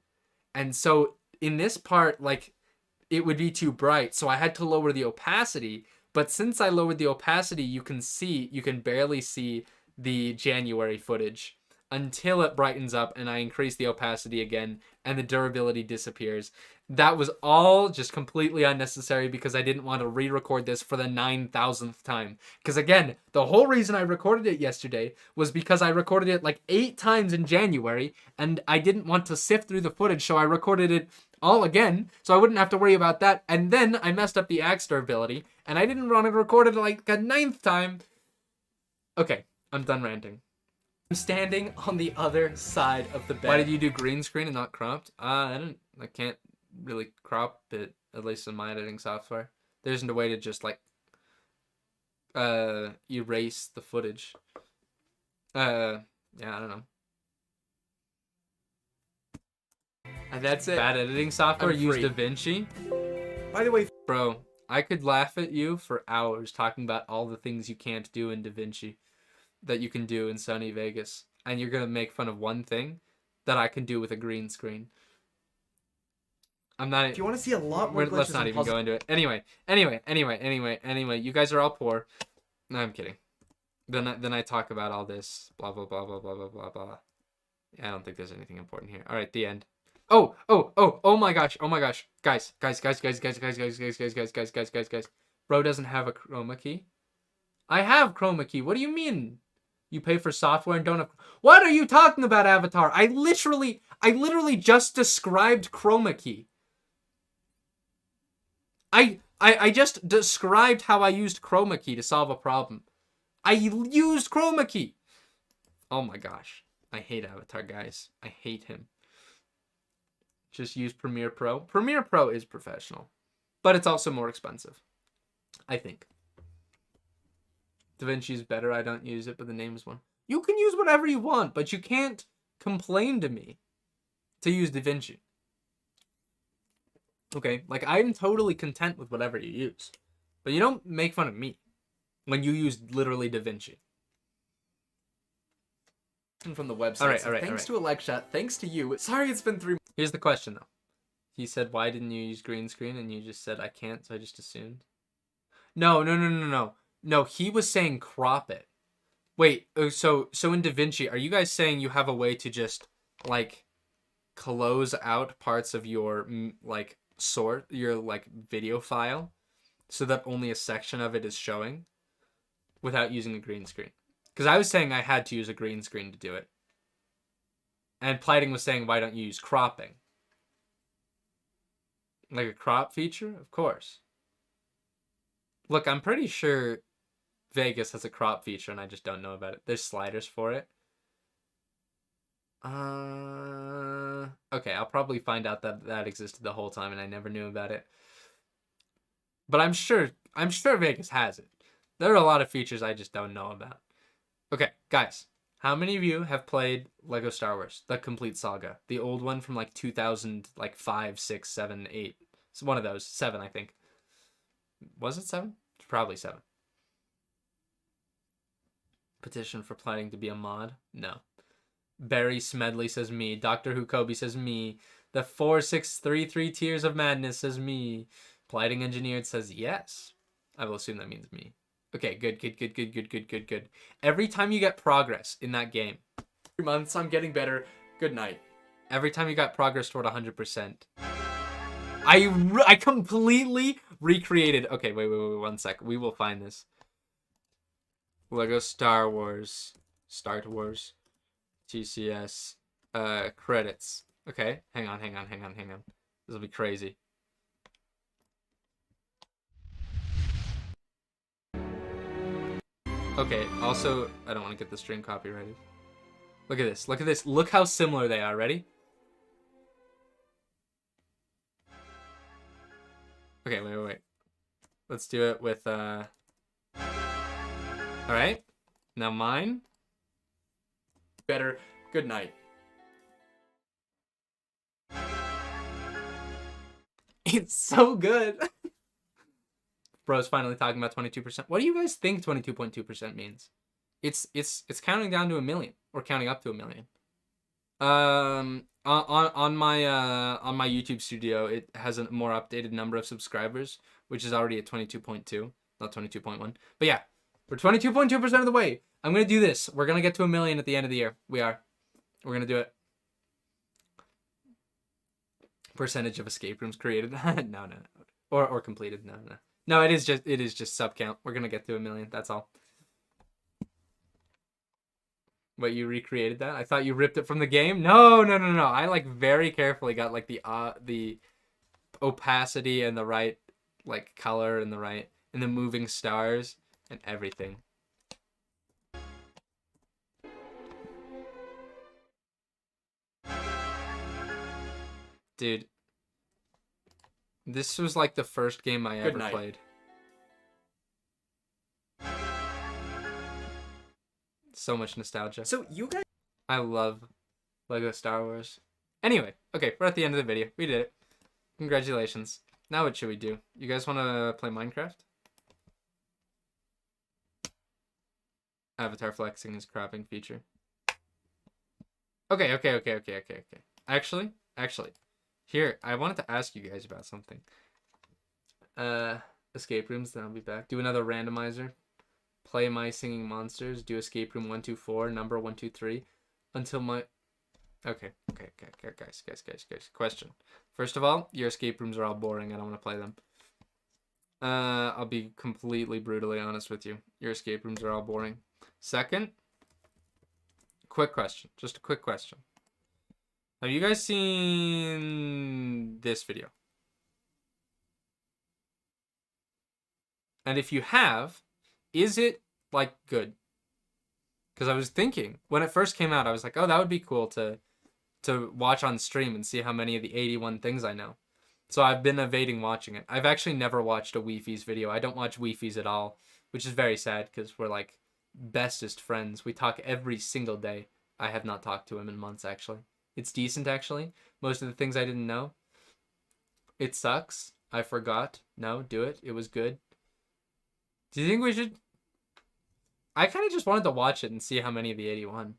And so in this part, like, it would be too bright, so I had to lower the opacity. But since I lowered the opacity, you can barely see the January footage until it brightens up and I increase the opacity again and the durability disappears. That was all just completely unnecessary because I didn't want to re-record this for the 9,000th time. Because again, the whole reason I recorded it yesterday was because I recorded it like 8 times in January and I didn't want to sift through the footage, so I recorded it all again, so I wouldn't have to worry about that. And then I messed up the axe durability, and I didn't want to record it like a 9th time. Okay, I'm done ranting. I'm standing on the other side of the bed. Why did you do green screen and not cropped? I can't really crop it, at least in my editing software. There isn't a way to just like erase the footage. Yeah, I don't know. And that's it. Bad editing software. I'm Use free. DaVinci. By the way, Bro, I could laugh at you for hours talking about all the things you can't do in DaVinci that you can do in sunny Vegas. And you're going to make fun of one thing that I can do with a green screen. I'm not... if you want to see a lot more glitches Let's not and even puzzles- go into it. Anyway. You guys are all poor. No, I'm kidding. Then I talk about all this. Blah, blah, blah, blah, blah, blah, blah, blah. Yeah, I don't think there's anything important here. All right, the end. Oh my gosh. Guys. Bro doesn't have a chroma key. I have chroma key. What do you mean? You pay for software and don't have... What are you talking about, Avatar? I literally just described chroma key. I just described how I used chroma key to solve a problem. I used chroma key. Oh my gosh. I hate Avatar, guys. I hate him. Just use Premiere Pro. Premiere Pro is professional, but it's also more expensive, I think. DaVinci is better. I don't use it, but the name is one. You can use whatever you want, but you can't complain to me to use DaVinci. Okay, like, I'm totally content with whatever you use, but you don't make fun of me when you use literally DaVinci. from the website. All right, So all right, thanks all to Alexa, thanks to you. Sorry it's been 3 Here's the question, though. He said, why didn't you use green screen? And you just said, I can't, so I just assumed. No. No, he was saying crop it. Wait, so in DaVinci, are you guys saying you have a way to just, like, close out parts of your, like, your, like, video file so that only a section of it is showing? without using a green screen. Because I was saying I had to use a green screen to do it. And Plighting was saying, why don't you use cropping? Like a crop feature? Of course. Look, I'm pretty sure Vegas has a crop feature and I just don't know about it. There's sliders for it. Okay, I'll probably find out that that existed the whole time and I never knew about it. But I'm sure Vegas has it. There are a lot of features I just don't know about. Okay, guys, how many of you have played Lego Star Wars, the complete saga, the old one from like 2000, like 5, 6, 7, 8? It's one of those. 7, I think. Was it 7? It's probably 7. Petition for Plighting to be a mod? No. Barry Smedley says me. Doctor Who Kobe says me. The 4633 Tears of Madness says me. Plighting Engineered says yes. I will assume that means me. Okay, good. Every time you get progress in that game, 3 months, I'm getting better. Good night. Every time you got progress toward 100%. I completely recreated. Okay, wait, 1 sec. We will find this. Lego Star Wars. TCS. Credits. Okay, hang on. This will be crazy. Okay, also, I don't want to get the stream copyrighted. Look at this. Look how similar they are. Ready? Okay, wait. Let's do it with, Alright. Now mine. Better. Good night. It's so good. Bro's finally talking about 22%. What do you guys think 22.2% means? It's counting down to 1 million or counting up to 1 million. On my YouTube studio, it has a more updated number of subscribers, which is already at 22.2, not 22.1. But yeah, we're 22.2% of the way. I'm gonna do this. We're gonna get to 1 million at the end of the year. We're gonna do it. Percentage of escape rooms created. No. Or completed. No, it is just sub count. We're gonna get to 1 million. That's all. What, you recreated that? I thought you ripped it from the game. No. I like very carefully got like the opacity and the right like color and the moving stars and everything. Dude, this was like the first game I ever played. So much nostalgia. So you guys... I love Lego Star Wars. Anyway, okay, we're at the end of the video. We did it. Congratulations. Now what should we do? You guys want to play Minecraft? Avatar flexing is cropping feature. Okay. Actually, here, I wanted to ask you guys about something. Escape rooms, then I'll be back. Do another randomizer. Play My Singing Monsters. Do escape room 124, number 123. Until my... Okay, guys. Question. First of all, your escape rooms are all boring. I don't want to play them. I'll be completely brutally honest with you. Your escape rooms are all boring. Second, quick question. Just a quick question. Have you guys seen this video? And if you have, is it like good? Because I was thinking when it first came out, I was like, oh, that would be cool to watch on stream and see how many of the 81 things I know. So I've been evading watching it. I've actually never watched a Weefies video. I don't watch Weefies at all, which is very sad because we're like bestest friends. We talk every single day. I have not talked to him in months, actually. It's decent, actually. Most of the things I didn't know. It sucks. I forgot. No, do it. It was good. Do you think we should... I kind of just wanted to watch it and see how many of the 81.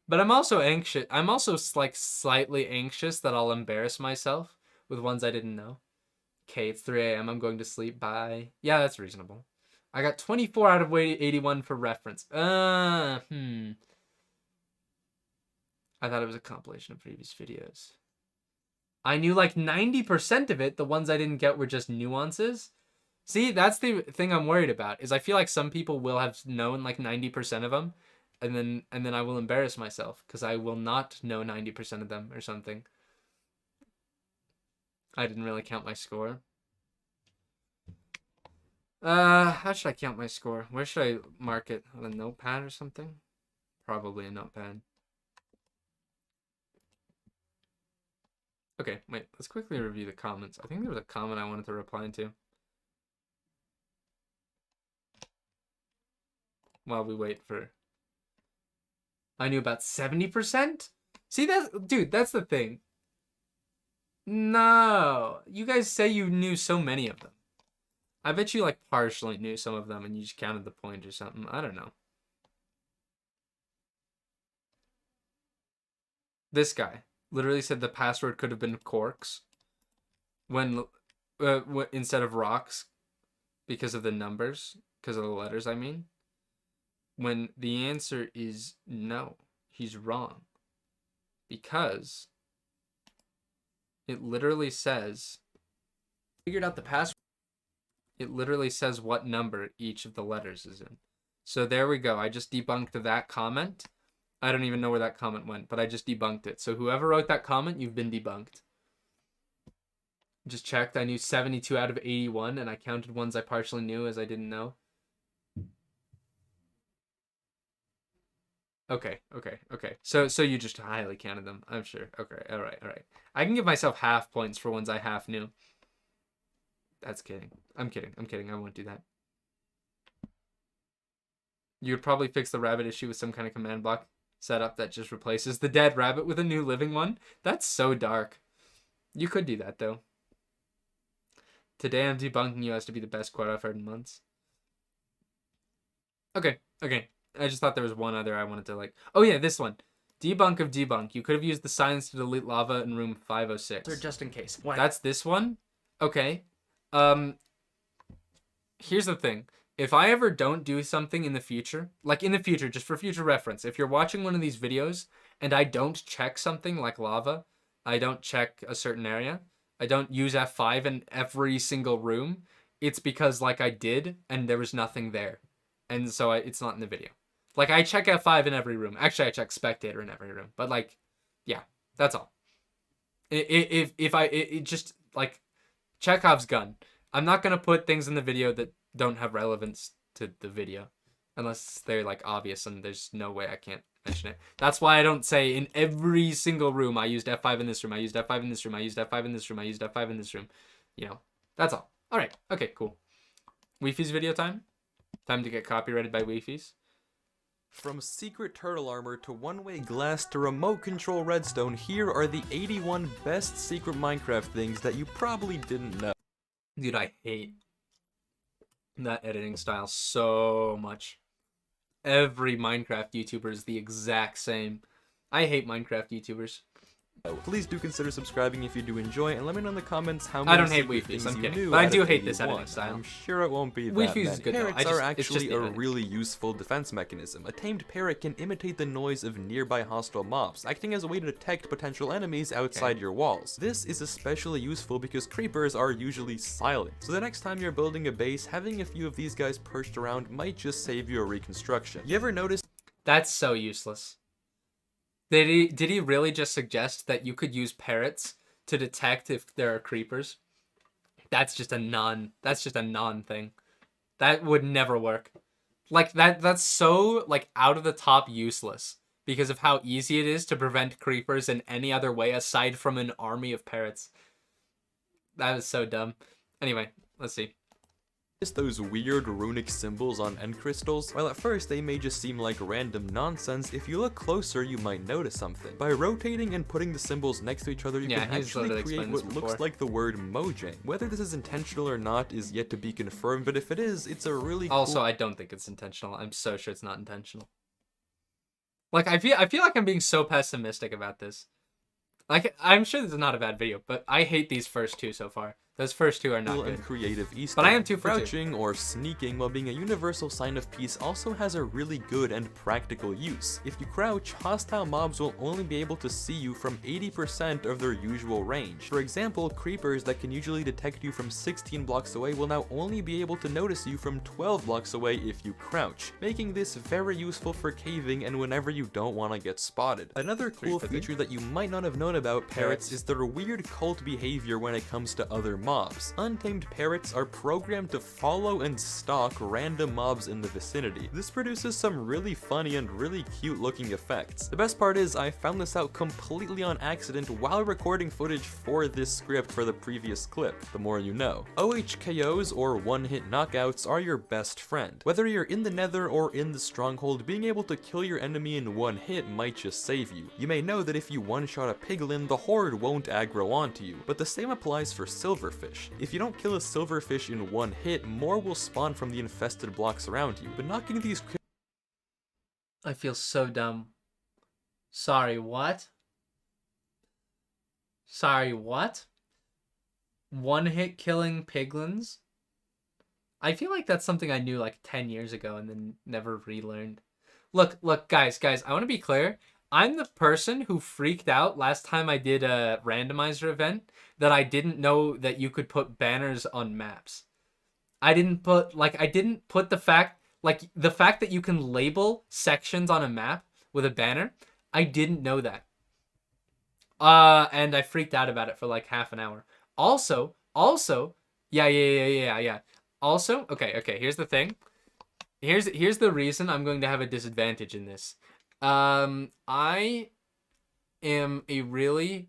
But I'm also anxious. I'm also like slightly anxious that I'll embarrass myself with ones I didn't know. Okay, it's 3 a.m. I'm going to sleep. Bye. Yeah, that's reasonable. I got 24 out of 81 for reference. I thought it was a compilation of previous videos. I knew like 90% of it. The ones I didn't get were just nuances. See, that's the thing I'm worried about. Is I feel like some people will have known like 90% of them, and then I will embarrass myself because I will not know 90% of them or something. I didn't really count my score. How should I count my score? Where should I mark it? On a notepad or something? Probably a notepad. Okay, wait, let's quickly review the comments. I think there was a comment I wanted to reply to. While we wait for... I knew about 70%? See, dude, that's the thing. No, you guys say you knew so many of them. I bet you like partially knew some of them and you just counted the point or something. I don't know. This guy literally said the password could have been corks when instead of rocks because of the numbers, because of the letters, I mean. When the answer is no, he's wrong. Because it literally says, figured out the password. It literally says what number each of the letters is in. So there we go. I just debunked that comment. I don't even know where that comment went, but I just debunked it. So whoever wrote that comment, you've been debunked. Just checked. I knew 72 out of 81, and I counted ones I partially knew as I didn't know. Okay. So you just highly counted them, I'm sure. Okay, all right. I can give myself half points for ones I half knew. That's kidding. I'm kidding. I won't do that. You would probably fix the rabbit issue with some kind of command block setup that just replaces the dead rabbit with a new living one. That's so dark. You could do that, though. Today I'm debunking you as to be the best quote I've heard in months. Okay. I just thought there was one other I wanted to like... Oh yeah, this one. Debunk of debunk. You could have used the signs to delete lava in room 506. Or just in case. That's this one? Okay. Here's the thing. If I ever don't do something in the future, like in the future, just for future reference, if you're watching one of these videos and I don't check something like lava, I don't check a certain area, I don't use F5 in every single room, it's because like I did and there was nothing there. And so it's not in the video. Like I check F5 in every room. Actually, I check spectator in every room. But like, yeah, that's all. If just like Chekhov's gun. I'm not gonna put things in the video that don't have relevance to the video, unless they're like obvious and there's no way I can't mention it. That's why I don't say in every single room I used F5 in this room, I used F5 in this room, I used F5 in this room, I used F5 in this room. You know, that's all. All right. Okay. Cool. Wi-Fi's video time. Time to get copyrighted by Wi-Fi's. From secret turtle armor to one-way glass to remote control redstone, here are the 81 best secret Minecraft things that you probably didn't know. Dude, I hate that editing style so much. Every Minecraft YouTuber is the exact same. I hate Minecraft YouTubers. Please do consider subscribing if you do enjoy, and let me know in the comments how many I don't hate secret Wi-Fi's, things I'm you kidding. knew But I out do of hate this 81. editing style. I'm sure it won't be that Wi-Fi's many. is good though. Parrots It's are just actually the a editing. really useful defense mechanism. A tamed parrot can imitate the noise of nearby hostile mobs, acting as a way to detect potential enemies outside your walls. This is especially useful because creepers are usually silent, so the next time you're building a base, having a few of these guys perched around might just save you a reconstruction. You ever notice That's so useless. Did he really just suggest that you could use parrots to detect if there are creepers? That's just a non thing. That would never work. Like that's so like out of the top useless because of how easy it is to prevent creepers in any other way aside from an army of parrots. That is so dumb. Anyway, let's see. those weird runic symbols on end crystals? While at first they may just seem like random nonsense, if you look closer you might notice something. By rotating and putting the symbols next to each other, you can actually create what looks like the word Mojang. Whether this is intentional or not is yet to be confirmed, but if it is, it's a really Also, cool... I don't think it's intentional. I'm so sure it's not intentional. Like, I feel like I'm being so pessimistic about this. Like, I'm sure this is not a bad video, but I hate these first two so far. Those first two are not and good. creative Easter. But I am 2 for 2. Crouching or sneaking, while being a universal sign of peace, also has a really good and practical use. If you crouch, hostile mobs will only be able to see you from 80% of their usual range. For example, creepers that can usually detect you from 16 blocks away will now only be able to notice you from 12 blocks away if you crouch, making this very useful for caving and whenever you don't want to get spotted. Another cool feature that you might not have known about parrots is their weird cult behavior when it comes to other mobs. Untamed parrots are programmed to follow and stalk random mobs in the vicinity. This produces some really funny and really cute looking effects. The best part is I found this out completely on accident while recording footage for this script for the previous clip. The more you know. OHKOs, or one-hit knockouts, are your best friend. Whether you're in the Nether or in the Stronghold, being able to kill your enemy in one hit might just save you. You may know that if you one-shot a piglin, the horde won't aggro onto you, but the same applies for silverfish. If you don't kill a silverfish in one hit, more will spawn from the infested blocks around you, but knocking these I feel so dumb. Sorry, what? Sorry, what? One-hit killing piglins? I feel like that's something I knew like 10 years ago and then never relearned. Look, guys, I want to be clear. I'm the person who freaked out last time I did a randomizer event that I didn't know that you could put banners on maps. I didn't put the fact that you can label sections on a map with a banner. I didn't know that. And I freaked out about it for like half an hour. Also, yeah. Also, okay, here's the thing. Here's the reason I'm going to have a disadvantage in this. I am a really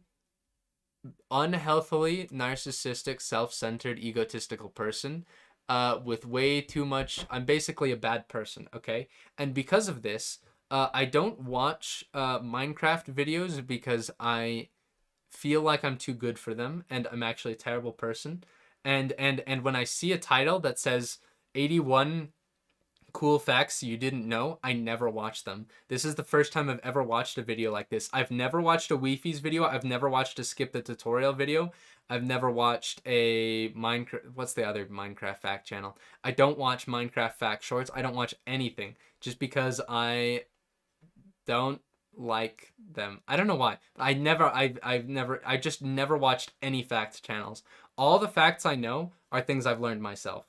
unhealthily narcissistic, self-centered, egotistical person with way too much. I'm basically a bad person, okay? And because of this, I don't watch Minecraft videos because I feel like I'm too good for them and I'm actually a terrible person. And when I see a title that says 81 cool facts you didn't know, I never watch them. This is the first time I've ever watched a video like this. I've never watched a Weefies video. I've never watched a skip the tutorial video. I've never watched a Minecraft. What's the other Minecraft fact channel? I don't watch Minecraft fact shorts. I don't watch anything just because I don't like them. I don't know why. I just never watched any fact channels. All the facts I know are things I've learned myself.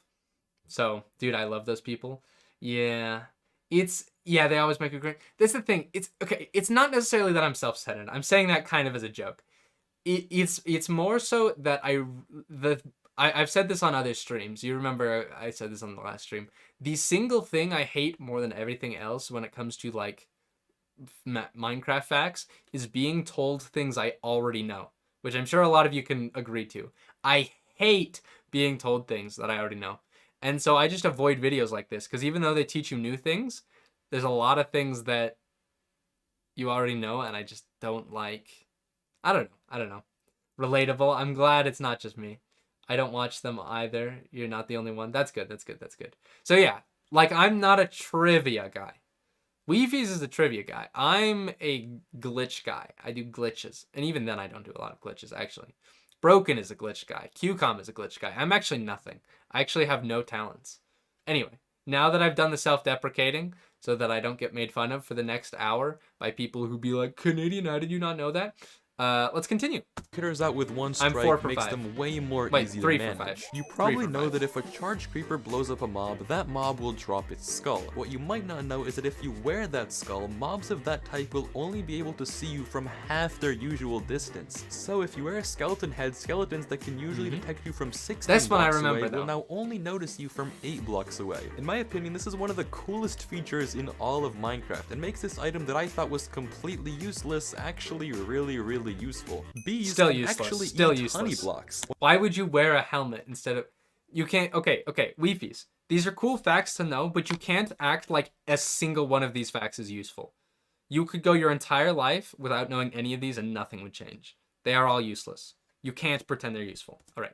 So, dude, I love those people. Yeah, they always make a great. That's the thing. It's not necessarily that I'm self-centered. I'm saying that kind of as a joke. It's more so that I've said this on other streams. You remember I said this on the last stream. The single thing I hate more than everything else when it comes to like Minecraft facts is being told things I already know, which I'm sure a lot of you can agree to. I hate being told things that I already know. And so I just avoid videos like this because even though they teach you new things, there's a lot of things that you already know and I just don't like. I don't know. Relatable. I'm glad it's not just me. I don't watch them either. You're not the only one. That's good. So yeah, like I'm not a trivia guy. Weefies is a trivia guy. I'm a glitch guy. I do glitches. And even then I don't do a lot of glitches actually. Broken is a glitch guy. QCOM is a glitch guy. I'm actually nothing. I actually have no talents. Anyway, now that I've done the self-deprecating so that I don't get made fun of for the next hour by people who be like, Canadian, how did you not know that? Let's continue. Hitters out with one I'm 4 strike for makes 5. them way more Wait, easy 3 to for manage. 5. You 3 probably for know 5. that if a charged creeper blows up a mob, that mob will drop its skull. What you might not know is that if you wear that skull, mobs of that type will only be able to see you from half their usual distance. So if you wear a skeleton head, skeletons that can usually detect you from 16 That's what I blocks remember, away though. will now only notice you from 8 blocks away. In my opinion, this is one of the coolest features in all of Minecraft and makes this item that I thought was completely useless actually really, really useful. Bees Still can useless. actually Still eat useless. honey blocks. Why would you wear a helmet instead of... You can't... Okay, Weefies. These are cool facts to know, but you can't act like a single one of these facts is useful. You could go your entire life without knowing any of these and nothing would change. They are all useless. You can't pretend they're useful. Alright.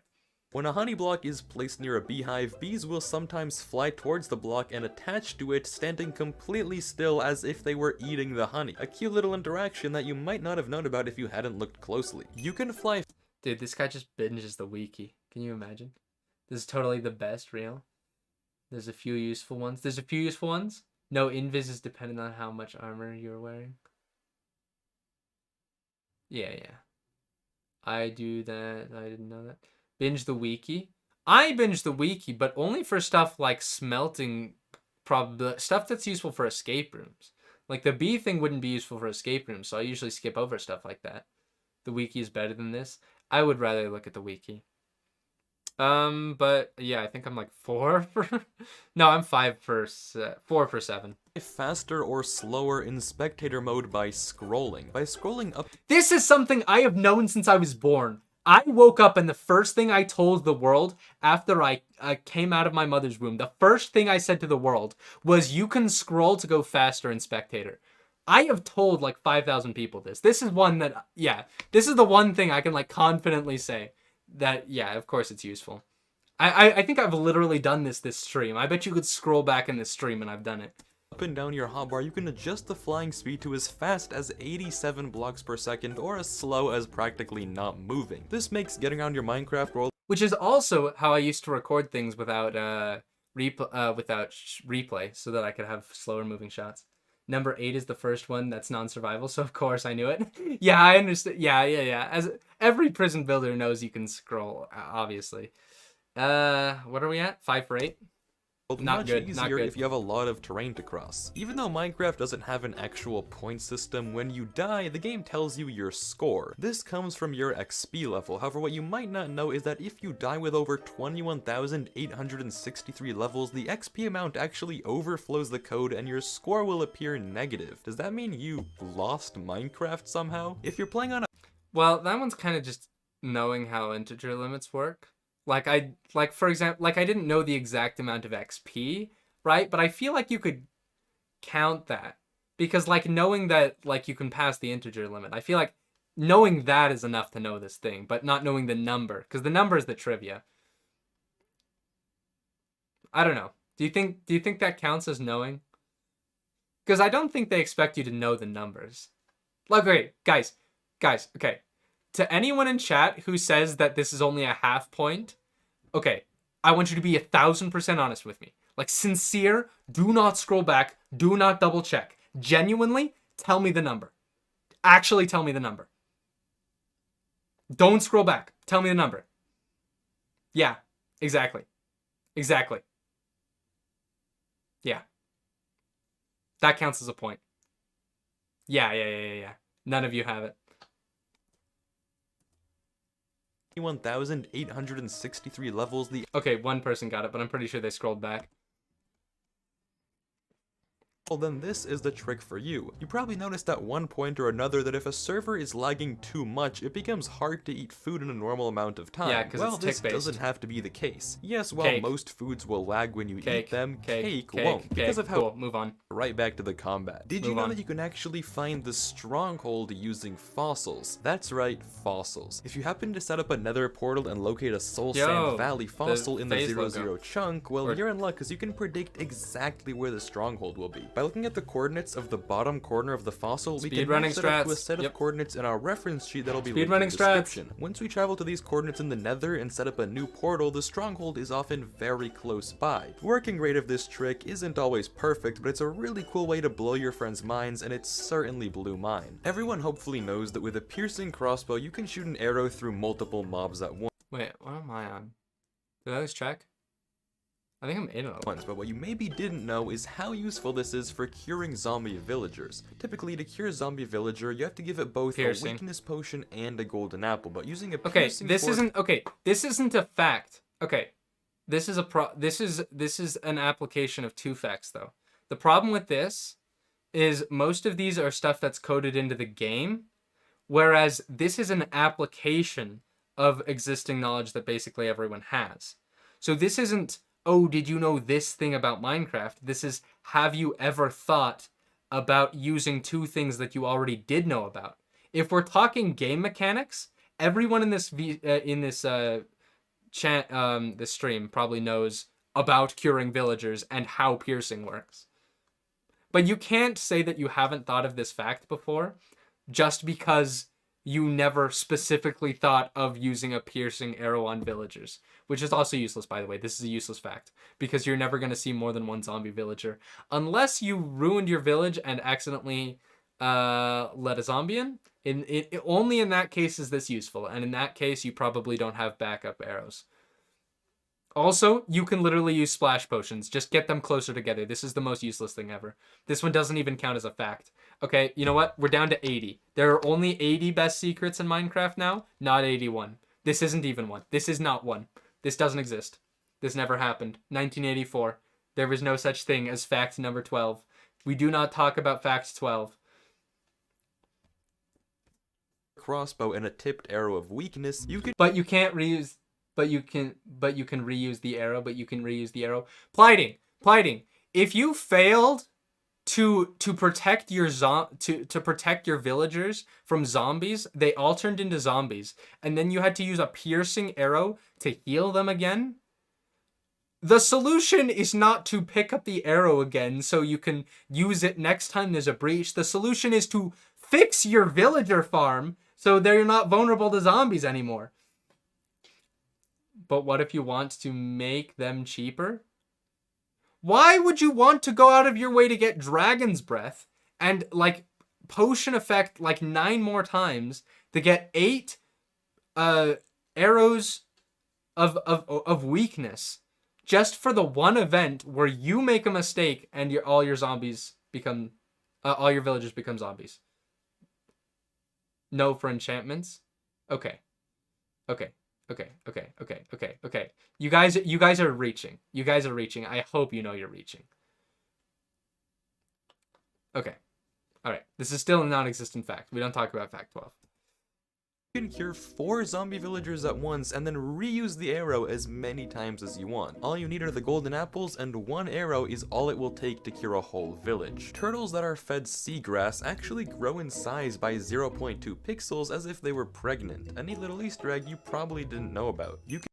When a honey block is placed near a beehive, bees will sometimes fly towards the block and attach to it, standing completely still as if they were eating the honey. A cute little interaction that you might not have known about if you hadn't looked closely. You can fly... Dude, this guy just binges the wiki. Can you imagine? This is totally the best real. There's a few useful ones. No invis is dependent on how much armor you're wearing. Yeah. I do that. I didn't know that. Binge the wiki. I binge the wiki, but only for stuff like smelting, stuff that's useful for escape rooms. Like the bee thing wouldn't be useful for escape rooms, so I usually skip over stuff like that. The wiki is better than this. I would rather look at the wiki. But yeah, I think I'm like 4 for... No, I'm 4 for 7. Faster or slower in spectator mode by scrolling. By scrolling up... This is something I have known since I was born. I woke up and the first thing I told the world after I came out of my mother's womb, the first thing I said to the world was, you can scroll to go faster in spectator. I have told like 5,000 people this. This is one that, yeah, this is the one thing I can like confidently say that, yeah, of course it's useful. I think I've literally done this stream. I bet you could scroll back in this stream and I've done it. Up and down your hotbar, you can adjust the flying speed to as fast as 87 blocks per second or as slow as practically not moving. This makes getting around your Minecraft world, which is also how I used to record things without replay, so that I could have slower moving shots. Number 8 is the first one that's non-survival, so of course I knew it. Yeah, I understand. Yeah. As every prison builder knows, you can scroll, obviously. What are we at? 5 for 8? Not good. Easier Not good. if you have a lot of terrain to cross. Even though Minecraft doesn't have an actual point system, when you die, the game tells you your score. This comes from your XP level. However, what you might not know is that if you die with over 21,863 levels, the XP amount actually overflows the code and your score will appear negative. Does that mean you lost Minecraft somehow? If you're playing on a... Well, that one's kind of just knowing how integer limits work. For example, I didn't know the exact amount of XP, right? But I feel like you could count that, because like knowing that like you can pass the integer limit, I feel like knowing that is enough to know this thing, but not knowing the number, because the number is the trivia. I don't know. Do you think that counts as knowing? Because I don't think they expect you to know the numbers. Like, okay, guys, okay. To anyone in chat who says that this is only a half point, okay, I want you to be 1,000% honest with me. Like, sincere, do not scroll back, do not double check. Genuinely, tell me the number. Actually tell me the number. Don't scroll back. Tell me the number. Yeah, exactly. Yeah. That counts as a point. Yeah. None of you have it. 21,863 levels, Okay, one person got it, but I'm pretty sure they scrolled back. Well, then this is the trick for you. You probably noticed at one point or another that if a server is lagging too much, it becomes hard to eat food in a normal amount of time. Yeah, because well, it's this tick-based. doesn't have to be the case. Yes, while Cake. most foods will lag when you eat them, cake Cake, won't. Because of how... Cool, move on. Right back to the combat. Did you Move know on. that you can actually find the stronghold using fossils? That's right, fossils. If you happen to set up a nether portal and locate a Soul Sand Valley fossil in the phase 0, logo. chunk, well, you're in luck because you can predict exactly where the stronghold will be. By looking at the coordinates of the bottom corner of the fossil, we can Speedrunning match that up to a strats. set of Yep. coordinates in our reference sheet that'll be linked in Speedrunning the strats. description. Once we travel to these coordinates in the nether and set up a new portal, the stronghold is often very close by. The working rate of this trick isn't always perfect, but it's a really cool way to blow your friends' minds, and it certainly blew mine. Everyone hopefully knows that with a piercing crossbow, you can shoot an arrow through multiple mobs at Wait, what am I on? Did I lose track? I think I'm in it. once, but what you maybe didn't know is how useful this is for curing zombie villagers. Typically, to cure a zombie villager, you have to give it both Piercing. a weakness potion and a golden apple, but using a Okay, piercing this fork- isn't a fact. Okay. This is an application of 2 facts though. The problem with this is most of these are stuff that's coded into the game, whereas this is an application of existing knowledge that basically everyone has. So this isn't, oh, did you know this thing about Minecraft? This is, have you ever thought about using 2 things that you already did know about? If we're talking game mechanics, everyone in this this stream probably knows about curing villagers and how piercing works. But you can't say that you haven't thought of this fact before just because you never specifically thought of using a piercing arrow on villagers, which is also useless, by the way. This is a useless fact because you're never going to see more than one zombie villager unless you ruined your village and accidentally let a zombie in. Only in that case is this useful, and in that case you probably don't have backup arrows. Also, you can literally use splash potions. Just get them closer together. This is the most useless thing ever. This one doesn't even count as a fact. Okay, you know what? We're down to 80. There are only 80 best secrets in Minecraft now, not 81. This isn't even one. This is not one. This doesn't exist. This never happened. 1984. There was no such thing as fact number 12. We do not talk about fact 12. Crossbow and a tipped arrow of weakness, you can But you can't reuse... But you can reuse the arrow. But you can reuse the arrow. Plighting. If you failed to protect your to protect your villagers from zombies, they all turned into zombies, and then you had to use a piercing arrow to heal them again. The solution is not to pick up the arrow again so you can use it next time there's a breach. The solution is to fix your villager farm so they're not vulnerable to zombies anymore. But what if you want to make them cheaper? Why would you want to go out of your way to get Dragon's Breath and, like, potion effect, like, 9 more times to get 8 arrows of weakness just for the one event where you make a mistake and all your villagers become zombies? No for enchantments? Okay. You guys are reaching. I hope you know you're reaching. Okay. All right. This is still a non-existent fact. We don't talk about fact 12. You can cure 4 zombie villagers at once and then reuse the arrow as many times as you want. All you need are the golden apples, and 1 arrow is all it will take to cure a whole village. Turtles that are fed seagrass actually grow in size by 0.2 pixels as if they were pregnant. A neat little Easter egg you probably didn't know about. You can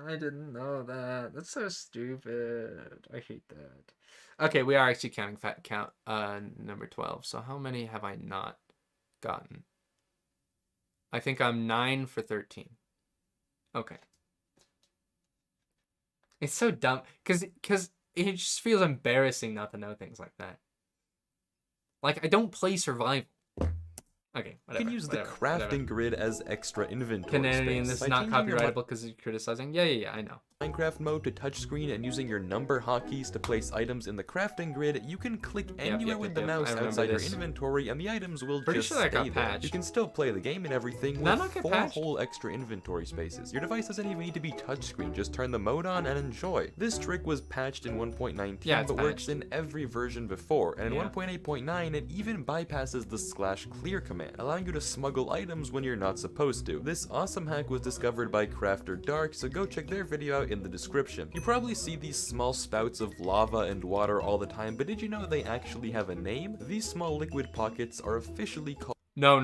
I didn't know that. That's so stupid. I hate that. Okay, we are actually counting number 12. So how many have I not gotten? I think I'm 9 for 13. Okay. It's so dumb because it just feels embarrassing not to know things like that. Like, I don't play survival. Okay, whatever. You can use the crafting grid as extra inventory Canadian, space. this is By not changing your copyrightable because you're criticizing. Yeah, I know. Minecraft mode to touchscreen and using your number hotkeys to place items in the crafting grid, you can click anywhere with the mouse outside your inventory and the items will just stay there. You can still play the game and everything with 4 whole extra inventory spaces. Your device doesn't even need to be touchscreen, just turn the mode on and enjoy. This trick was patched in 1.19 but works in every version before, and in 1.8.9 it even bypasses the /clear command, allowing you to smuggle items when you're not supposed to. This awesome hack was discovered by Crafter Dark, so go check their video out in the description. You probably see these small spouts of lava and water all the time, but did you know they actually have a name? These small liquid pockets are officially called No.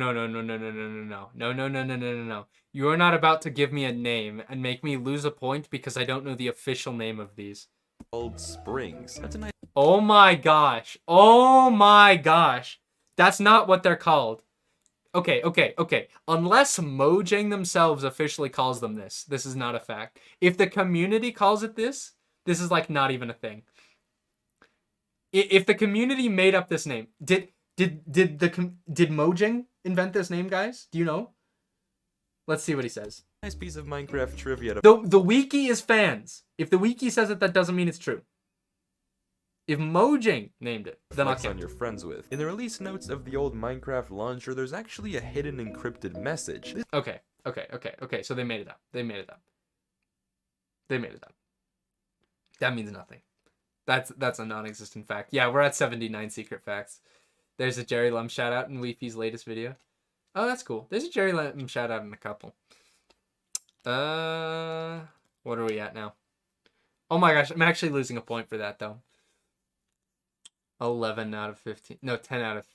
You are not about to give me a name and make me lose a point because I don't know the official name of these. springs. That's a nice Oh my gosh. That's not what they're called. Okay. Unless Mojang themselves officially calls them this is not a fact. If the community calls it this is like not even a thing. If the community made up this name, did Mojang invent this name, guys? Do you know? Let's see what he says. nice piece of Minecraft trivia. The wiki is fans. If the wiki says it, that doesn't mean it's true. If Mojang named it, then I'll on your friends with. In the release notes of the old Minecraft launcher, there's actually a hidden encrypted message. Okay. So they made it up. That means nothing. That's a non-existent fact. Yeah, we're at 79 secret facts. There's a Jerry Lum shout out in Weefy's latest video. Oh, that's cool. There's a Jerry Lum shout out in a couple. What are we at now? Oh my gosh, I'm actually losing a point for that though. 11 out of 15. No, 10 out of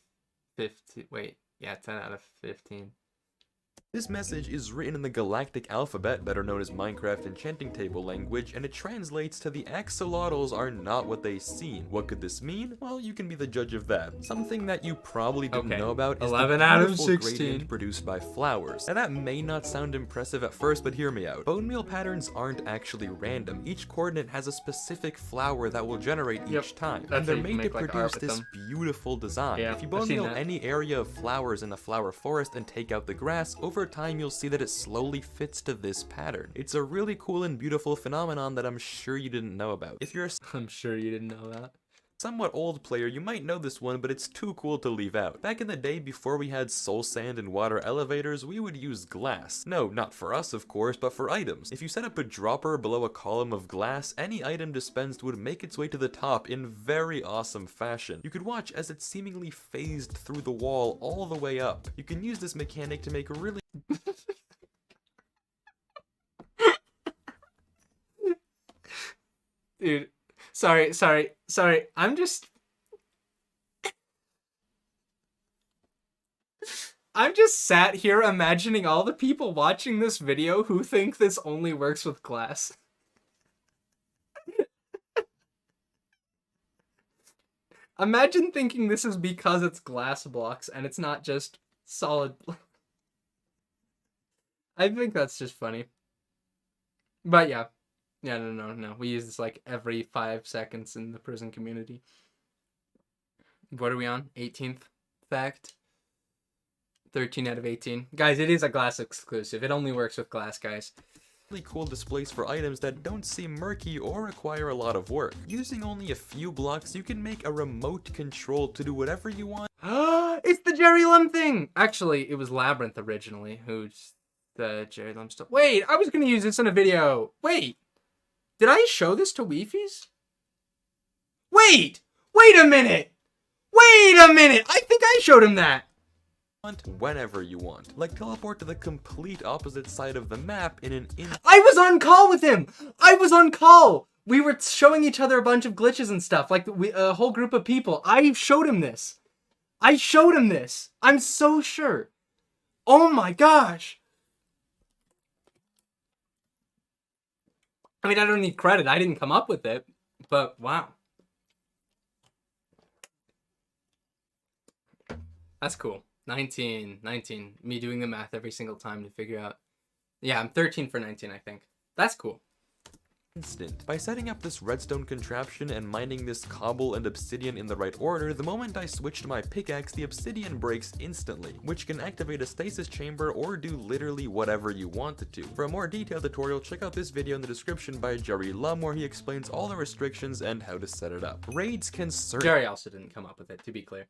15. Wait, yeah, 10 out of 15. This message is written in the Galactic Alphabet, better known as Minecraft Enchanting Table language, and it translates to the axolotls are not what they seem. What could this mean? Well, you can be the judge of that. Something that you probably didn't know about is 11 the out of beautiful 16 gradient produced by flowers. Now that may not sound impressive at first, but hear me out. Bone meal patterns aren't actually random. Each coordinate has a specific flower that will generate each time, and That's they're how you made to make, like, produce art with this them. beautiful design. Yeah, If you I've bone seen meal that. any area of flowers in a flower forest and take out the grass, over time you'll see that it slowly fits to this pattern. It's a really cool and beautiful phenomenon that I'm sure you didn't know about. If you're a I'm sure you didn't know that. somewhat old player, you might know this one, but it's too cool to leave out. Back in the day, before we had soul sand and water elevators, we would use glass. No, not for us, of course, but for items. If you set up a dropper below a column of glass, any item dispensed would make its way to the top in very awesome fashion. You could watch as it seemingly phased through the wall all the way up. You can use this mechanic to make really Dude, sorry. I'm just sat here imagining all the people watching this video who think this only works with glass. Imagine thinking this is because it's glass blocks and it's not just solid. I think that's just funny. But yeah. Yeah, no. We use this like every 5 seconds in the prison community. What are we on? 18th fact? 13 out of 18. Guys, it is a glass exclusive. It only works with glass, guys. really cool displays for items that don't seem murky or require a lot of work. Using only a few blocks, you can make a remote control to do whatever you want. It's the Jerry Lum thing! Actually, it was Labyrinth originally, who's the Jerry Lum stuff. Wait, I was gonna use this in a video. Wait, did I show this to Weefies? Wait a minute! I think I showed him that! Whenever you want. Like teleport to the complete opposite side of the map in an I was on call with him! I was on call! We were showing each other a bunch of glitches and stuff, like a whole group of people. I showed him this. I'm so sure. Oh my gosh. I mean, I don't need credit. I didn't come up with it, but wow. That's cool. 19. Me doing the math every single time to figure out. Yeah, I'm 13 for 19, I think. That's cool. instant. By setting up this redstone contraption and mining this cobble and obsidian in the right order, the moment I switch to my pickaxe, the obsidian breaks instantly, which can activate a stasis chamber or do literally whatever you want it to. For a more detailed tutorial, check out this video in the description by Jerry Lum, where he explains all the restrictions and how to set it up. Raids can Jerry also didn't come up with it, to be clear.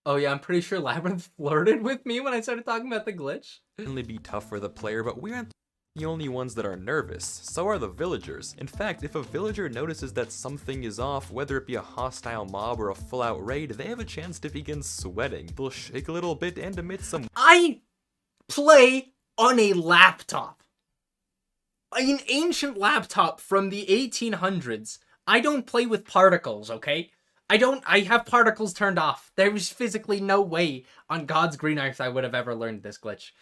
Oh yeah, I'm pretty sure Labyrinth flirted with me when I started talking about the glitch. certainly be tough for the player, but we aren't the only ones that are nervous. So are the villagers. In fact, if a villager notices that something is off, whether it be a hostile mob or a full-out raid, they have a chance to begin sweating. They'll shake a little bit and emit some I play on a laptop. An ancient laptop from the 1800s. I don't play with particles, okay? I have particles turned off. There was physically no way on God's green earth I would have ever learned this glitch.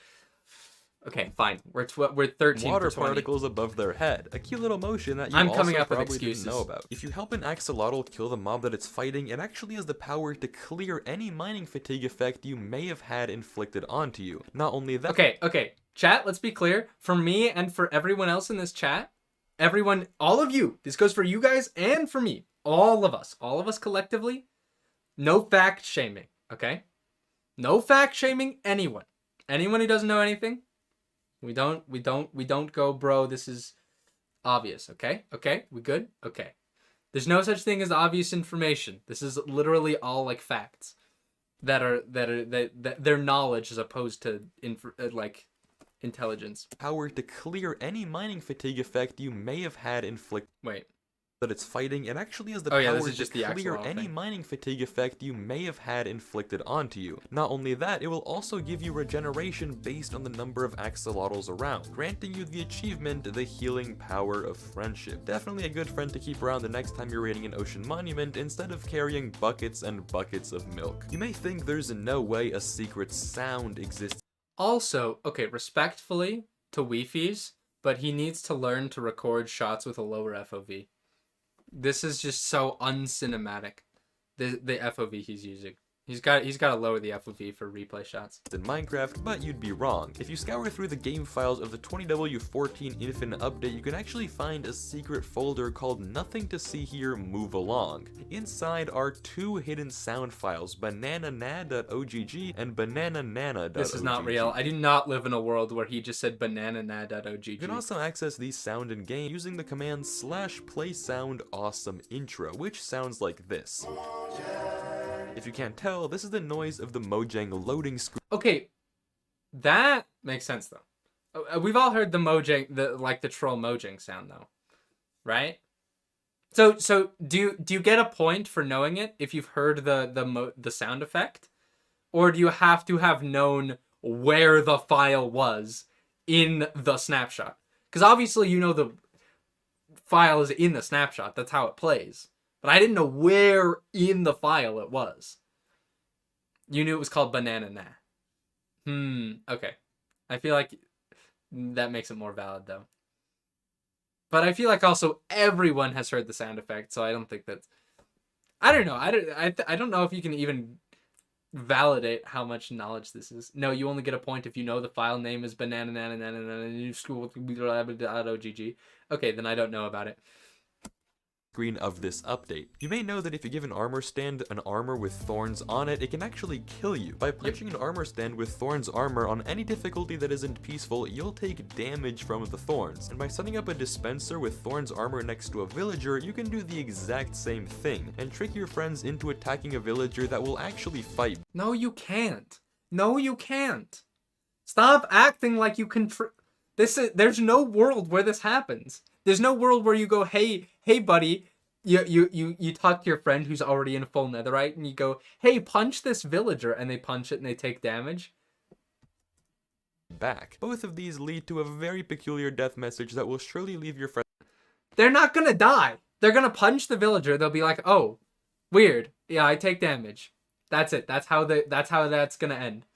Okay, fine. We're 13 water for 20. particles above their head. A cute little motion that you I'm also coming up with probably excuses. didn't know about. If you help an axolotl kill the mob that it's fighting, it actually has the power to clear any mining fatigue effect you may have had inflicted onto you. Not only that. Okay. Chat, let's be clear. For me and for everyone else in this chat, everyone, all of you, this goes for you guys and for me. All of us collectively, no fact shaming, okay? No fact shaming anyone. Anyone who doesn't know anything, we don't go, bro, this is obvious, okay? Okay, we good? Okay. There's no such thing as obvious information. This is literally all like facts that they're knowledge as opposed to like intelligence. Power to clear any mining fatigue effect you may have had inflicted. Wait. that it's fighting, it actually has the Oh, yeah, power this is to just the clear axolotl any thing. mining fatigue effect you may have had inflicted onto you. Not only that, it will also give you regeneration based on the number of axolotls around, granting you the achievement, the healing power of friendship. Definitely a good friend to keep around the next time you're raiding an ocean monument instead of carrying buckets and buckets of milk. You may think there's no way a secret sound exists. Also, okay, respectfully to Weefies, but he needs to learn to record shots with a lower FOV. This is just so uncinematic. The FOV he's using. He's got to lower the FOV for replay shots. In Minecraft, but you'd be wrong. If you scour through the game files of the 20W14 Infinite Update, you can actually find a secret folder called Nothing to See Here, Move Along. Inside are 2 hidden sound files, bananana.ogg and bananana.ogg. This is not real. I do not live in a world where he just said bananana.ogg. You can also access these sound in game using the command /playSoundAwesomeIntro, which sounds like this. If you can't tell, this is the noise of the Mojang loading screen. Okay, that makes sense though. We've all heard the Mojang, the troll Mojang sound though, right? So do you get a point for knowing it if you've heard the sound effect, or do you have to have known where the file was in the snapshot? Because obviously you know the file is in the snapshot. That's how it plays. But I didn't know where in the file it was. You knew it was called Banana Na. Okay. I feel like that makes it more valid, though. But I feel like also everyone has heard the sound effect, so I don't think that's... I don't know. I don't know if you can even validate how much knowledge this is. No, you only get a point if you know the file name is banana.ogg. Okay, then I don't know about it. Screen of this update. You may know that if you give an armor stand an armor with thorns on it, it can actually kill you. By punching an armor stand with thorns armor on any difficulty that isn't peaceful, you'll take damage from the thorns. And by setting up a dispenser with thorns armor next to a villager, you can do the exact same thing, and trick your friends into attacking a villager that will actually fight. No, you can't. No, you can't. Stop acting like you can... There's no world where this happens. There's no world where you go, hey buddy, you talk to your friend who's already in full netherite, and you go, hey, punch this villager, and they punch it and they take damage. Back. Both of these lead to a very peculiar death message that will surely leave your friend. They're not gonna die. They're gonna punch the villager. They'll be like, oh, weird. Yeah, I take damage. That's it. That's how that's gonna end.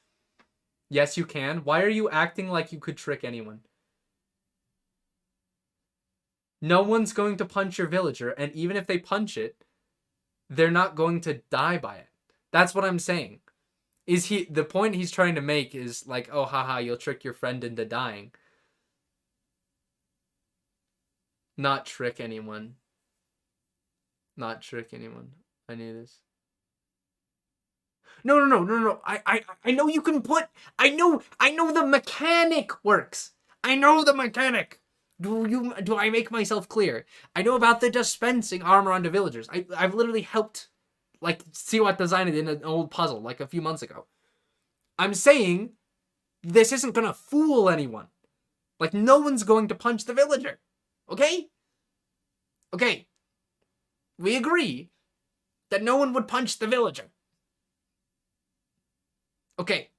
Yes, you can. Why are you acting like you could trick anyone? No one's going to punch your villager, and even if they punch it, they're not going to die by it. That's what I'm saying. The point he's trying to make is like, oh, haha, you'll trick your friend into dying. Not trick anyone. Not trick anyone. I knew this. No. I know you can put... I know the mechanic works. I know the mechanic. Do I make myself clear? I know about the dispensing armor onto villagers. I've literally helped, like, Siwat design it in an old puzzle, like, a few months ago. I'm saying this isn't gonna fool anyone. Like, no one's going to punch the villager. Okay? Okay. We agree that no one would punch the villager. Okay.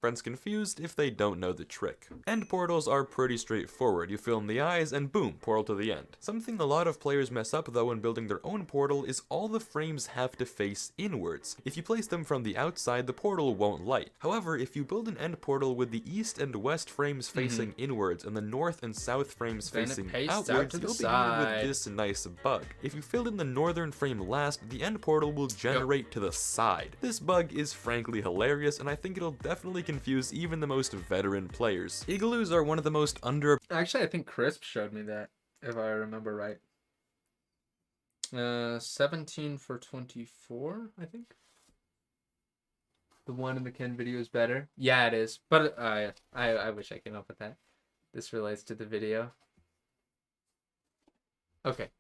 Friends confused if they don't know the trick. End portals are pretty straightforward. You fill in the eyes and boom, portal to the end. Something a lot of players mess up though when building their own portal is all the frames have to face inwards. If you place them from the outside, the portal won't light. However, if you build an end portal with the east and west frames facing inwards and the north and south frames Then it facing pastes out outwards, to the you'll be greeted with side. this nice bug. If you fill in the northern frame last, the end portal will generate to the side. This bug is frankly hilarious, and I think it'll definitely confuse even the most veteran players. Igloos are one of the most Actually, I think Crisp showed me that, if I remember right. 17 for 24, I think. The one in the Ken video is better. Yeah, it is. But I wish I came up with that. This relates to the video. Okay.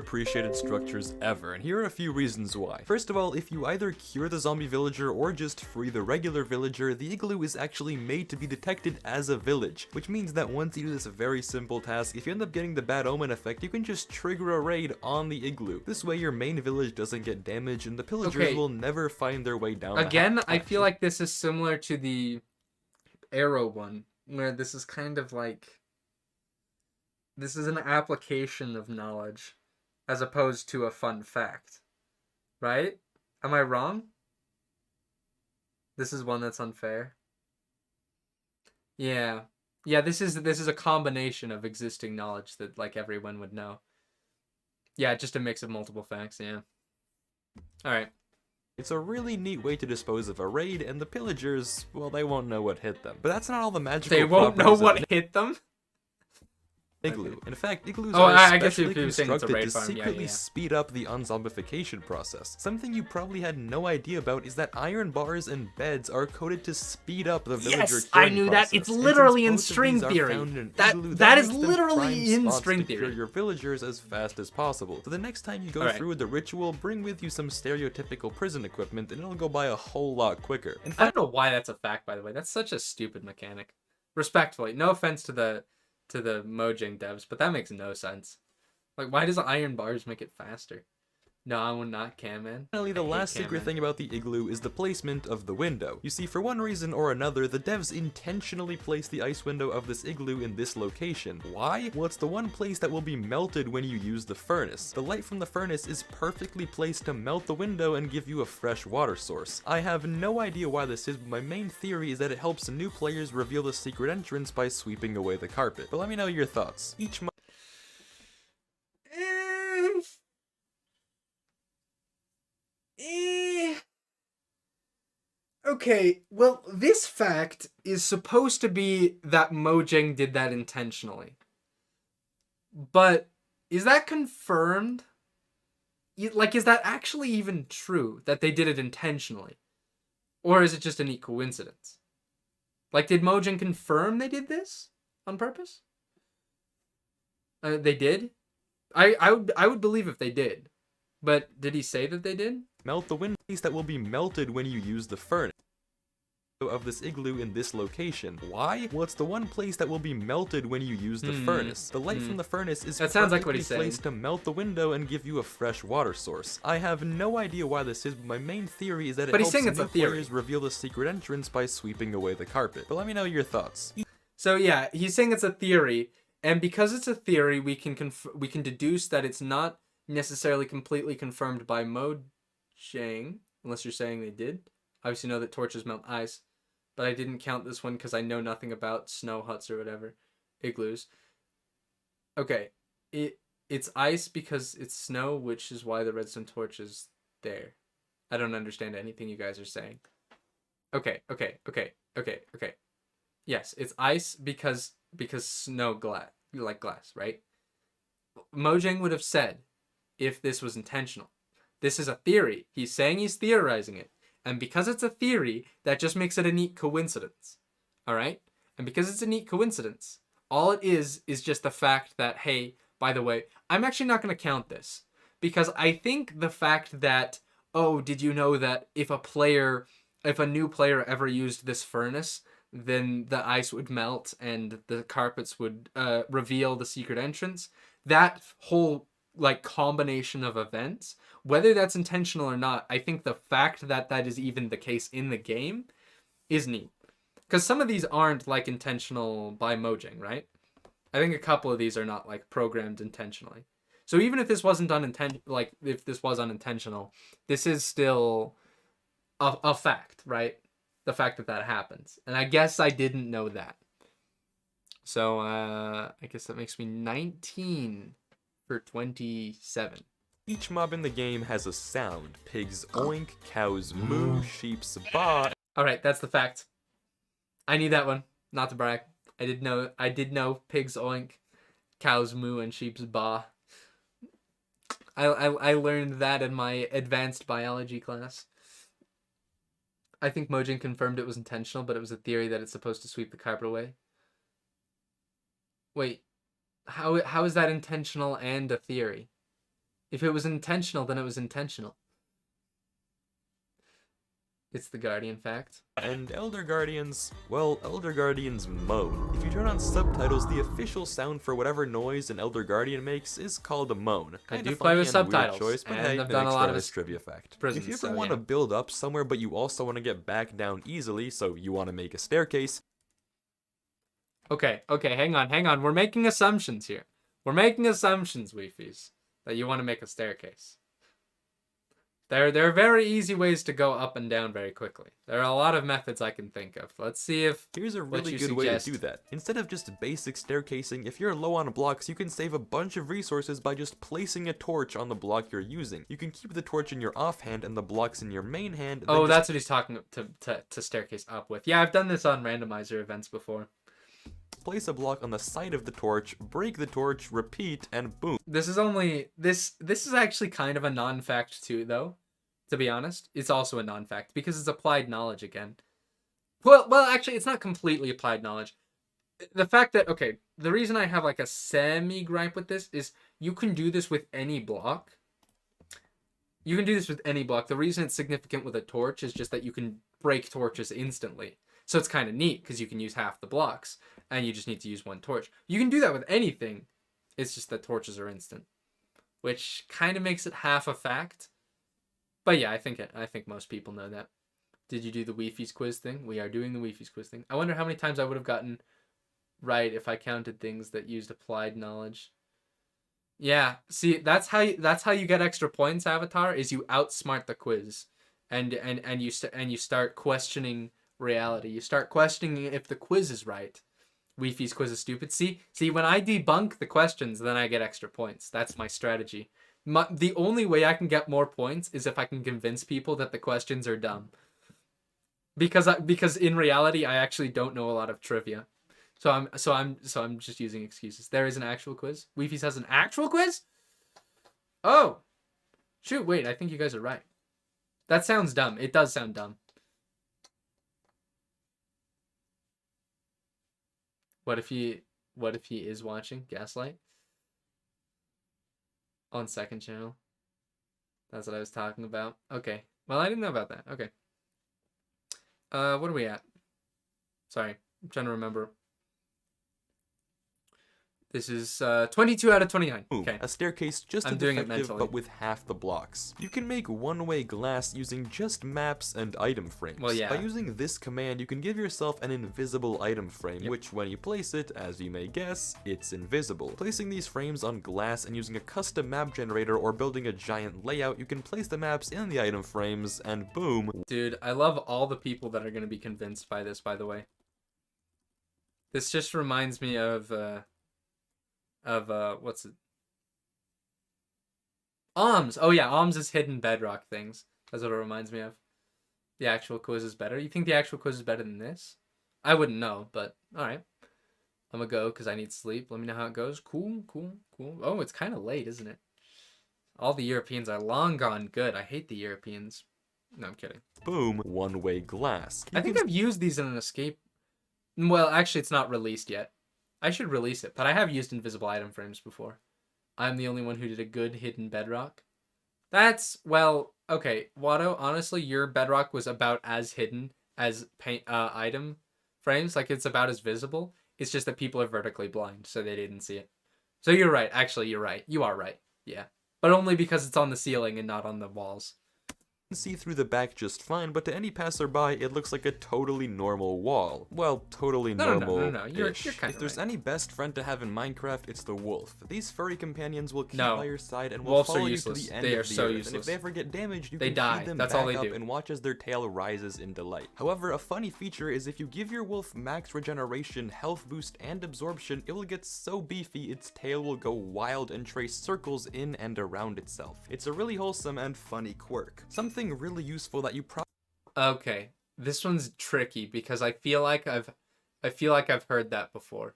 appreciated structures ever, and here are a few reasons why. First of all, if you either cure the zombie villager or just free the regular villager, the igloo is actually made to be detected as a village, which means that once you do this very simple task, if you end up getting the bad omen effect, you can just trigger a raid on the igloo. This way your main village doesn't get damaged and the pillagers will never find their way down. Again, I feel like this is similar to the arrow one, where this is kind of like, this is an application of knowledge as opposed to a fun fact, right? Am I wrong? This is one that's unfair. Yeah. Yeah, this is a combination of existing knowledge that like everyone would know. Yeah, just a mix of multiple facts, yeah. Alright. It's a really neat way to dispose of a raid, and the pillagers, well, they won't know what hit them. But that's not all the magical They won't know properties of what hit them? igloo. In fact, igloos Oh, are I guess if especially you're saying it's a constructed raid to farm, yeah, secretly yeah. speed up the unzombification process. Something you probably had no idea about is that iron bars and beds are coded to speed up the villager Yes, I curing knew process. that. It's And since literally in both of string these are theory. found in an That- igloo, that is makes them literally prime in spots string to cure theory. your villagers as fast as possible. So the next time you go Alright. through with the ritual, bring with you some stereotypical prison equipment, and it'll go by a whole lot quicker. In I fact, don't know why that's a fact, by the way. That's such a stupid mechanic. Respectfully, no offense to the Mojang devs, but that makes no sense. Like, why does iron bars make it faster? No, I will not cam, man. Finally, the I hate last cam, secret man. thing about the igloo is the placement of the window. You see, for one reason or another, the devs intentionally placed the ice window of this igloo in this location. Why? Well, it's the one place that will be melted when you use the furnace. The light from the furnace is perfectly placed to melt the window and give you a fresh water source. I have no idea why this is, but my main theory is that it helps new players reveal the secret entrance by sweeping away the carpet. But let me know your thoughts. Each Okay, well, this fact is supposed to be that Mojang did that intentionally. But is that confirmed? Like, is that actually even true that they did it intentionally? Or is it just a neat coincidence? Like, did Mojang confirm they did this on purpose? They did? I would believe if they did. But did he say that they did? melt the window that will be melted when you use the furnace of this igloo in this location. Why? Well, it's the one place that will be melted when you use the furnace. The light from the furnace is That sounds like what he's perfectly saying. placed to melt the window and give you a fresh water source. I have no idea why this is, but my main theory is that it But he's helps saying it's new a theory. players reveal the secret entrance by sweeping away the carpet. But let me know your thoughts. So yeah, he's saying it's a theory, and because it's a theory, we can deduce that it's not necessarily completely confirmed by Mojang, unless you're saying they did. Obviously know that torches melt ice, but I didn't count this one because I know nothing about snow huts or whatever, igloos. Okay, it's ice because it's snow, which is why the redstone torch is there. I don't understand anything you guys are saying. Okay. Yes, it's ice because snow glass, right? Mojang would have said if this was intentional. This is a theory. He's saying he's theorizing it. And because it's a theory, that just makes it a neat coincidence. All right? And because it's a neat coincidence, all it is just the fact that, hey, by the way, I'm actually not going to count this. Because I think the fact that, oh, did you know that if a new player ever used this furnace, then the ice would melt and the carpets would reveal the secret entrance. That whole combination of events, whether that's intentional or not, I think the fact that that is even the case in the game is neat. Because some of these aren't intentional by Mojang, right? I think a couple of these are not programmed intentionally. So even if this wasn't if this was unintentional, this is still a fact, right? The fact that happens. And I guess I didn't know that. So I guess that makes me 19 for 27. Each mob in the game has a sound. Pigs oink, cows moo, sheep's baa. Alright, that's the fact. I knew that one. Not to brag. I did know pigs oink, cows moo, and sheep's baa. I learned that in my advanced biology class. I think Mojang confirmed it was intentional, but it was a theory that it's supposed to sweep the carpet away. Wait, how is that intentional and a theory? If it was intentional, then it was intentional. It's the Guardian fact. And Elder Guardians, well, Elder Guardians moan. If you turn on subtitles, the official sound for whatever noise an Elder Guardian makes is called a moan. I Kinda do play with funny and weird subtitles, choice, but and hey, I've it done a makes lot for of a his trivia fact. prisons, If you ever so, want yeah. to build up somewhere, but you also want to get back down easily, so you want to make a staircase, Okay, hang on. We're making assumptions here. We're making assumptions, Weefies, that you want to make a staircase. There are very easy ways to go up and down very quickly. There are a lot of methods I can think of. Let's see if... here's a what really you good way to suggest. do that. Instead of just basic staircasing, if you're low on blocks, you can save a bunch of resources by just placing a torch on the block you're using. You can keep the torch in your offhand and the blocks in your main hand. Oh, that's what he's talking to staircase up with. Yeah, I've done this on randomizer events before. Place a block on the side of the torch, break the torch, repeat, and boom. This is actually kind of a non-fact too, though. To be honest, it's also a non-fact because it's applied knowledge again. Well, actually, it's not completely applied knowledge. The fact that, okay, the reason I have like a semi-gripe with this is you can do this with any block. You can do this with any block. The reason it's significant with a torch is just that you can break torches instantly. So it's kind of neat because you can use half the blocks and you just need to use one torch. You can do that with anything. It's just that torches are instant, which kind of makes it half a fact. But yeah, I think most people know that. Did you do the Wi-Fi's quiz thing? We are doing the Wi-Fi's quiz thing. I wonder how many times I would have gotten right if I counted things that used applied knowledge. Yeah, see, that's how you get extra points, Avatar, is you outsmart the quiz. And you start questioning reality. You start questioning if the quiz is right. Wi-Fi's quiz is stupid. See, when I debunk the questions, then I get extra points. That's my strategy. The only way I can get more points is if I can convince people that the questions are dumb. Because in reality, I actually don't know a lot of trivia. So I'm just using excuses. There is an actual quiz. Wi-Fi's has an actual quiz? Oh. Shoot, wait, I think you guys are right. That sounds dumb. It does sound dumb. What if he is watching Gaslight? On second channel. That's what I was talking about. Okay. Well, I didn't know about that. Okay. What are we at? Sorry. I'm trying to remember. This is 22 out of 29. Boom. Okay. A staircase just I'm as doing it effective, mentally. but with half the blocks. You can make one-way glass using just maps and item frames. Well, yeah. By using this command, you can give yourself an invisible item frame, Yep. which when you place it, as you may guess, it's invisible. Placing these frames on glass and using a custom map generator or building a giant layout, you can place the maps in the item frames, and boom. Dude, I love all the people that are going to be convinced by this, by the way. This just reminds me of what's it? Alms. Oh yeah, Alms is hidden bedrock things. That's what it reminds me of. The actual quiz is better. You think the actual quiz is better than this? I wouldn't know, but alright. I'm gonna go because I need sleep. Let me know how it goes. Cool. Oh, it's kind of late, isn't it? All the Europeans are long gone good. I hate the Europeans. No, I'm kidding. Boom. One-way glass. I think I've used these in an escape. Well, actually, it's not released yet. I should release it, but I have used invisible item frames before. I'm the only one who did a good hidden bedrock. That's, well, okay, Watto, honestly, your bedrock was about as hidden as item frames. Like, it's about as visible. It's just that people are vertically blind, so they didn't see it. So you're right. Actually, you're right. You are right. Yeah. But only because it's on the ceiling and not on the walls. See through the back just fine, but to any passerby, it looks like a totally normal wall. Well, totally normal. No. You're kind If of there's right. any best friend to have in Minecraft, it's the wolf. These furry companions will keep No. by your side and will Wolves are follow you useless. to the end They of are the so earth. And useless. if they ever get damaged, you They can die. feed them That's back all they up do. and watch as their tail rises in delight. However, a funny feature is if you give your wolf max regeneration, health boost, and absorption, it will get so beefy its tail will go wild and trace circles in and around itself. It's a really wholesome and funny quirk. Something really useful that you probably Okay, this one's tricky because I feel like I've heard that before.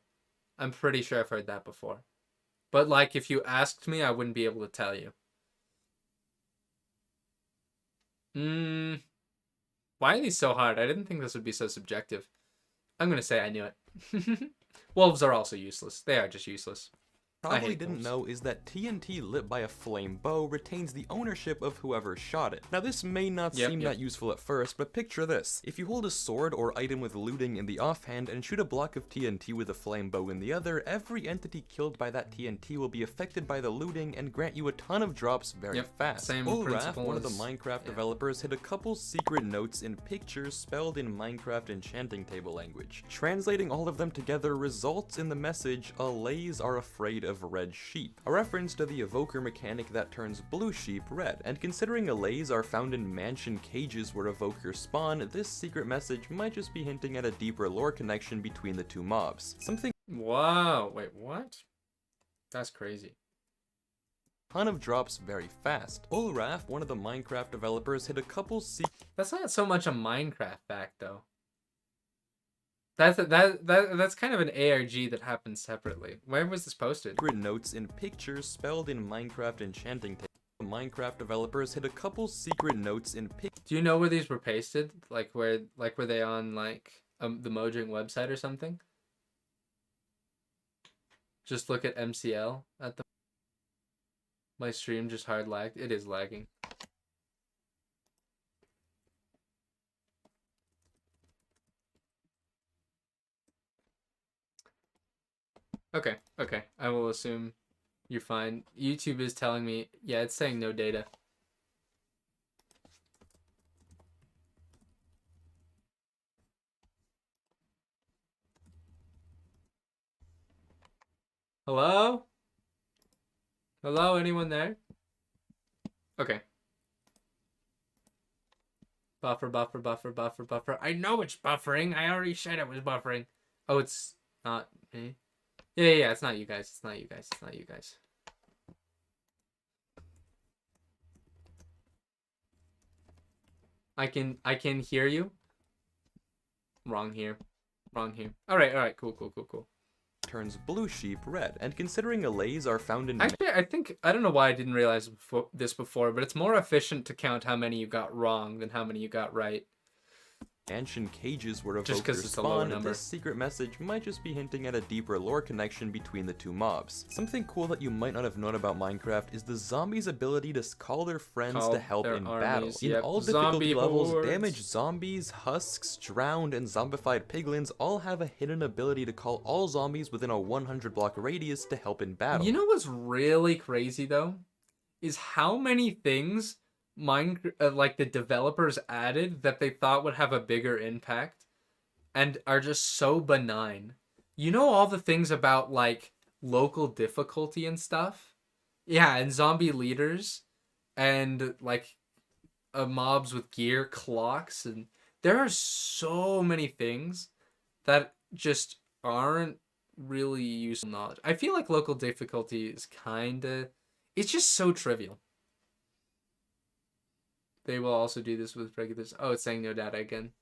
I'm pretty sure I've heard that before. But like if you asked me, I wouldn't be able to tell you. Why are these so hard? I didn't think this would be so subjective. I'm going to say I knew it. Wolves are also useless. They are just useless. probably hate didn't those. know is that TNT lit by a flame bow retains the ownership of whoever shot it. Now this may not seem that useful at first, but picture this. If you hold a sword or item with looting in the offhand and shoot a block of TNT with a flame bow in the other, every entity killed by that TNT will be affected by the looting and grant you a ton of drops very fast. Same Ulraf, principle one of the as- Minecraft developers, hid a couple secret notes in pictures spelled in Minecraft enchanting table language. Translating all of them together results in the message, "Allays are afraid of red sheep," a reference to the evoker mechanic that turns blue sheep red. And considering allays are found in mansion cages where evokers spawn, this secret message might just be hinting at a deeper lore connection between the two mobs. Something Wow, wait, what? That's crazy. ton of drops very fast. Ulraf, one of the Minecraft developers, hid a couple That's not so much a Minecraft fact, though. That's kind of an ARG that happens separately. Where was this posted? secret notes in pictures spelled in Minecraft enchanting table. Minecraft developers hid a couple secret notes in pictures. Do you know where these were pasted? Were they on the Mojang website or something? Just look at MCL at the. My stream just hard lagged. It is lagging. Okay, okay. I will assume you're fine. YouTube is telling me, yeah, it's saying no data. Hello? Hello, anyone there? Okay. Buffer, buffer, buffer, buffer, buffer. I know it's buffering. I already said it was buffering. Oh, it's not me. Yeah, it's not you guys. It's not you guys. It's not you guys. I can hear you. Wrong here. Wrong here. Alright, cool. Turns blue sheep red, and considering allays are found in Actually, I don't know why I didn't realize this before, but it's more efficient to count how many you got wrong than how many you got right. mansion cages where Just 'cause evokers it's a low spawn, number. this secret message might just be hinting at a deeper lore connection between the two mobs. Something cool that you might not have known about Minecraft is the zombies' ability to call their friends Call to help their in armies, battle. In yep. all Zombie difficulty levels, hordes. damaged zombies, husks, drowned, and zombified piglins all have a hidden ability to call all zombies within a 100 block radius to help in battle. You know what's really crazy though, is how many things the developers added that they thought would have a bigger impact, and are just so benign. You know all the things about local difficulty and stuff, yeah, and zombie leaders, and mobs with gear, clocks, and there are so many things that just aren't really useful knowledge. I feel like local difficulty is it's just so trivial. They will also do this with regulars. Oh, it's saying no data again.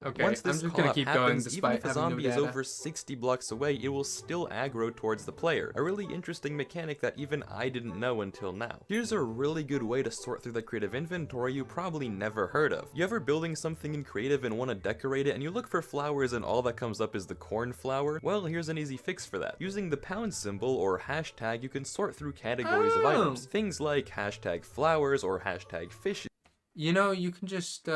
Okay, Once I'm this just gonna call-up keep going happens, even despite if a having no zombie is data. over 60 blocks away, it will still aggro towards the player. A really interesting mechanic that even I didn't know until now. Here's a really good way to sort through the creative inventory you probably never heard of. You ever building something in creative and want to decorate it, and you look for flowers and all that comes up is the corn flower? Well, here's an easy fix for that. Using the pound symbol or hashtag, you can sort through categories of items. Things like hashtag flowers or hashtag fishes. You know, you can just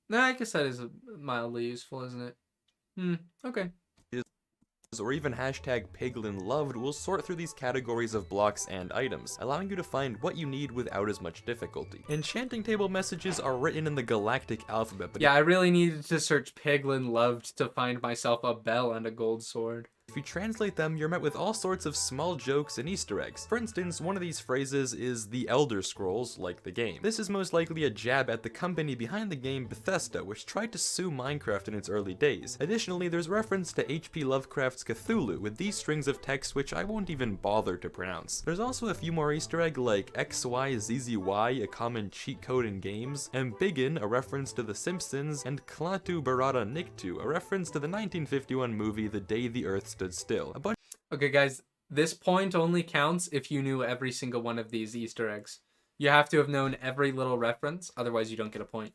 nah, I guess that is mildly useful, isn't it? Okay. Or even hashtag piglin loved will sort through these categories of blocks and items, allowing you to find what you need without as much difficulty. Enchanting table messages are written in the galactic alphabet, but Yeah, I really needed to search Piglin Loved to find myself a bell and a gold sword. if if you translate them, you're met with all sorts of small jokes and Easter eggs. For instance, one of these phrases is the Elder Scrolls, like the game. This is most likely a jab at the company behind the game, Bethesda, which tried to sue Minecraft in its early days. Additionally, there's reference to H.P. Lovecraft's Cthulhu with these strings of text which I won't even bother to pronounce. There's also a few more Easter eggs like XYZZY, a common cheat code in games, Embiggen, a reference to The Simpsons, and Klaatu Barada Nikto, a reference to the 1951 movie The Day the Earth Stood Still. A bunch Okay, guys, this point only counts if you knew every single one of these Easter eggs. You have to have known every little reference, otherwise you don't get a point.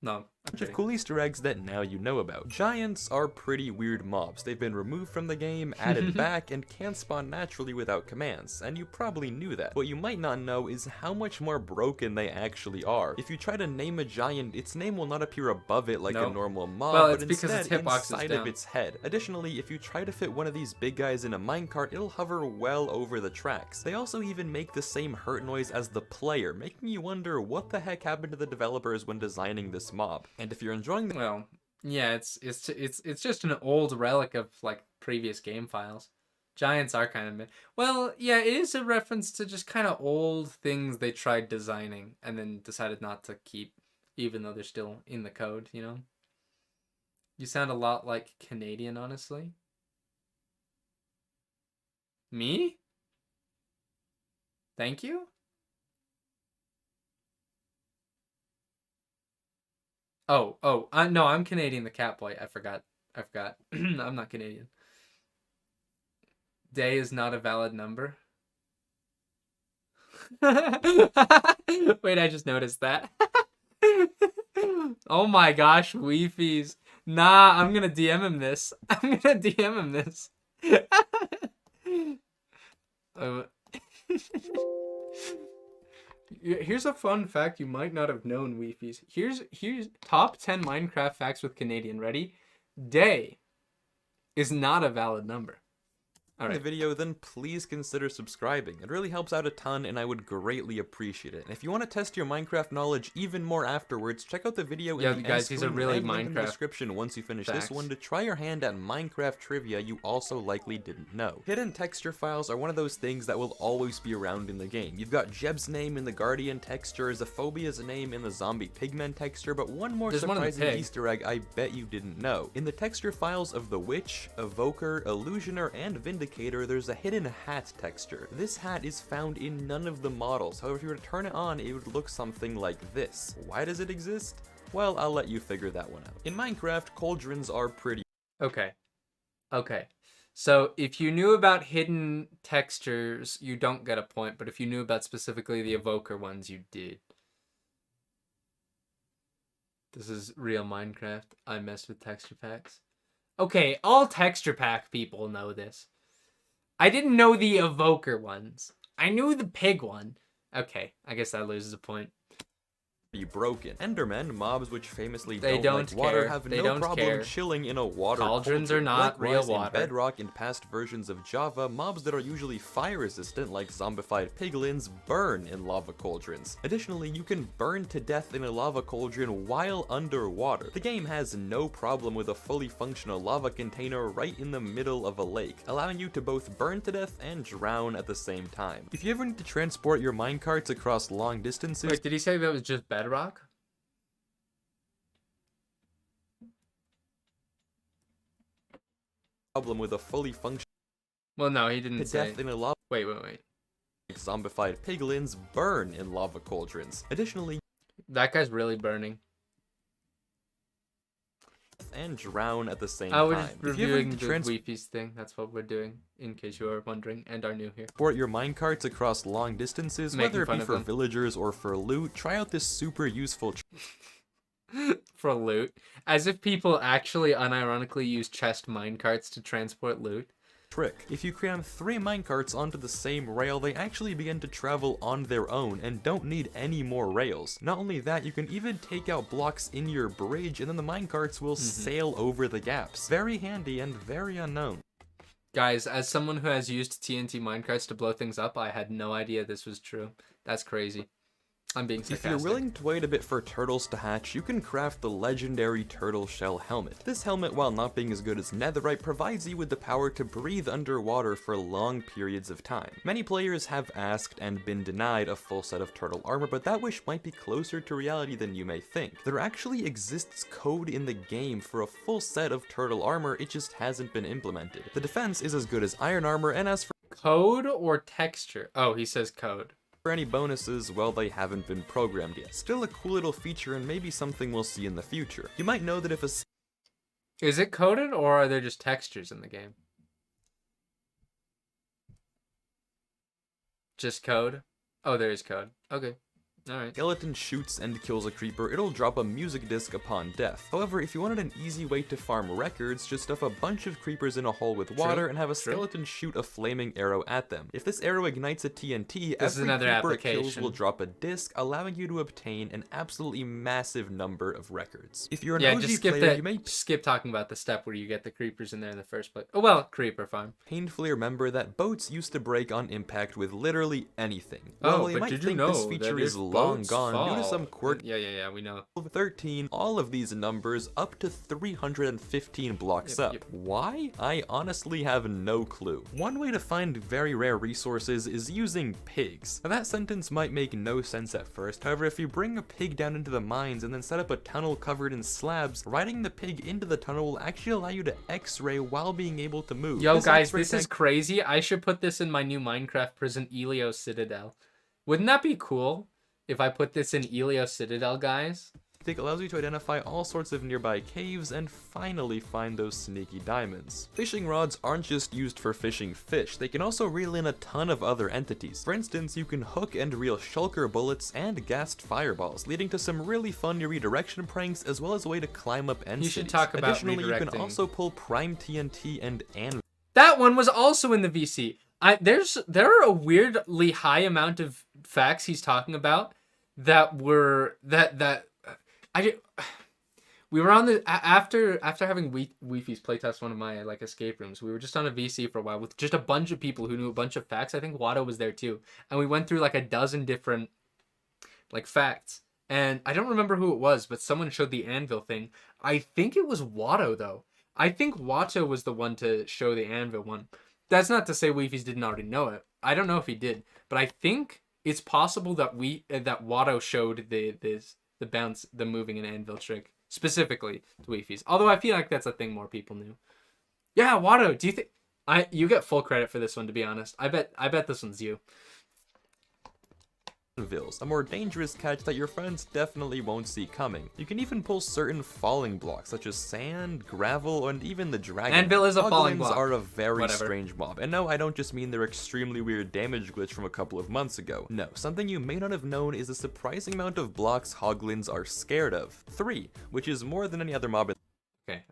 No. of cool Easter eggs that now you know about. Giants are pretty weird mobs. They've been removed from the game, added back, and can't spawn naturally without commands, and you probably knew that. What you might not know is how much more broken they actually are. If you try to name a giant, its name will not appear above it like a normal mob, well, but it's because instead its hitbox is inside down. of its head. Additionally, if you try to fit one of these big guys in a minecart, it'll hover well over the tracks. They also even make the same hurt noise as the player, making you wonder what the heck happened to the developers when designing this mob. And if you're enjoying the Well, yeah, it's just an old relic of like previous game files. Giants are kind of well, yeah, it is a reference to just kind of old things they tried designing and then decided not to keep, even though they're still in the code, you know? You sound a lot like Canadian, honestly. Me? Thank you? Oh, no, I'm Canadian the Catboy. I forgot. I'm not Canadian. Day is not a valid number. Wait, I just noticed that. Oh my gosh, Weefies. Nah, I'm gonna DM him this. Here's a fun fact you might not have known, Weefies. Here's top 10 Minecraft facts with Canadian. Ready? Day is not a valid number. the video, then please consider subscribing. It really helps out a ton and I would greatly appreciate it. And if you want to test your Minecraft knowledge even more afterwards, check out the video in the guys, these are really and link in the Minecraft description once you finish facts. this one to try your hand at Minecraft trivia you also likely didn't know. Hidden texture files are one of those things that will always be around in the game. You've got Jeb's name in the Guardian texture, Xophobia's name in the Zombie Pigmen texture, but one more surprising Easter egg I bet you didn't know. In the texture files of the Witch, Evoker, Illusioner, and Vindicator, there's a hidden hat texture. This hat is found in none of the models, however if you were to turn it on, it would look something like this. Why does it exist? Well, I'll let you figure that one out. In Minecraft, cauldrons are pretty Okay. So if you knew about hidden textures, you don't get a point, but if you knew about specifically the Evoker ones, you did. This is real Minecraft. I mess with texture packs. Okay, all texture pack people know this. I didn't know the Evoker ones. I knew the pig one. Okay, I guess that loses a point. broken. Endermen, mobs which famously They don't like water, care. have They no don't problem care. chilling in a water Cauldrons cauldron. are not real Likewise, water. in Bedrock and past versions of Java, mobs that are usually fire resistant like zombified piglins burn in lava cauldrons. Additionally, you can burn to death in a lava cauldron while underwater. The game has no problem with a fully functional lava container right in the middle of a lake, allowing you to both burn to death and drown at the same time. If you ever need to transport your minecarts across long distances, Wait, did he say that was just Bedrock? problem with a fully functional Well, no, he didn't say. death in a lava Wait. zombified piglins burn in lava cauldrons. Additionally, That guy's really burning. and drown at the same I was time. just If you ever reviewing need the to transport Weepies thing. That's what we're doing, in case you are wondering and are new here. your minecarts across long distances, Making whether it fun be of for them. villagers or for loot, try out this super useful For loot. As if people actually unironically use chest minecarts to transport loot. trick. If you cram 3 minecarts onto the same rail, they actually begin to travel on their own and don't need any more rails. Not only that, you can even take out blocks in your bridge and then the minecarts will sail over the gaps. Very handy and very unknown. Guys, as someone who has used TNT minecarts to blow things up, I had no idea this was true. That's crazy. I'm being If sarcastic. you're willing to wait a bit for turtles to hatch, you can craft the legendary turtle shell helmet. This helmet, while not being as good as netherite, provides you with the power to breathe underwater for long periods of time. Many players have asked and been denied a full set of turtle armor, but that wish might be closer to reality than you may think. There actually exists code in the game for a full set of turtle armor, it just hasn't been implemented. The defense is as good as iron armor, and as for Code or texture? Oh, he says code. any bonuses, well, they haven't been programmed yet. Still a cool little feature and maybe something we'll see in the future. You might know that if a Is it coded or are there just textures in the game? Just code? Oh, there is code. Okay. Alright. skeleton shoots and kills a creeper, it'll drop a music disc upon death. However, if you wanted an easy way to farm records, just stuff a bunch of creepers in a hole with water and have a skeleton shoot a flaming arrow at them. If this arrow ignites a TNT, every creeper it kills will drop a disc, allowing you to obtain an absolutely massive number of records. If you're an OG just skip player, that. you may Skip talking about the step where you get the creepers in there in the first place. Oh well, creeper farm. painfully remember that boats used to break on impact with literally anything. Oh, Well, you but might did think you know this that feature if is long boats gone due to fall- some quirk. Yeah, we know. 13, all of these numbers up to 315 blocks Yep, up. yep. Why? I honestly have no clue. One way to find very rare resources is using pigs. Now, that sentence might make no sense at first, however, if you bring a pig down into the mines and then set up a tunnel covered in slabs, riding the pig into the tunnel will actually allow you to x-ray while being able to move. Yo, guys, X-ray this is crazy. I should put this in my new Minecraft prison, Elio Citadel. Wouldn't that be cool if I put this in Elio Citadel, guys? tactic allows you to identify all sorts of nearby caves and finally find those sneaky diamonds. Fishing rods aren't just used for fishing fish, they can also reel in a ton of other entities. For instance, you can hook and reel shulker bullets and gassed fireballs, leading to some really fun redirection pranks as well as a way to climb up end You should cities. talk about Additionally, you can redirecting. also pull prime TNT and anvil. That one was also in the VC. There are a weirdly high amount of facts he's talking about that were we were on the after having Weefy's playtest one of my like escape rooms. We were just on a VC for a while with just a bunch of people who knew a bunch of facts. I think Watto was there too, and we went through like a dozen different like facts. And I don't remember who it was, but someone showed the anvil thing. I think it was Watto though. I think Watto was the one to show the anvil one. That's not to say Weefy's didn't already know it. I don't know if he did, but I think it's possible that that Watto showed the bounce, the moving an anvil trick specifically to Weefy's. Although I feel like that's a thing more people knew. Yeah, Watto, do you think you get full credit for this one? To be honest, I bet this one's you. A more dangerous catch that your friends definitely won't see coming. You can even pull certain falling blocks such as sand, gravel, and even the dragon. Anvil is a falling Hoglins block. are a very Whatever. strange mob, and no, I don't just mean their extremely weird damage glitch from a couple of months ago. No, something you may not have known is the surprising amount of blocks Hoglins are scared of. 3, which is more than any other mob. Okay.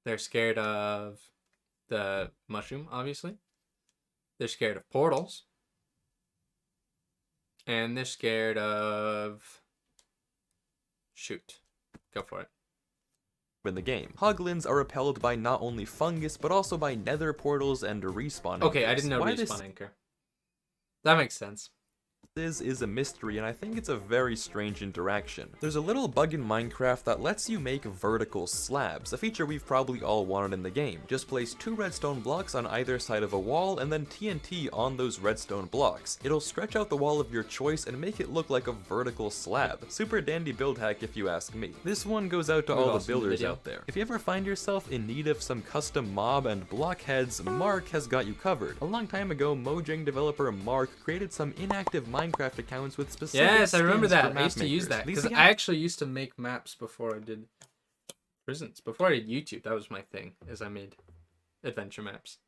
They're scared of the mushroom, obviously. They're scared of portals. And they're scared of... Shoot. Go for it. In the game. Hoglins are repelled by not only fungus, but also by nether portals and respawn. Okay, I anchors. didn't know Why respawn this anchor. That makes sense. is a mystery, and I think it's a very strange interaction. There's a little bug in Minecraft that lets you make vertical slabs, a feature we've probably all wanted in the game. Just place 2 redstone blocks on either side of a wall and then TNT on those redstone blocks. It'll stretch out the wall of your choice and make it look like a vertical slab. Super dandy build hack if you ask me. This one goes out to We've all all the seen the builders video. out there. If you ever find yourself in need of some custom mob and block heads, Mark has got you covered. A long time ago, Mojang developer Mark created some inactive Minecraft accounts with specific Yes, I remember skins for that. I map used to use makers. that. These Because accounts I actually used to make maps before I did prisons. Before I did YouTube, that was my thing, is I made adventure maps.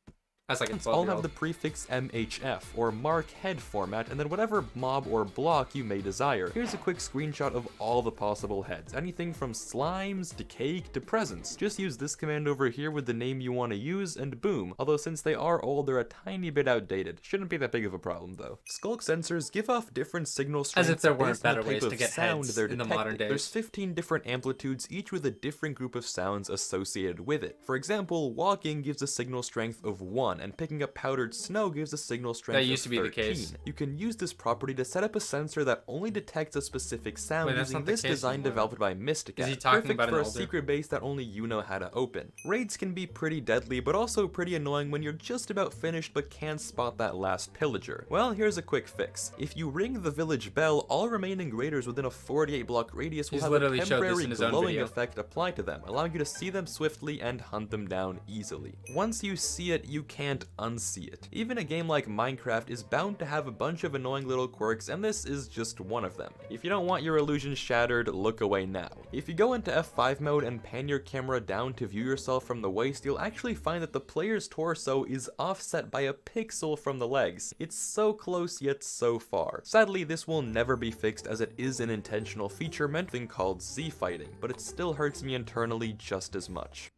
That's like a 12-year-old. all have the prefix MHF, or Mark Head format, and then whatever mob or block you may desire. Here's a quick screenshot of all the possible heads, anything from slimes to cake to presents. Just use this command over here with the name you want to use, and boom. Although since they are old, they're a tiny bit outdated. Shouldn't be that big of a problem though. Skulk sensors give off different signal strengths if there weren't based on the better type ways to of get sound heads they're in the detecting. modern days. There's 15 different amplitudes, each with a different group of sounds associated with it. For example, walking gives a signal strength of 1, 1, and picking up powdered snow gives a signal strength That used of to be the 13. case. You can use this property to set up a sensor that only detects a specific sound Wait, that's using not the this case design anymore. developed by Mysticat. Is he talking Perfect about an for a older- secret base that only you know how to open. Raids can be pretty deadly, but also pretty annoying when you're just about finished but can't spot that last pillager. Well, here's a quick fix. If you ring the village bell, all remaining raiders within a 48 block radius will He's have literally a showed this temporary in his own glowing video. effect applied to them, allowing you to see them swiftly and hunt them down easily. Once you see it, you can't unsee it. Even a game like Minecraft is bound to have a bunch of annoying little quirks, and this is just one of them. If you don't want your illusion shattered, look away now. If you go into F5 mode and pan your camera down to view yourself from the waist, you'll actually find that the player's torso is offset by a pixel from the legs. It's so close yet so far. Sadly, this will never be fixed as it is an intentional feature meant to be called Z-fighting, but it still hurts me internally just as much.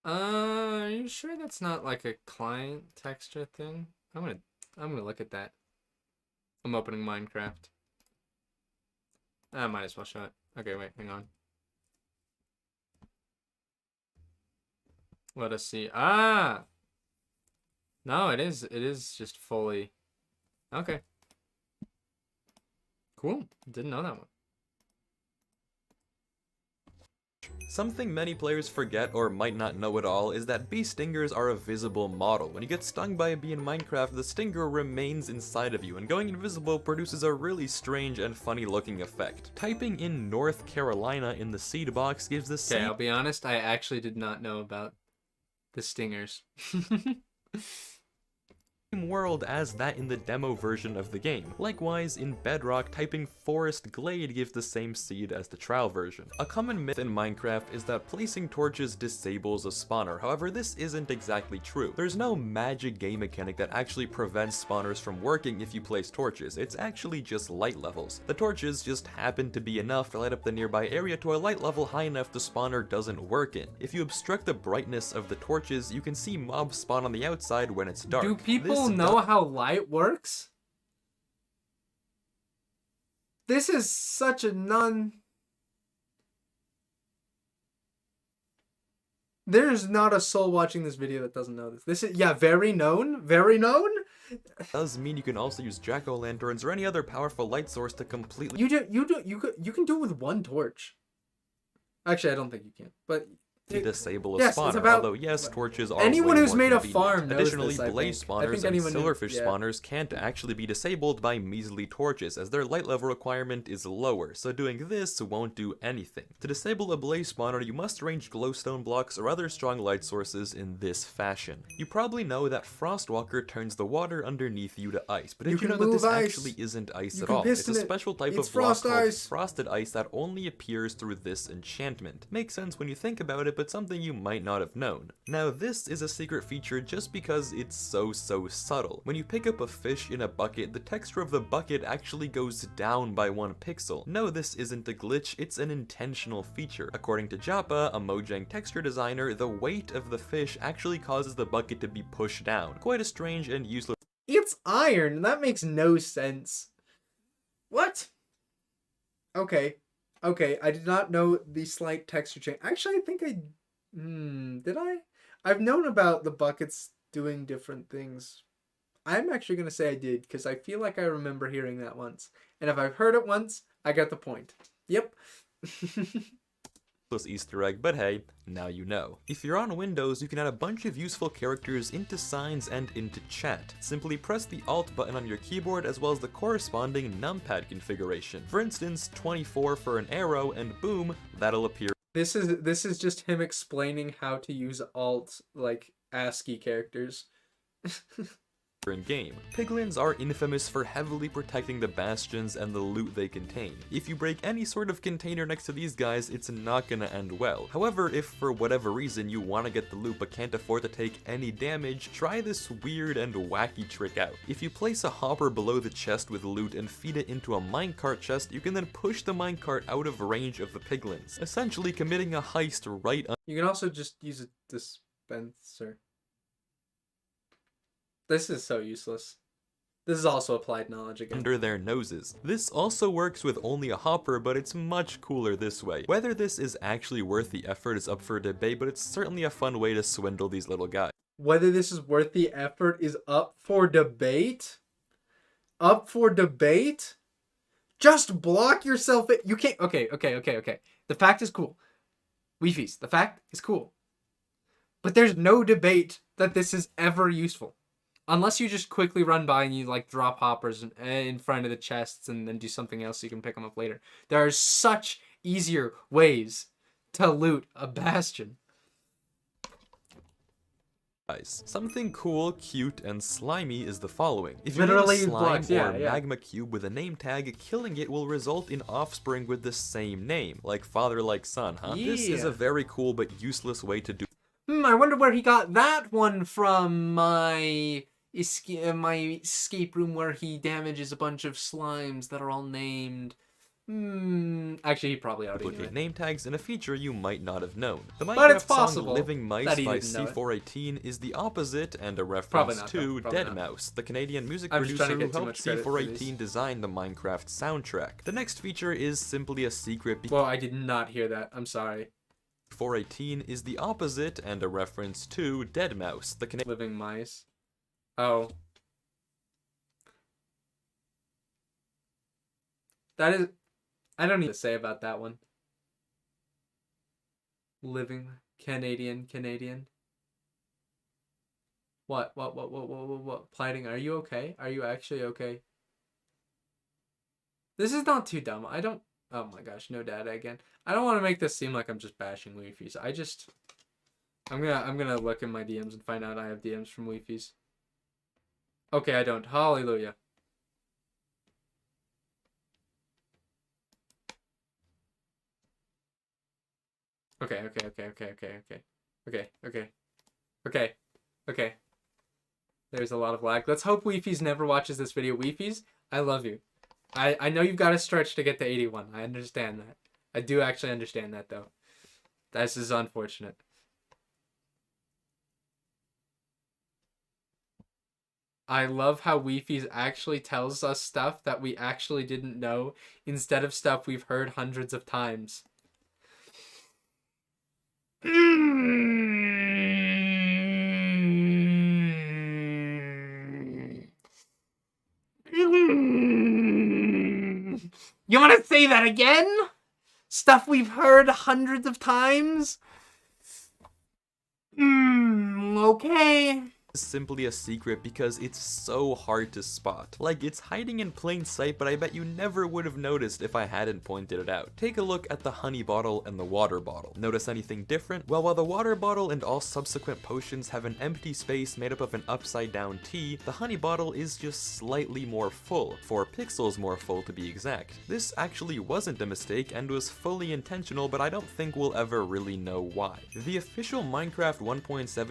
Are you sure that's not like a client texture thing? I'm gonna look at that. I'm opening Minecraft. I might as well show it. Okay, wait, hang on. Let us see. Ah! No, it is just fully... Okay. Cool. Didn't know that one. Something many players forget or might not know at all is that bee stingers are a visible model. When you get stung by a bee in Minecraft, the stinger remains inside of you, and going invisible produces a really strange and funny looking effect. Typing in North Carolina in the seed box gives the Okay, same I'll be honest, I actually did not know about the stingers. world as that in the demo version of the game. Likewise, in Bedrock, typing Forest Glade gives the same seed as the trial version. A common myth in Minecraft is that placing torches disables a spawner. However, this isn't exactly true. There's no magic game mechanic that actually prevents spawners from working if you place torches. It's actually just light levels. The torches just happen to be enough to light up the nearby area to a light level high enough the spawner doesn't work in. If you obstruct the brightness of the torches, you can see mobs spawn on the outside when it's dark. Do people This know how light works? This is such a There's not a soul watching this video that doesn't know this. This is, yeah, very known. Very known? does mean you can also use jack-o'-lanterns or any other powerful light source to completely You can do it with one torch. Actually, I don't think you can. But disable a yes, it's spawner, about- although yes, torches are anyone way who's more made a convenient. farm knows Additionally, this, I blaze think. I spawners think and anyone who- silverfish yeah. spawners can't actually be disabled by measly torches, as their light level requirement is lower, so doing this won't do anything. To disable a blaze spawner, you must arrange glowstone blocks or other strong light sources in this fashion. You probably know that Frostwalker turns the water underneath you to ice, but did You you can know that this move ice. actually isn't ice You at can all? It's a piston it. special type It's of block frost called ice. frosted ice that only appears through this enchantment. Makes sense when you think about it, but something you might not have known. Now this is a secret feature just because it's so subtle. When you pick up a fish in a bucket, the texture of the bucket actually goes down by 1 pixel. No, this isn't a glitch, it's an intentional feature. According to Japa, a Mojang texture designer, the weight of the fish actually causes the bucket to be pushed down. Quite a strange and useless It's iron. That makes no sense. What? Okay. Okay, I did not know the slight texture change. Actually, I think did I? I've known about the buckets doing different things. I'm actually going to say I did, because I feel like I remember hearing that once. And if I've heard it once, I got the point. Yep. Easter egg, but hey, now you know. If you're on Windows, you can add a bunch of useful characters into signs and into chat. Simply press the Alt button on your keyboard as well as the corresponding numpad configuration. For instance, 24 for an arrow, and boom, that'll appear. This is just him explaining how to use alt, like, ASCII characters. in game. Piglins are infamous for heavily protecting the bastions and the loot they contain. If you break any sort of container next to these guys, it's not gonna end well. However, if for whatever reason you want to get the loot but can't afford to take any damage, try this weird and wacky trick out. If you place a hopper below the chest with loot and feed it into a minecart chest, you can then push the minecart out of range of the piglins, essentially committing a heist right You can also just use a dispenser. This is so useless. This is also applied knowledge again. under their noses. This also works with only a hopper, but it's much cooler this way. Whether this is actually worth the effort is up for debate, but it's certainly a fun way to swindle these little guys. whether this is worth the effort is up for debate. Up for debate? Just block yourself. You can't. Okay. The fact is cool. Weefies, the fact is cool. But there's no debate that this is ever useful. Unless you just quickly run by and you like drop hoppers in front of the chests and then do something else so you can pick them up later. There are such easier ways to loot a bastion. Guys, something cool, cute, and slimy is the following. If you Literally get a slime blocks, yeah, or yeah. magma cube with a name tag, killing it will result in offspring with the same name, like father like son, huh? This is Yeah. a very cool but useless way to do I wonder where he got that one from. My escape room where he damages a bunch of slimes that are all named. Actually, he probably already knew duplicate it. name tags in a feature you might not have known. The But it's Minecraft song possible Living Mice that he by didn't know it. C418 is the opposite and a Probably reference not, to though. Probably Dead not. Mouse, the Canadian music I'm just trying producer to who get too helped much credit for these. C418 design the Minecraft soundtrack. The next feature is simply a secret because Well, I did not hear that. I'm sorry. 418 is the opposite and a reference to Dead Mouse, the Canadian Living mice. Oh. That is... I don't need to say about that one. Living Canadian. What? Plighting, are you okay? Are you actually okay? This is not too dumb. I don't... Oh my gosh, no data again. I don't want to make this seem like I'm just bashing Weefies. I'm gonna look in my DMs and find out I have DMs from Weefies. Okay, I don't. Hallelujah. Okay. There's a lot of lag. Let's hope Weefies never watches this video. Weefies, I love you. I know you've got to stretch to get to 81. I understand that. I do actually understand that, though. This is unfortunate. I love how Weefies actually tells us stuff that we actually didn't know instead of stuff we've heard hundreds of times. You want to say that again? Stuff we've heard hundreds of times? Okay. is simply a secret because it's so hard to spot. Like, it's hiding in plain sight, but I bet you never would have noticed if I hadn't pointed it out. Take a look at the honey bottle and the water bottle. Notice anything different? Well, while the water bottle and all subsequent potions have an empty space made up of an upside down T, the honey bottle is just slightly more full, 4 pixels more full to be exact. This actually wasn't a mistake and was fully intentional, but I don't think we'll ever really know why. The official Minecraft 1.7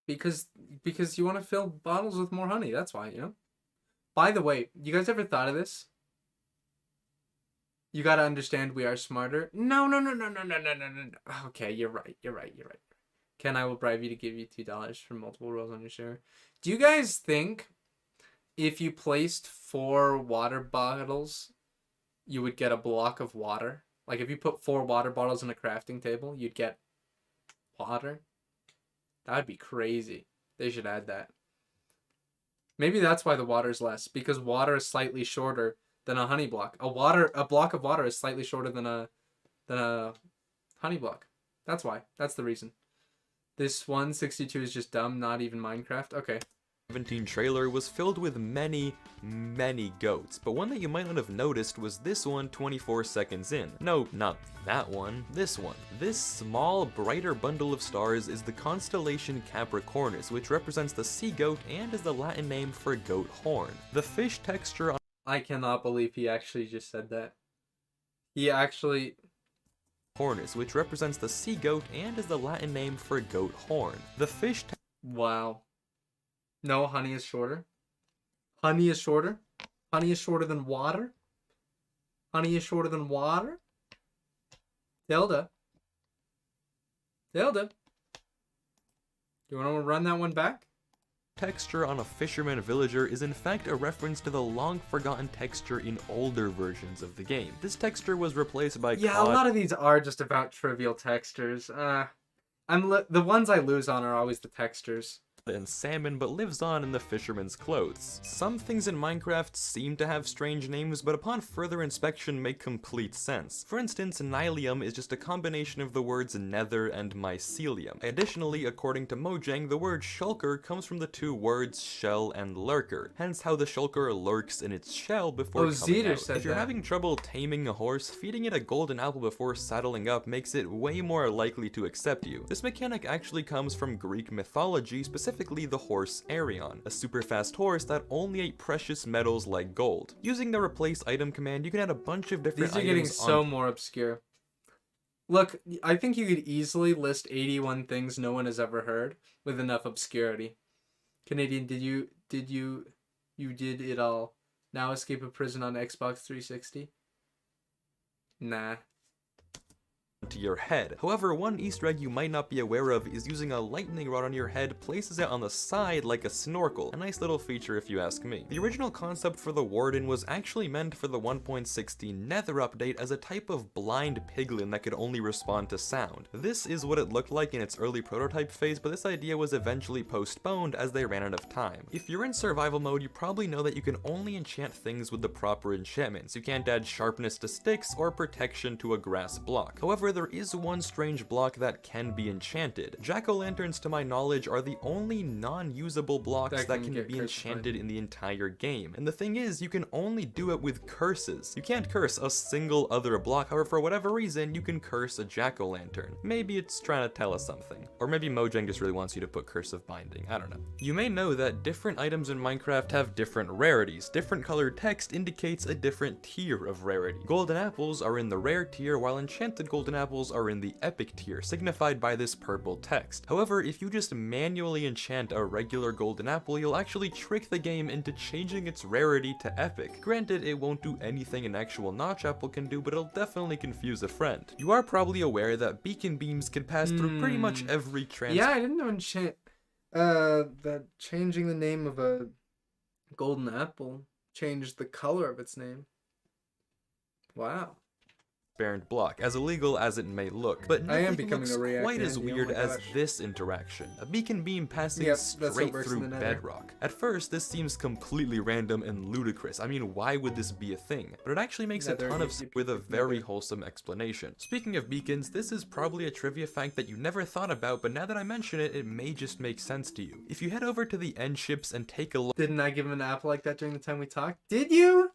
Because you want to fill bottles with more honey. That's why, you know? By the way, you guys ever thought of this? You gotta understand we are smarter. No. Okay, you're right. Ken, I will bribe you to give you $2 for multiple rolls on your share. Do you guys think if you placed 4 water bottles, you would get a block of water? Like if you put 4 water bottles on a crafting table, you'd get water? That'd be crazy. They should add that. Maybe that's why the water's less, because water is slightly shorter than a honey block. A block of water is slightly shorter than a honey block. That's why. That's the reason. This 162 is just dumb, not even Minecraft. Okay. 17 trailer was filled with many goats, but one that you might not have noticed was this one 24 seconds in. No, not that one, this one. This small, brighter bundle of stars is the constellation Capricornus, which represents the sea goat and is the Latin name for goat horn. The fish texture on I cannot believe he actually just said that. He actually... Hornus, which represents the sea goat and is the Latin name for goat horn. The fish Wow. No, honey is shorter. Honey is shorter. Honey is shorter than water. Honey is shorter than water. Zelda. You want to run that one back? texture on a fisherman villager is in fact a reference to the long-forgotten texture in older versions of the game. This texture was replaced by Yeah, a lot of these are just about trivial textures. The ones I lose on are always the textures. and salmon but lives on in the fisherman's clothes. Some things in Minecraft seem to have strange names, but upon further inspection make complete sense. For instance, Nylium is just a combination of the words nether and mycelium. Additionally, according to Mojang, the word shulker comes from the two words shell and lurker, hence how the shulker lurks in its shell before coming Zeter out. said If you're that. having trouble taming a horse, feeding it a golden apple before saddling up makes it way more likely to accept you. This mechanic actually comes from Greek mythology, specifically the horse Arion, a super fast horse that only ate precious metals like gold. Using the replace item command, you can add a bunch of different These are items getting so more obscure. Look, I think you could easily list 81 things no one has ever heard with enough obscurity. Canadian, you did it all. Now escape a prison on Xbox 360? Nah. to your head. However, one Easter egg you might not be aware of is using a lightning rod on your head places it on the side like a snorkel. A nice little feature if you ask me. The original concept for the Warden was actually meant for the 1.16 Nether update as a type of blind piglin that could only respond to sound. This is what it looked like in its early prototype phase, but this idea was eventually postponed as they ran out of time. If you're in survival mode, you probably know that you can only enchant things with the proper enchantments. You can't add sharpness to sticks or protection to a grass block. However, there is one strange block that can be enchanted. Jack-o'-lanterns, to my knowledge, are the only non-usable blocks that can be enchanted in the entire game. And the thing is, you can only do it with curses. You can't curse a single other block, however, for whatever reason, you can curse a jack-o'-lantern. Maybe it's trying to tell us something. Or maybe Mojang just really wants you to put cursive binding, I don't know. You may know that different items in Minecraft have different rarities. Different colored text indicates a different tier of rarity. Golden apples are in the rare tier, while enchanted golden apples are in the epic tier, signified by this purple text. However, if you just manually enchant a regular golden apple, you'll actually trick the game into changing its rarity to epic. Granted, it won't do anything an actual notch apple can do, but it'll definitely confuse a friend. You are probably aware that beacon beams can pass through pretty much every Yeah, I didn't know that changing the name of a golden apple changed the color of its name. Wow. transparent block, as illegal as it may look, but I am nothing becoming looks a React quite as Andy, oh weird my as gosh. this interaction. A beacon beam passing Yep, that's what straight works in through the Nether. bedrock. At first, this seems completely random and ludicrous. I mean, why would this be a thing? But it actually makes Nether, a ton of sense with a very Nether. wholesome explanation. Speaking of beacons, this is probably a trivia fact that you never thought about, but now that I mention it, it may just make sense to you. If you head over to the end ships and take a look Didn't I give him an apple like that during the time we talked? Did you?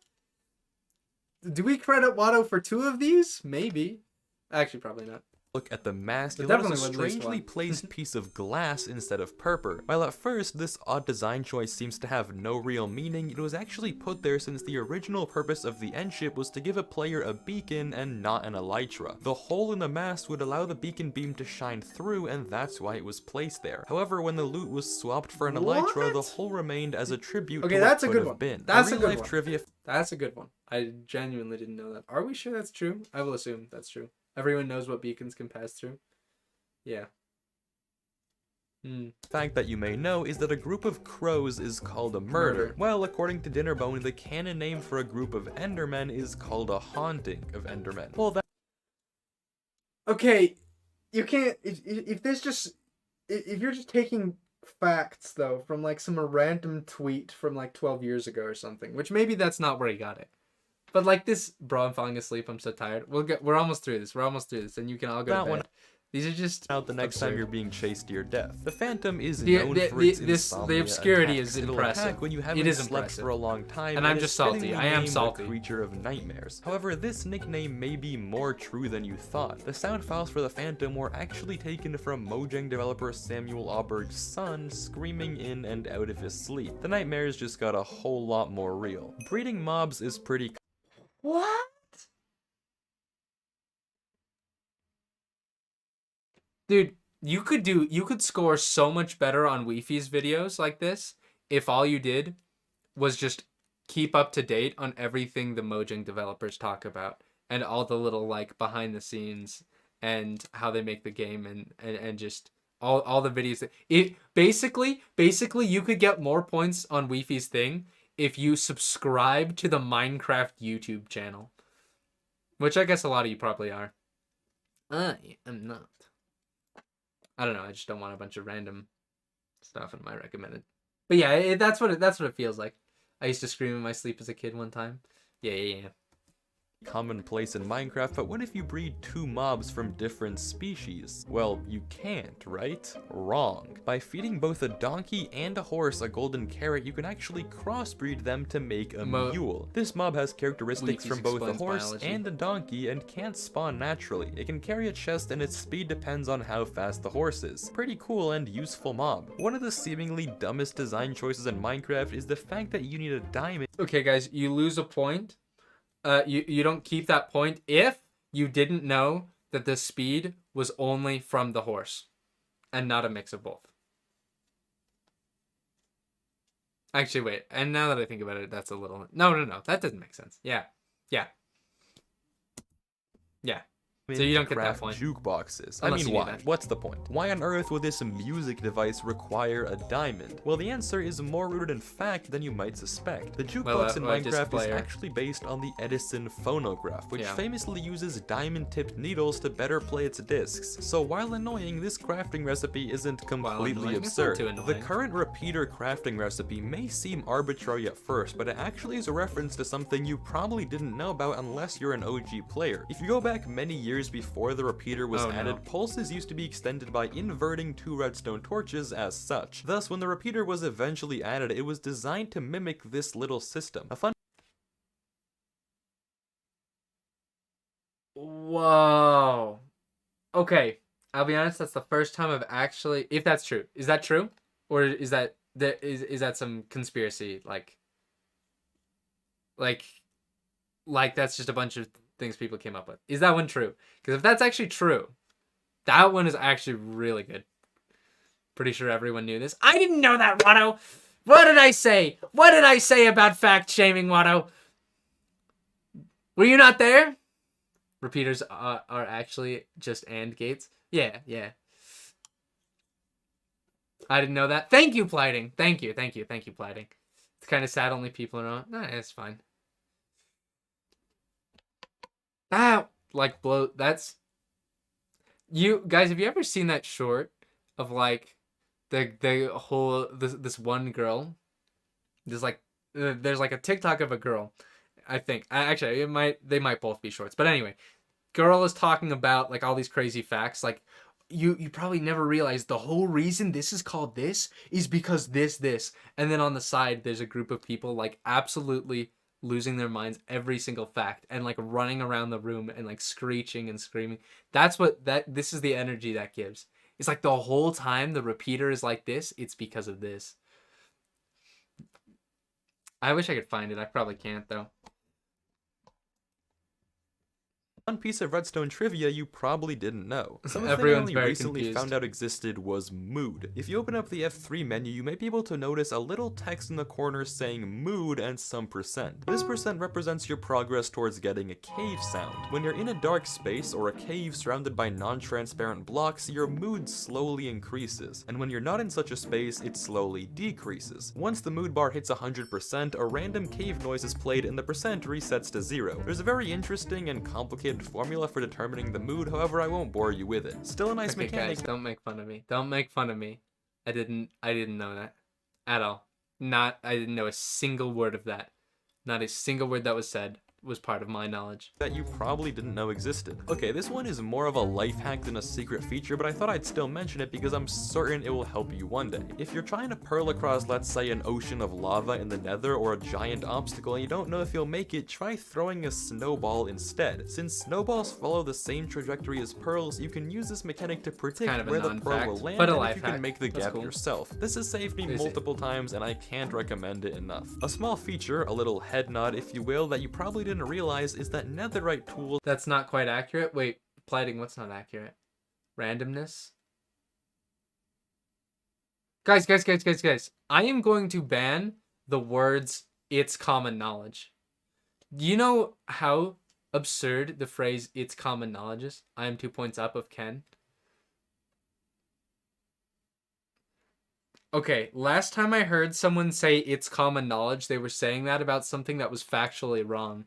Do we credit Watto for 2 of these? Maybe. Actually, probably not. at the mast, But you'll notice a definitely at least strangely one. placed piece of glass instead of purple. While at first, this odd design choice seems to have no real meaning, it was actually put there since the original purpose of the end ship was to give a player a beacon and not an elytra. The hole in the mast would allow the beacon beam to shine through, and that's why it was placed there. However, when the loot was swapped for an elytra, the What? hole remained as a tribute Okay, to what that's a could good have one. been. That's a real good life one. trivia That's a good one. I genuinely didn't know that. Are we sure that's true? I will assume that's true. Everyone knows what beacons can pass through. Yeah. fact that you may know is that a group of crows is called a murder. Murder. Well, according to Dinnerbone, the canon name for a group of Endermen is called a haunting of Endermen. Well, that Okay, you can't. If there's just. If you're just taking facts, though, from like some random tweet from like 12 years ago or something, which maybe that's not where he got it. But like this. Bro, I'm falling asleep. I'm so tired. We're almost through this. And you can all go That to bed. one- These are just. out the next time absurd. you're being chased to your death. The Phantom is The- known the- for the- its this- the insomnia obscurity attacks. is It'll impressive. attack when you It haven't is slept impressive. for a long time, And I'm is just salty. fittingly I am named salty. The creature of nightmares. However, this nickname may be more true than you thought. The sound files for the Phantom were actually taken from Mojang developer Samuel Auberg's son screaming in and out of his sleep. The nightmares just got a whole lot more real. Breeding mobs is pretty What? Dude, you could score so much better on Wi-Fi's videos like this if all you did was just keep up to date on everything the Mojang developers talk about and all the little like behind the scenes and how they make the game and just all the videos that it basically you could get more points on Wi-Fi's thing if you subscribe to the Minecraft YouTube channel. Which I guess a lot of you probably are. I am not. I don't know, I just don't want a bunch of random It's often my recommended. But yeah, that's what it feels like. I used to scream in my sleep as a kid one time. Yeah. Commonplace in Minecraft, but what if you breed two mobs from different species? Well, you can't, right? Wrong. By feeding both a donkey and a horse a golden carrot, you can actually crossbreed them to make a mule. This mob has characteristics from both a horse and a donkey and can't spawn naturally. It can carry a chest and its speed depends on how fast the horse is. Pretty cool and useful mob. One of the seemingly dumbest design choices in Minecraft is the fact that you need a diamond. Okay, guys, you lose a point. You don't keep that point if you didn't know that the speed was only from the horse and not a mix of both. Actually, wait. And now that I think about it, that's a little... No. That doesn't make sense. Yeah. So you don't get that point. Jukeboxes. Unless I mean, you knew why? that. What's the point? Why on earth would this music device require a diamond? Well, the answer is more rooted in fact than you might suspect. The jukebox in Minecraft is actually based on the Edison phonograph, which famously uses diamond-tipped needles to better play its discs. So while annoying, this crafting recipe isn't completely absurd. The current repeater crafting recipe may seem arbitrary at first, but it actually is a reference to something you probably didn't know about unless you're an OG player. If you go back many years before the repeater was added, pulses used to be extended by inverting two redstone torches as such. Thus, when the repeater was eventually added, it was designed to mimic this little system. A fun Whoa. Okay, I'll be honest, that's the first time I've actually... If that's true. Is that true? Or is that some conspiracy? Like that's just a bunch of things people came up with. Is that one true? Because if that's actually true, that one is actually really good. Pretty sure everyone knew this. I didn't know that, Watto. What did I say? What did I say about fact shaming, Watto? Were you not there? Repeaters are actually just AND gates. Yeah. I didn't know that. Thank you, Plighting. Thank you, Plighting. It's kind of sad only people are on. Nah, it's fine. That's... You guys, have you ever seen that short of like the whole this one girl? There's like a TikTok of a girl, I think. Actually, they might both be shorts, but anyway, girl is talking about like all these crazy facts. Like you probably never realized the whole reason this is called this is because this, and then on the side there's a group of people like absolutely losing their minds every single fact and like running around the room and like screeching and screaming. This is the energy that gives. It's like the whole time the repeater is like this, it's because of this. I wish I could find it. I probably can't though. One piece of redstone trivia you probably didn't know. Something I only recently found out existed was mood. If you open up the F3 menu, you may be able to notice a little text in the corner saying mood and some percent. This percent represents your progress towards getting a cave sound. When you're in a dark space or a cave surrounded by non-transparent blocks, your mood slowly increases, and when you're not in such a space, it slowly decreases. Once the mood bar hits 100%, a random cave noise is played and the percent resets to 0. There's a very interesting and complicated formula for determining the mood, however I won't bore you with it. Still a nice mechanic. Guys, don't make fun of me. Don't make fun of me. I didn't know that at all. I didn't know a single word of that. Not a single word that was said was part of my knowledge. That you probably didn't know existed. Okay, this one is more of a life hack than a secret feature, but I thought I'd still mention it because I'm certain it will help you one day. If you're trying to pearl across, let's say, an ocean of lava in the nether or a giant obstacle and you don't know if you'll make it, try throwing a snowball instead. Since snowballs follow the same trajectory as pearls, you can use this mechanic to predict where the pearl will land, and if you can make the gap yourself. This has saved me multiple times and I can't recommend it enough. A small feature, a little head nod if you will, that you probably didn't realize is that netherite tools... That's not quite accurate. Wait, Plighting, what's not accurate? Randomness? Guys. I am going to ban the words, it's common knowledge. Do you know how absurd the phrase, it's common knowledge is? I am 2 points up of Ken. Okay, last time I heard someone say it's common knowledge, they were saying that about something that was factually wrong.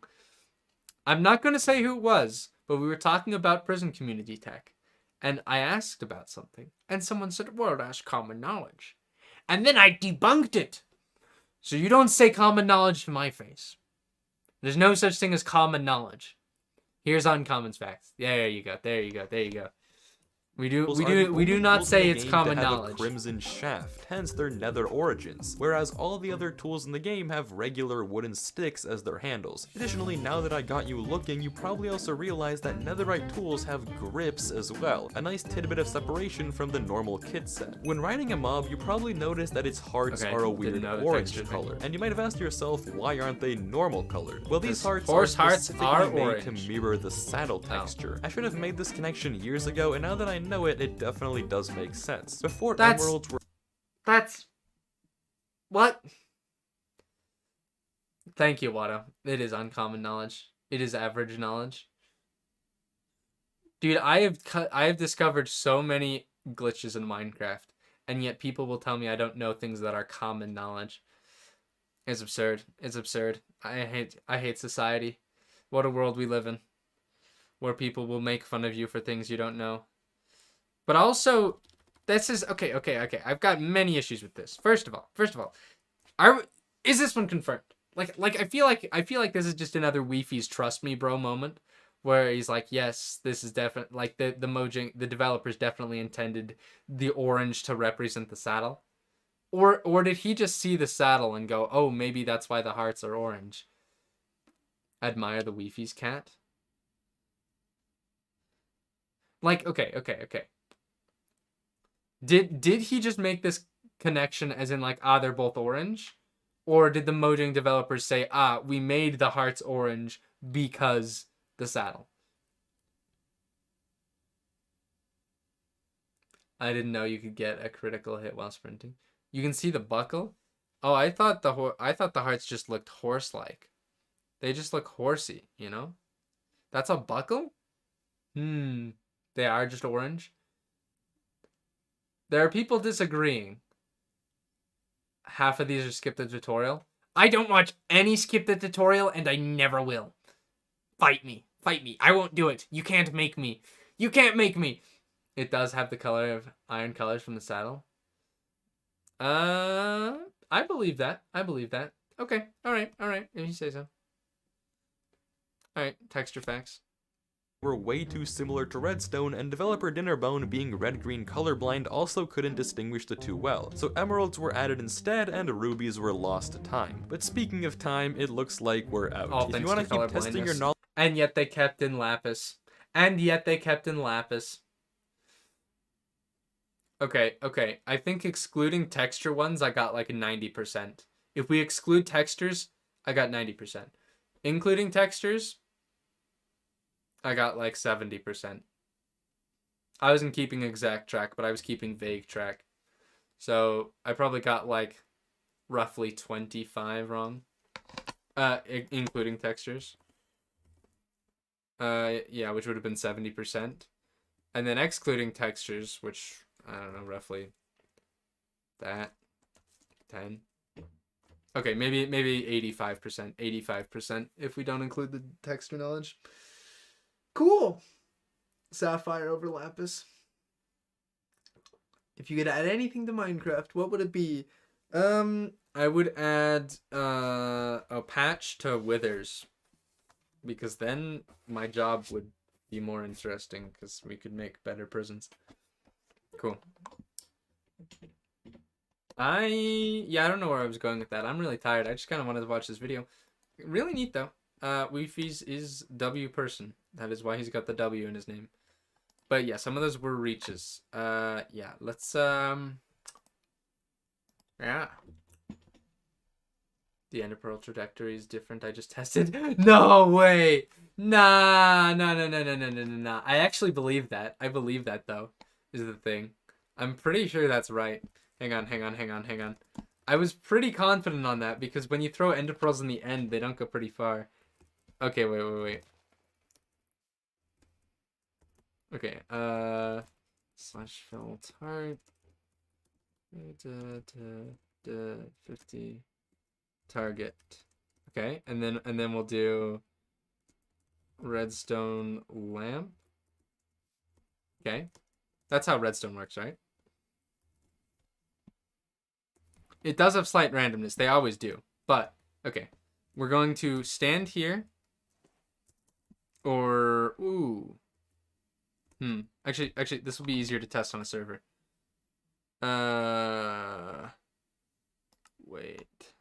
I'm not going to say who it was, but we were talking about prison community tech. And I asked about something, and someone said, well, that's common knowledge. and then I debunked it. So you don't say common knowledge to my face. There's no such thing as common knowledge. Here's uncommon facts. There you go. There you go. There you go. We do not Tools say in the it's game common to have knowledge. a crimson shaft, hence their nether origins, whereas all the other tools in the game have regular wooden sticks as their handles. Additionally, now that I got you looking, you probably also realize that netherite tools have grips as well, a nice tidbit of separation from the normal kit set. When riding a mob, you probably notice that its hearts Okay, are a didn't weird know the orange texture thing. color, and you might have asked yourself, why aren't they normal colored? Well, these hearts horse are hearts specifically are made orange. to mirror the saddle texture. I should have made this connection years ago, and now that I know it, it definitely does make sense. Before emeralds were That's... What? Thank you, Watto. It is uncommon knowledge. It is average knowledge. Dude, I have discovered so many glitches in Minecraft, and yet people will tell me I don't know things that are common knowledge. It's absurd. It's absurd. I hate society. What a world we live in, where people will make fun of you for things you don't know. But also, this is okay. I've got many issues with this. First of all, is this one confirmed? Like I feel like this is just another Weefy's trust me bro moment, where he's like, yes, this is definitely like the Mojang, the developers definitely intended the orange to represent the saddle, or did he just see the saddle and go, oh, maybe that's why the hearts are orange? Admire the Weefy's cat. Like, okay. Did he just make this connection as in like, they're both orange? Or did the Mojang developers say, we made the hearts orange because the saddle? I didn't know you could get a critical hit while sprinting. You can see the buckle? Oh, I thought the hearts just looked horse-like. They just look horsey, you know? That's a buckle? They are just orange? There are people disagreeing. Half of these are skip the tutorial. I don't watch any skip the tutorial, and I never will. Fight me. I won't do it. You can't make me. It does have the color of iron colors from the saddle. I believe that. Okay. All right. If you say so. All right. Texture facts. were way too similar to Redstone, and developer Dinnerbone, being red-green colorblind, also couldn't distinguish the two well, so emeralds were added instead and rubies were lost to time. But speaking of time, it looks like we're out. All If you thanks want to to keep testing your colorblindness. knowledge And yet they kept in Lapis. Okay. I think excluding texture ones, I got like 90%. If we exclude textures, I got 90%. Including textures, I got like 70%. I wasn't keeping exact track, but I was keeping vague track. So I probably got like roughly 25 wrong. Including textures. Yeah, which would have been 70%. And then excluding textures, which, I don't know, roughly that. 10. Okay, maybe 85%. 85% if we don't include the texture knowledge. Cool. Sapphire over Lapis. If you could add anything to Minecraft, what would it be? I would add a patch to Withers, because then my job would be more interesting because we could make better prisons. Cool. I don't know where I was going with that. I'm really tired. I just kind of wanted to watch this video. Really neat though. Weefy's is W person. That is why he's got the W in his name. But yeah, some of those were reaches. Yeah, let's yeah. The Ender Pearl trajectory is different. I just tested. No way. Nah. I actually believe that. I believe that though, is the thing. I'm pretty sure that's right. Hang on. I was pretty confident on that because when you throw Ender Pearls in the end, they don't go pretty far. Okay, wait. Okay, slash fill tart. 50 target. Okay, and then we'll do redstone lamp. Okay, that's how redstone works, right? It does have slight randomness. They always do. But, okay. We're going to stand here. Or, ooh. Actually, this will be easier to test on a server. Wait.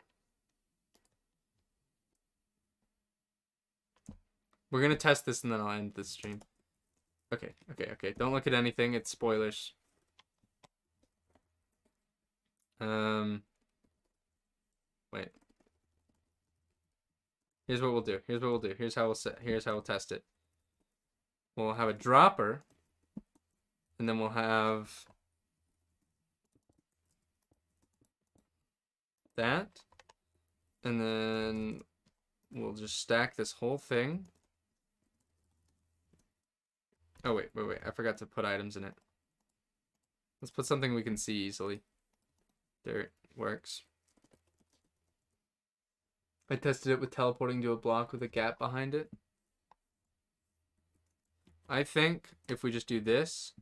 We're gonna test this and then I'll end this stream. Okay. Don't look at anything. It's spoilers. Wait. Here's what we'll do. Here's how we'll test it. We'll have a dropper, and then we'll have that, and then we'll just stack this whole thing. Oh, wait. I forgot to put items in it. Let's put something we can see easily. There it works. I tested it with teleporting to a block with a gap behind it. I think if we just do this,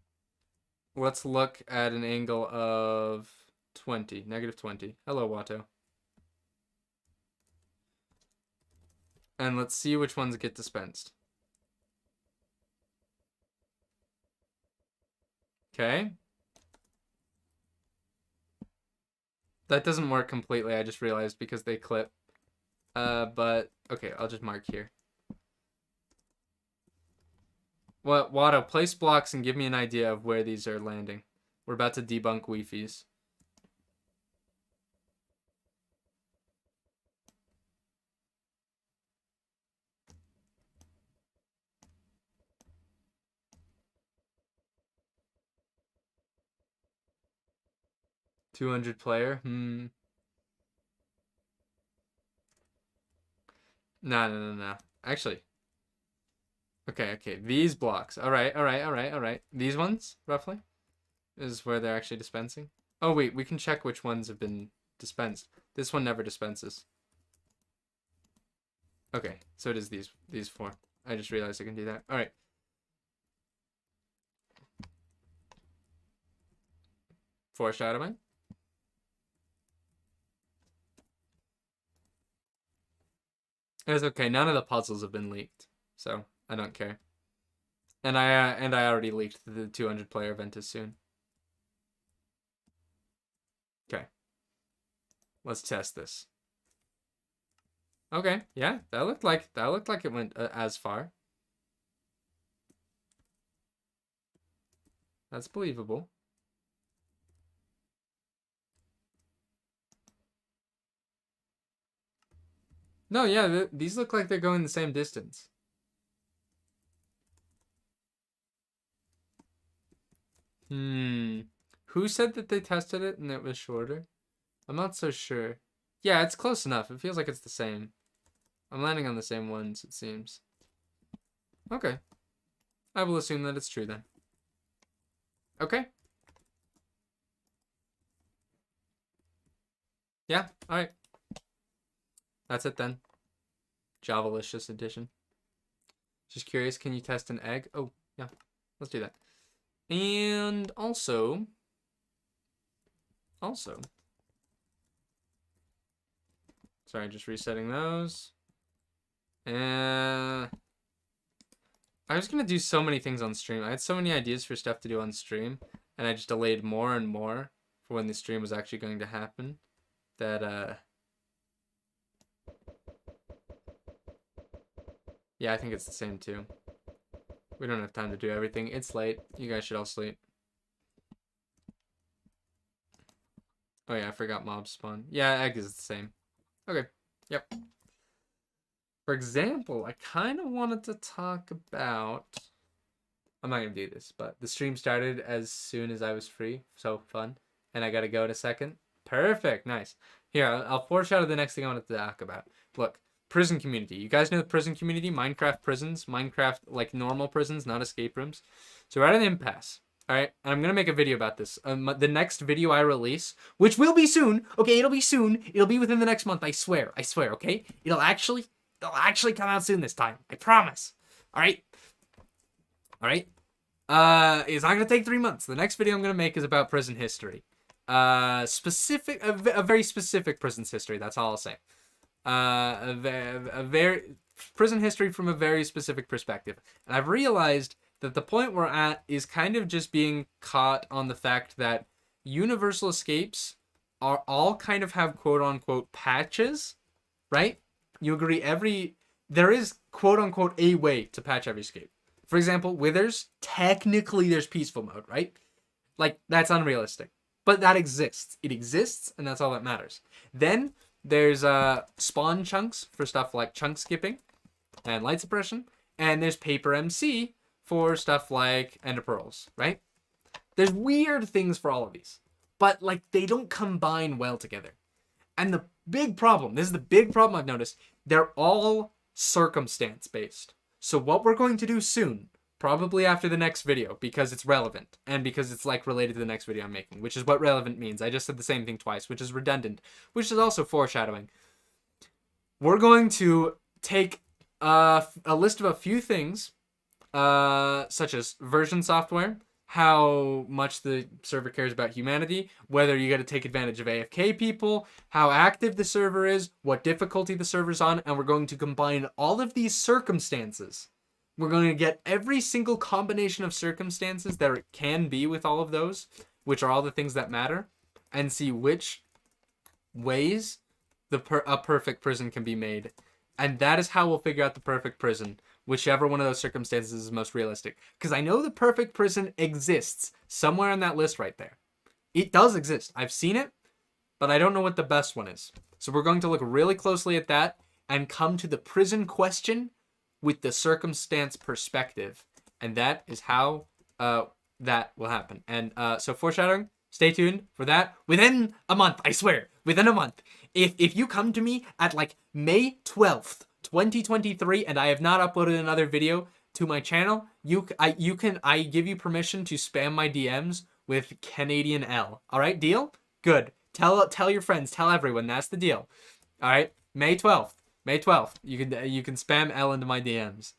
let's look at an angle of 20, negative 20. Hello, Watto. And let's see which ones get dispensed. Okay. That doesn't work completely, I just realized, because they clip. But, okay, I'll just mark here. What, Watto, place blocks and give me an idea of where these are landing. We're about to debunk Wi-Fi's. $200 player? No. Actually. Okay. These blocks. All right. These ones, roughly, is where they're actually dispensing. Oh, wait. We can check which ones have been dispensed. This one never dispenses. Okay. So it is these four. I just realized I can do that. All right. Foreshadowing. It's okay. None of the puzzles have been leaked, so I don't care. And I already leaked the 200 player event is soon. Okay. Let's test this. Okay. Yeah, that looked like it went as far. That's believable. No, yeah, these look like they're going the same distance. Who said that they tested it and it was shorter? I'm not so sure. Yeah, it's close enough. It feels like it's the same. I'm landing on the same ones, it seems. Okay. I will assume that it's true then. Okay. Yeah, alright. That's it then. Javalicious edition. Just curious, can you test an egg? Oh, yeah. Let's do that. And also, sorry, just resetting those. I was going to do so many things on stream. I had so many ideas for stuff to do on stream, and I just delayed more and more for when the stream was actually going to happen. That, yeah, I think it's the same too. We don't have time to do everything. It's late. You guys should all sleep. Oh yeah, I forgot mob spawn. Yeah, egg is the same. Okay. Yep. For example, I kind of wanted to talk about... I'm not going to do this, but the stream started as soon as I was free. So fun. And I got to go in a second. Perfect. Nice. Here, I'll foreshadow the next thing I wanted to talk about. Look. Prison community. You guys know the prison community? Minecraft prisons. Minecraft, like, normal prisons, not escape rooms. So we're at an impasse. Alright? And I'm going to make a video about this. The next video I release, which will be soon. Okay, it'll be soon. It'll be within the next month. I swear, okay? It'll actually come out soon this time. I promise. Alright? It's not going to take 3 months. The next video I'm going to make is about prison history. specific, a very specific prison's history. That's all I'll say. A very prison history from a very specific perspective. And I've realized that the point we're at is kind of just being caught on the fact that universal escapes are all kind of have quote unquote patches, right? You agree there is quote unquote a way to patch every escape. For example, Withers, technically there's peaceful mode, right? Like, that's unrealistic. But that exists. It exists, and that's all that matters. Then there's spawn chunks for stuff like chunk skipping and light suppression. And there's paper MC for stuff like ender pearls, right? There's weird things for all of these. But, like, they don't combine well together. And the big problem, this is the big problem I've noticed, they're all circumstance-based. So what we're going to do soon, probably after the next video, because it's relevant, and because it's, like, related to the next video I'm making, which is what relevant means. I just said the same thing twice, which is redundant, which is also foreshadowing. We're going to take a list of a few things, such as version software, how much the server cares about humanity, whether you got to take advantage of AFK people, how active the server is, what difficulty the server's on, and we're going to combine all of these circumstances. We're going to get every single combination of circumstances there can be with all of those, which are all the things that matter, and see which ways a perfect prison can be made. And that is how we'll figure out the perfect prison, whichever one of those circumstances is most realistic. Because I know the perfect prison exists somewhere on that list right there. It does exist. I've seen it, but I don't know what the best one is. So we're going to look really closely at that and come to the prison question with the circumstance perspective. And that is how that will happen. And so foreshadowing, stay tuned for that. Within a month, I swear, within a month. If you come to me at like May 12th, 2023, and I have not uploaded another video to my channel, I give you permission to spam my DMs with Canadian L. All right, deal? Good. Tell your friends, tell everyone. That's the deal. All right, May 12th. May 12th. You can spam L into my DMs.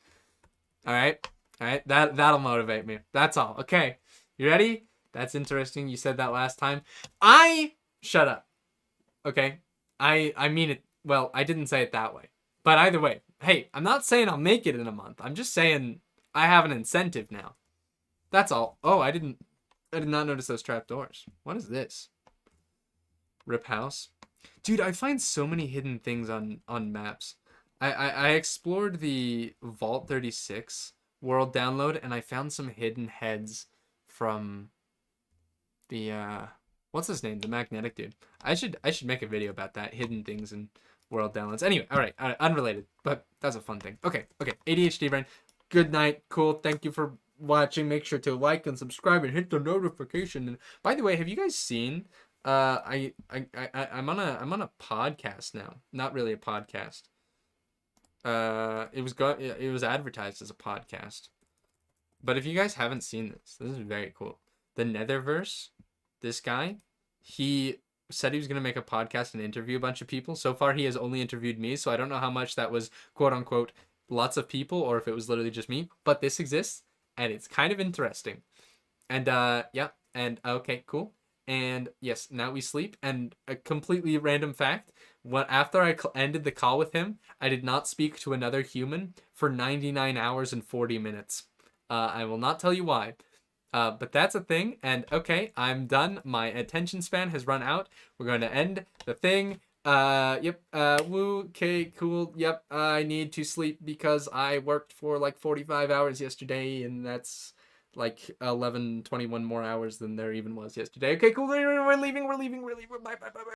All right. That'll motivate me. That's all. Okay. You ready? That's interesting. You said that last time. Shut up. Okay. I mean it. Well, I didn't say it that way. But either way, hey, I'm not saying I'll make it in a month. I'm just saying I have an incentive now. That's all. Oh, I did not notice those trapdoors. What is this? Rip house. Dude, I find so many hidden things on maps. I explored the Vault 36 world download, and I found some hidden heads from the what's his name? The magnetic dude. I should make a video about that, hidden things in world downloads. Anyway, all right, unrelated, but that's a fun thing. Okay, ADHD brain. Good night. Cool. Thank you for watching. Make sure to like and subscribe and hit the notification. And by the way, have you guys seen? I'm on a podcast now. Not really a podcast. It was advertised as a podcast. But if you guys haven't seen this is very cool. The Netherverse, this guy, he said he was going to make a podcast and interview a bunch of people. So far, he has only interviewed me, so I don't know how much that was quote unquote lots of people or if it was literally just me. But this exists, and it's kind of interesting. And yeah, and okay, cool. And yes, now we sleep. And a completely random fact, after I ended the call with him, I did not speak to another human for 99 hours and 40 minutes. I will not tell you why. But that's a thing. And okay, I'm done. My attention span has run out. We're going to end the thing. Yep. Woo. Okay, cool. Yep. I need to sleep because I worked for like 45 hours yesterday, and that's like 21 more hours than there even was yesterday. Okay, cool. We're leaving. Bye.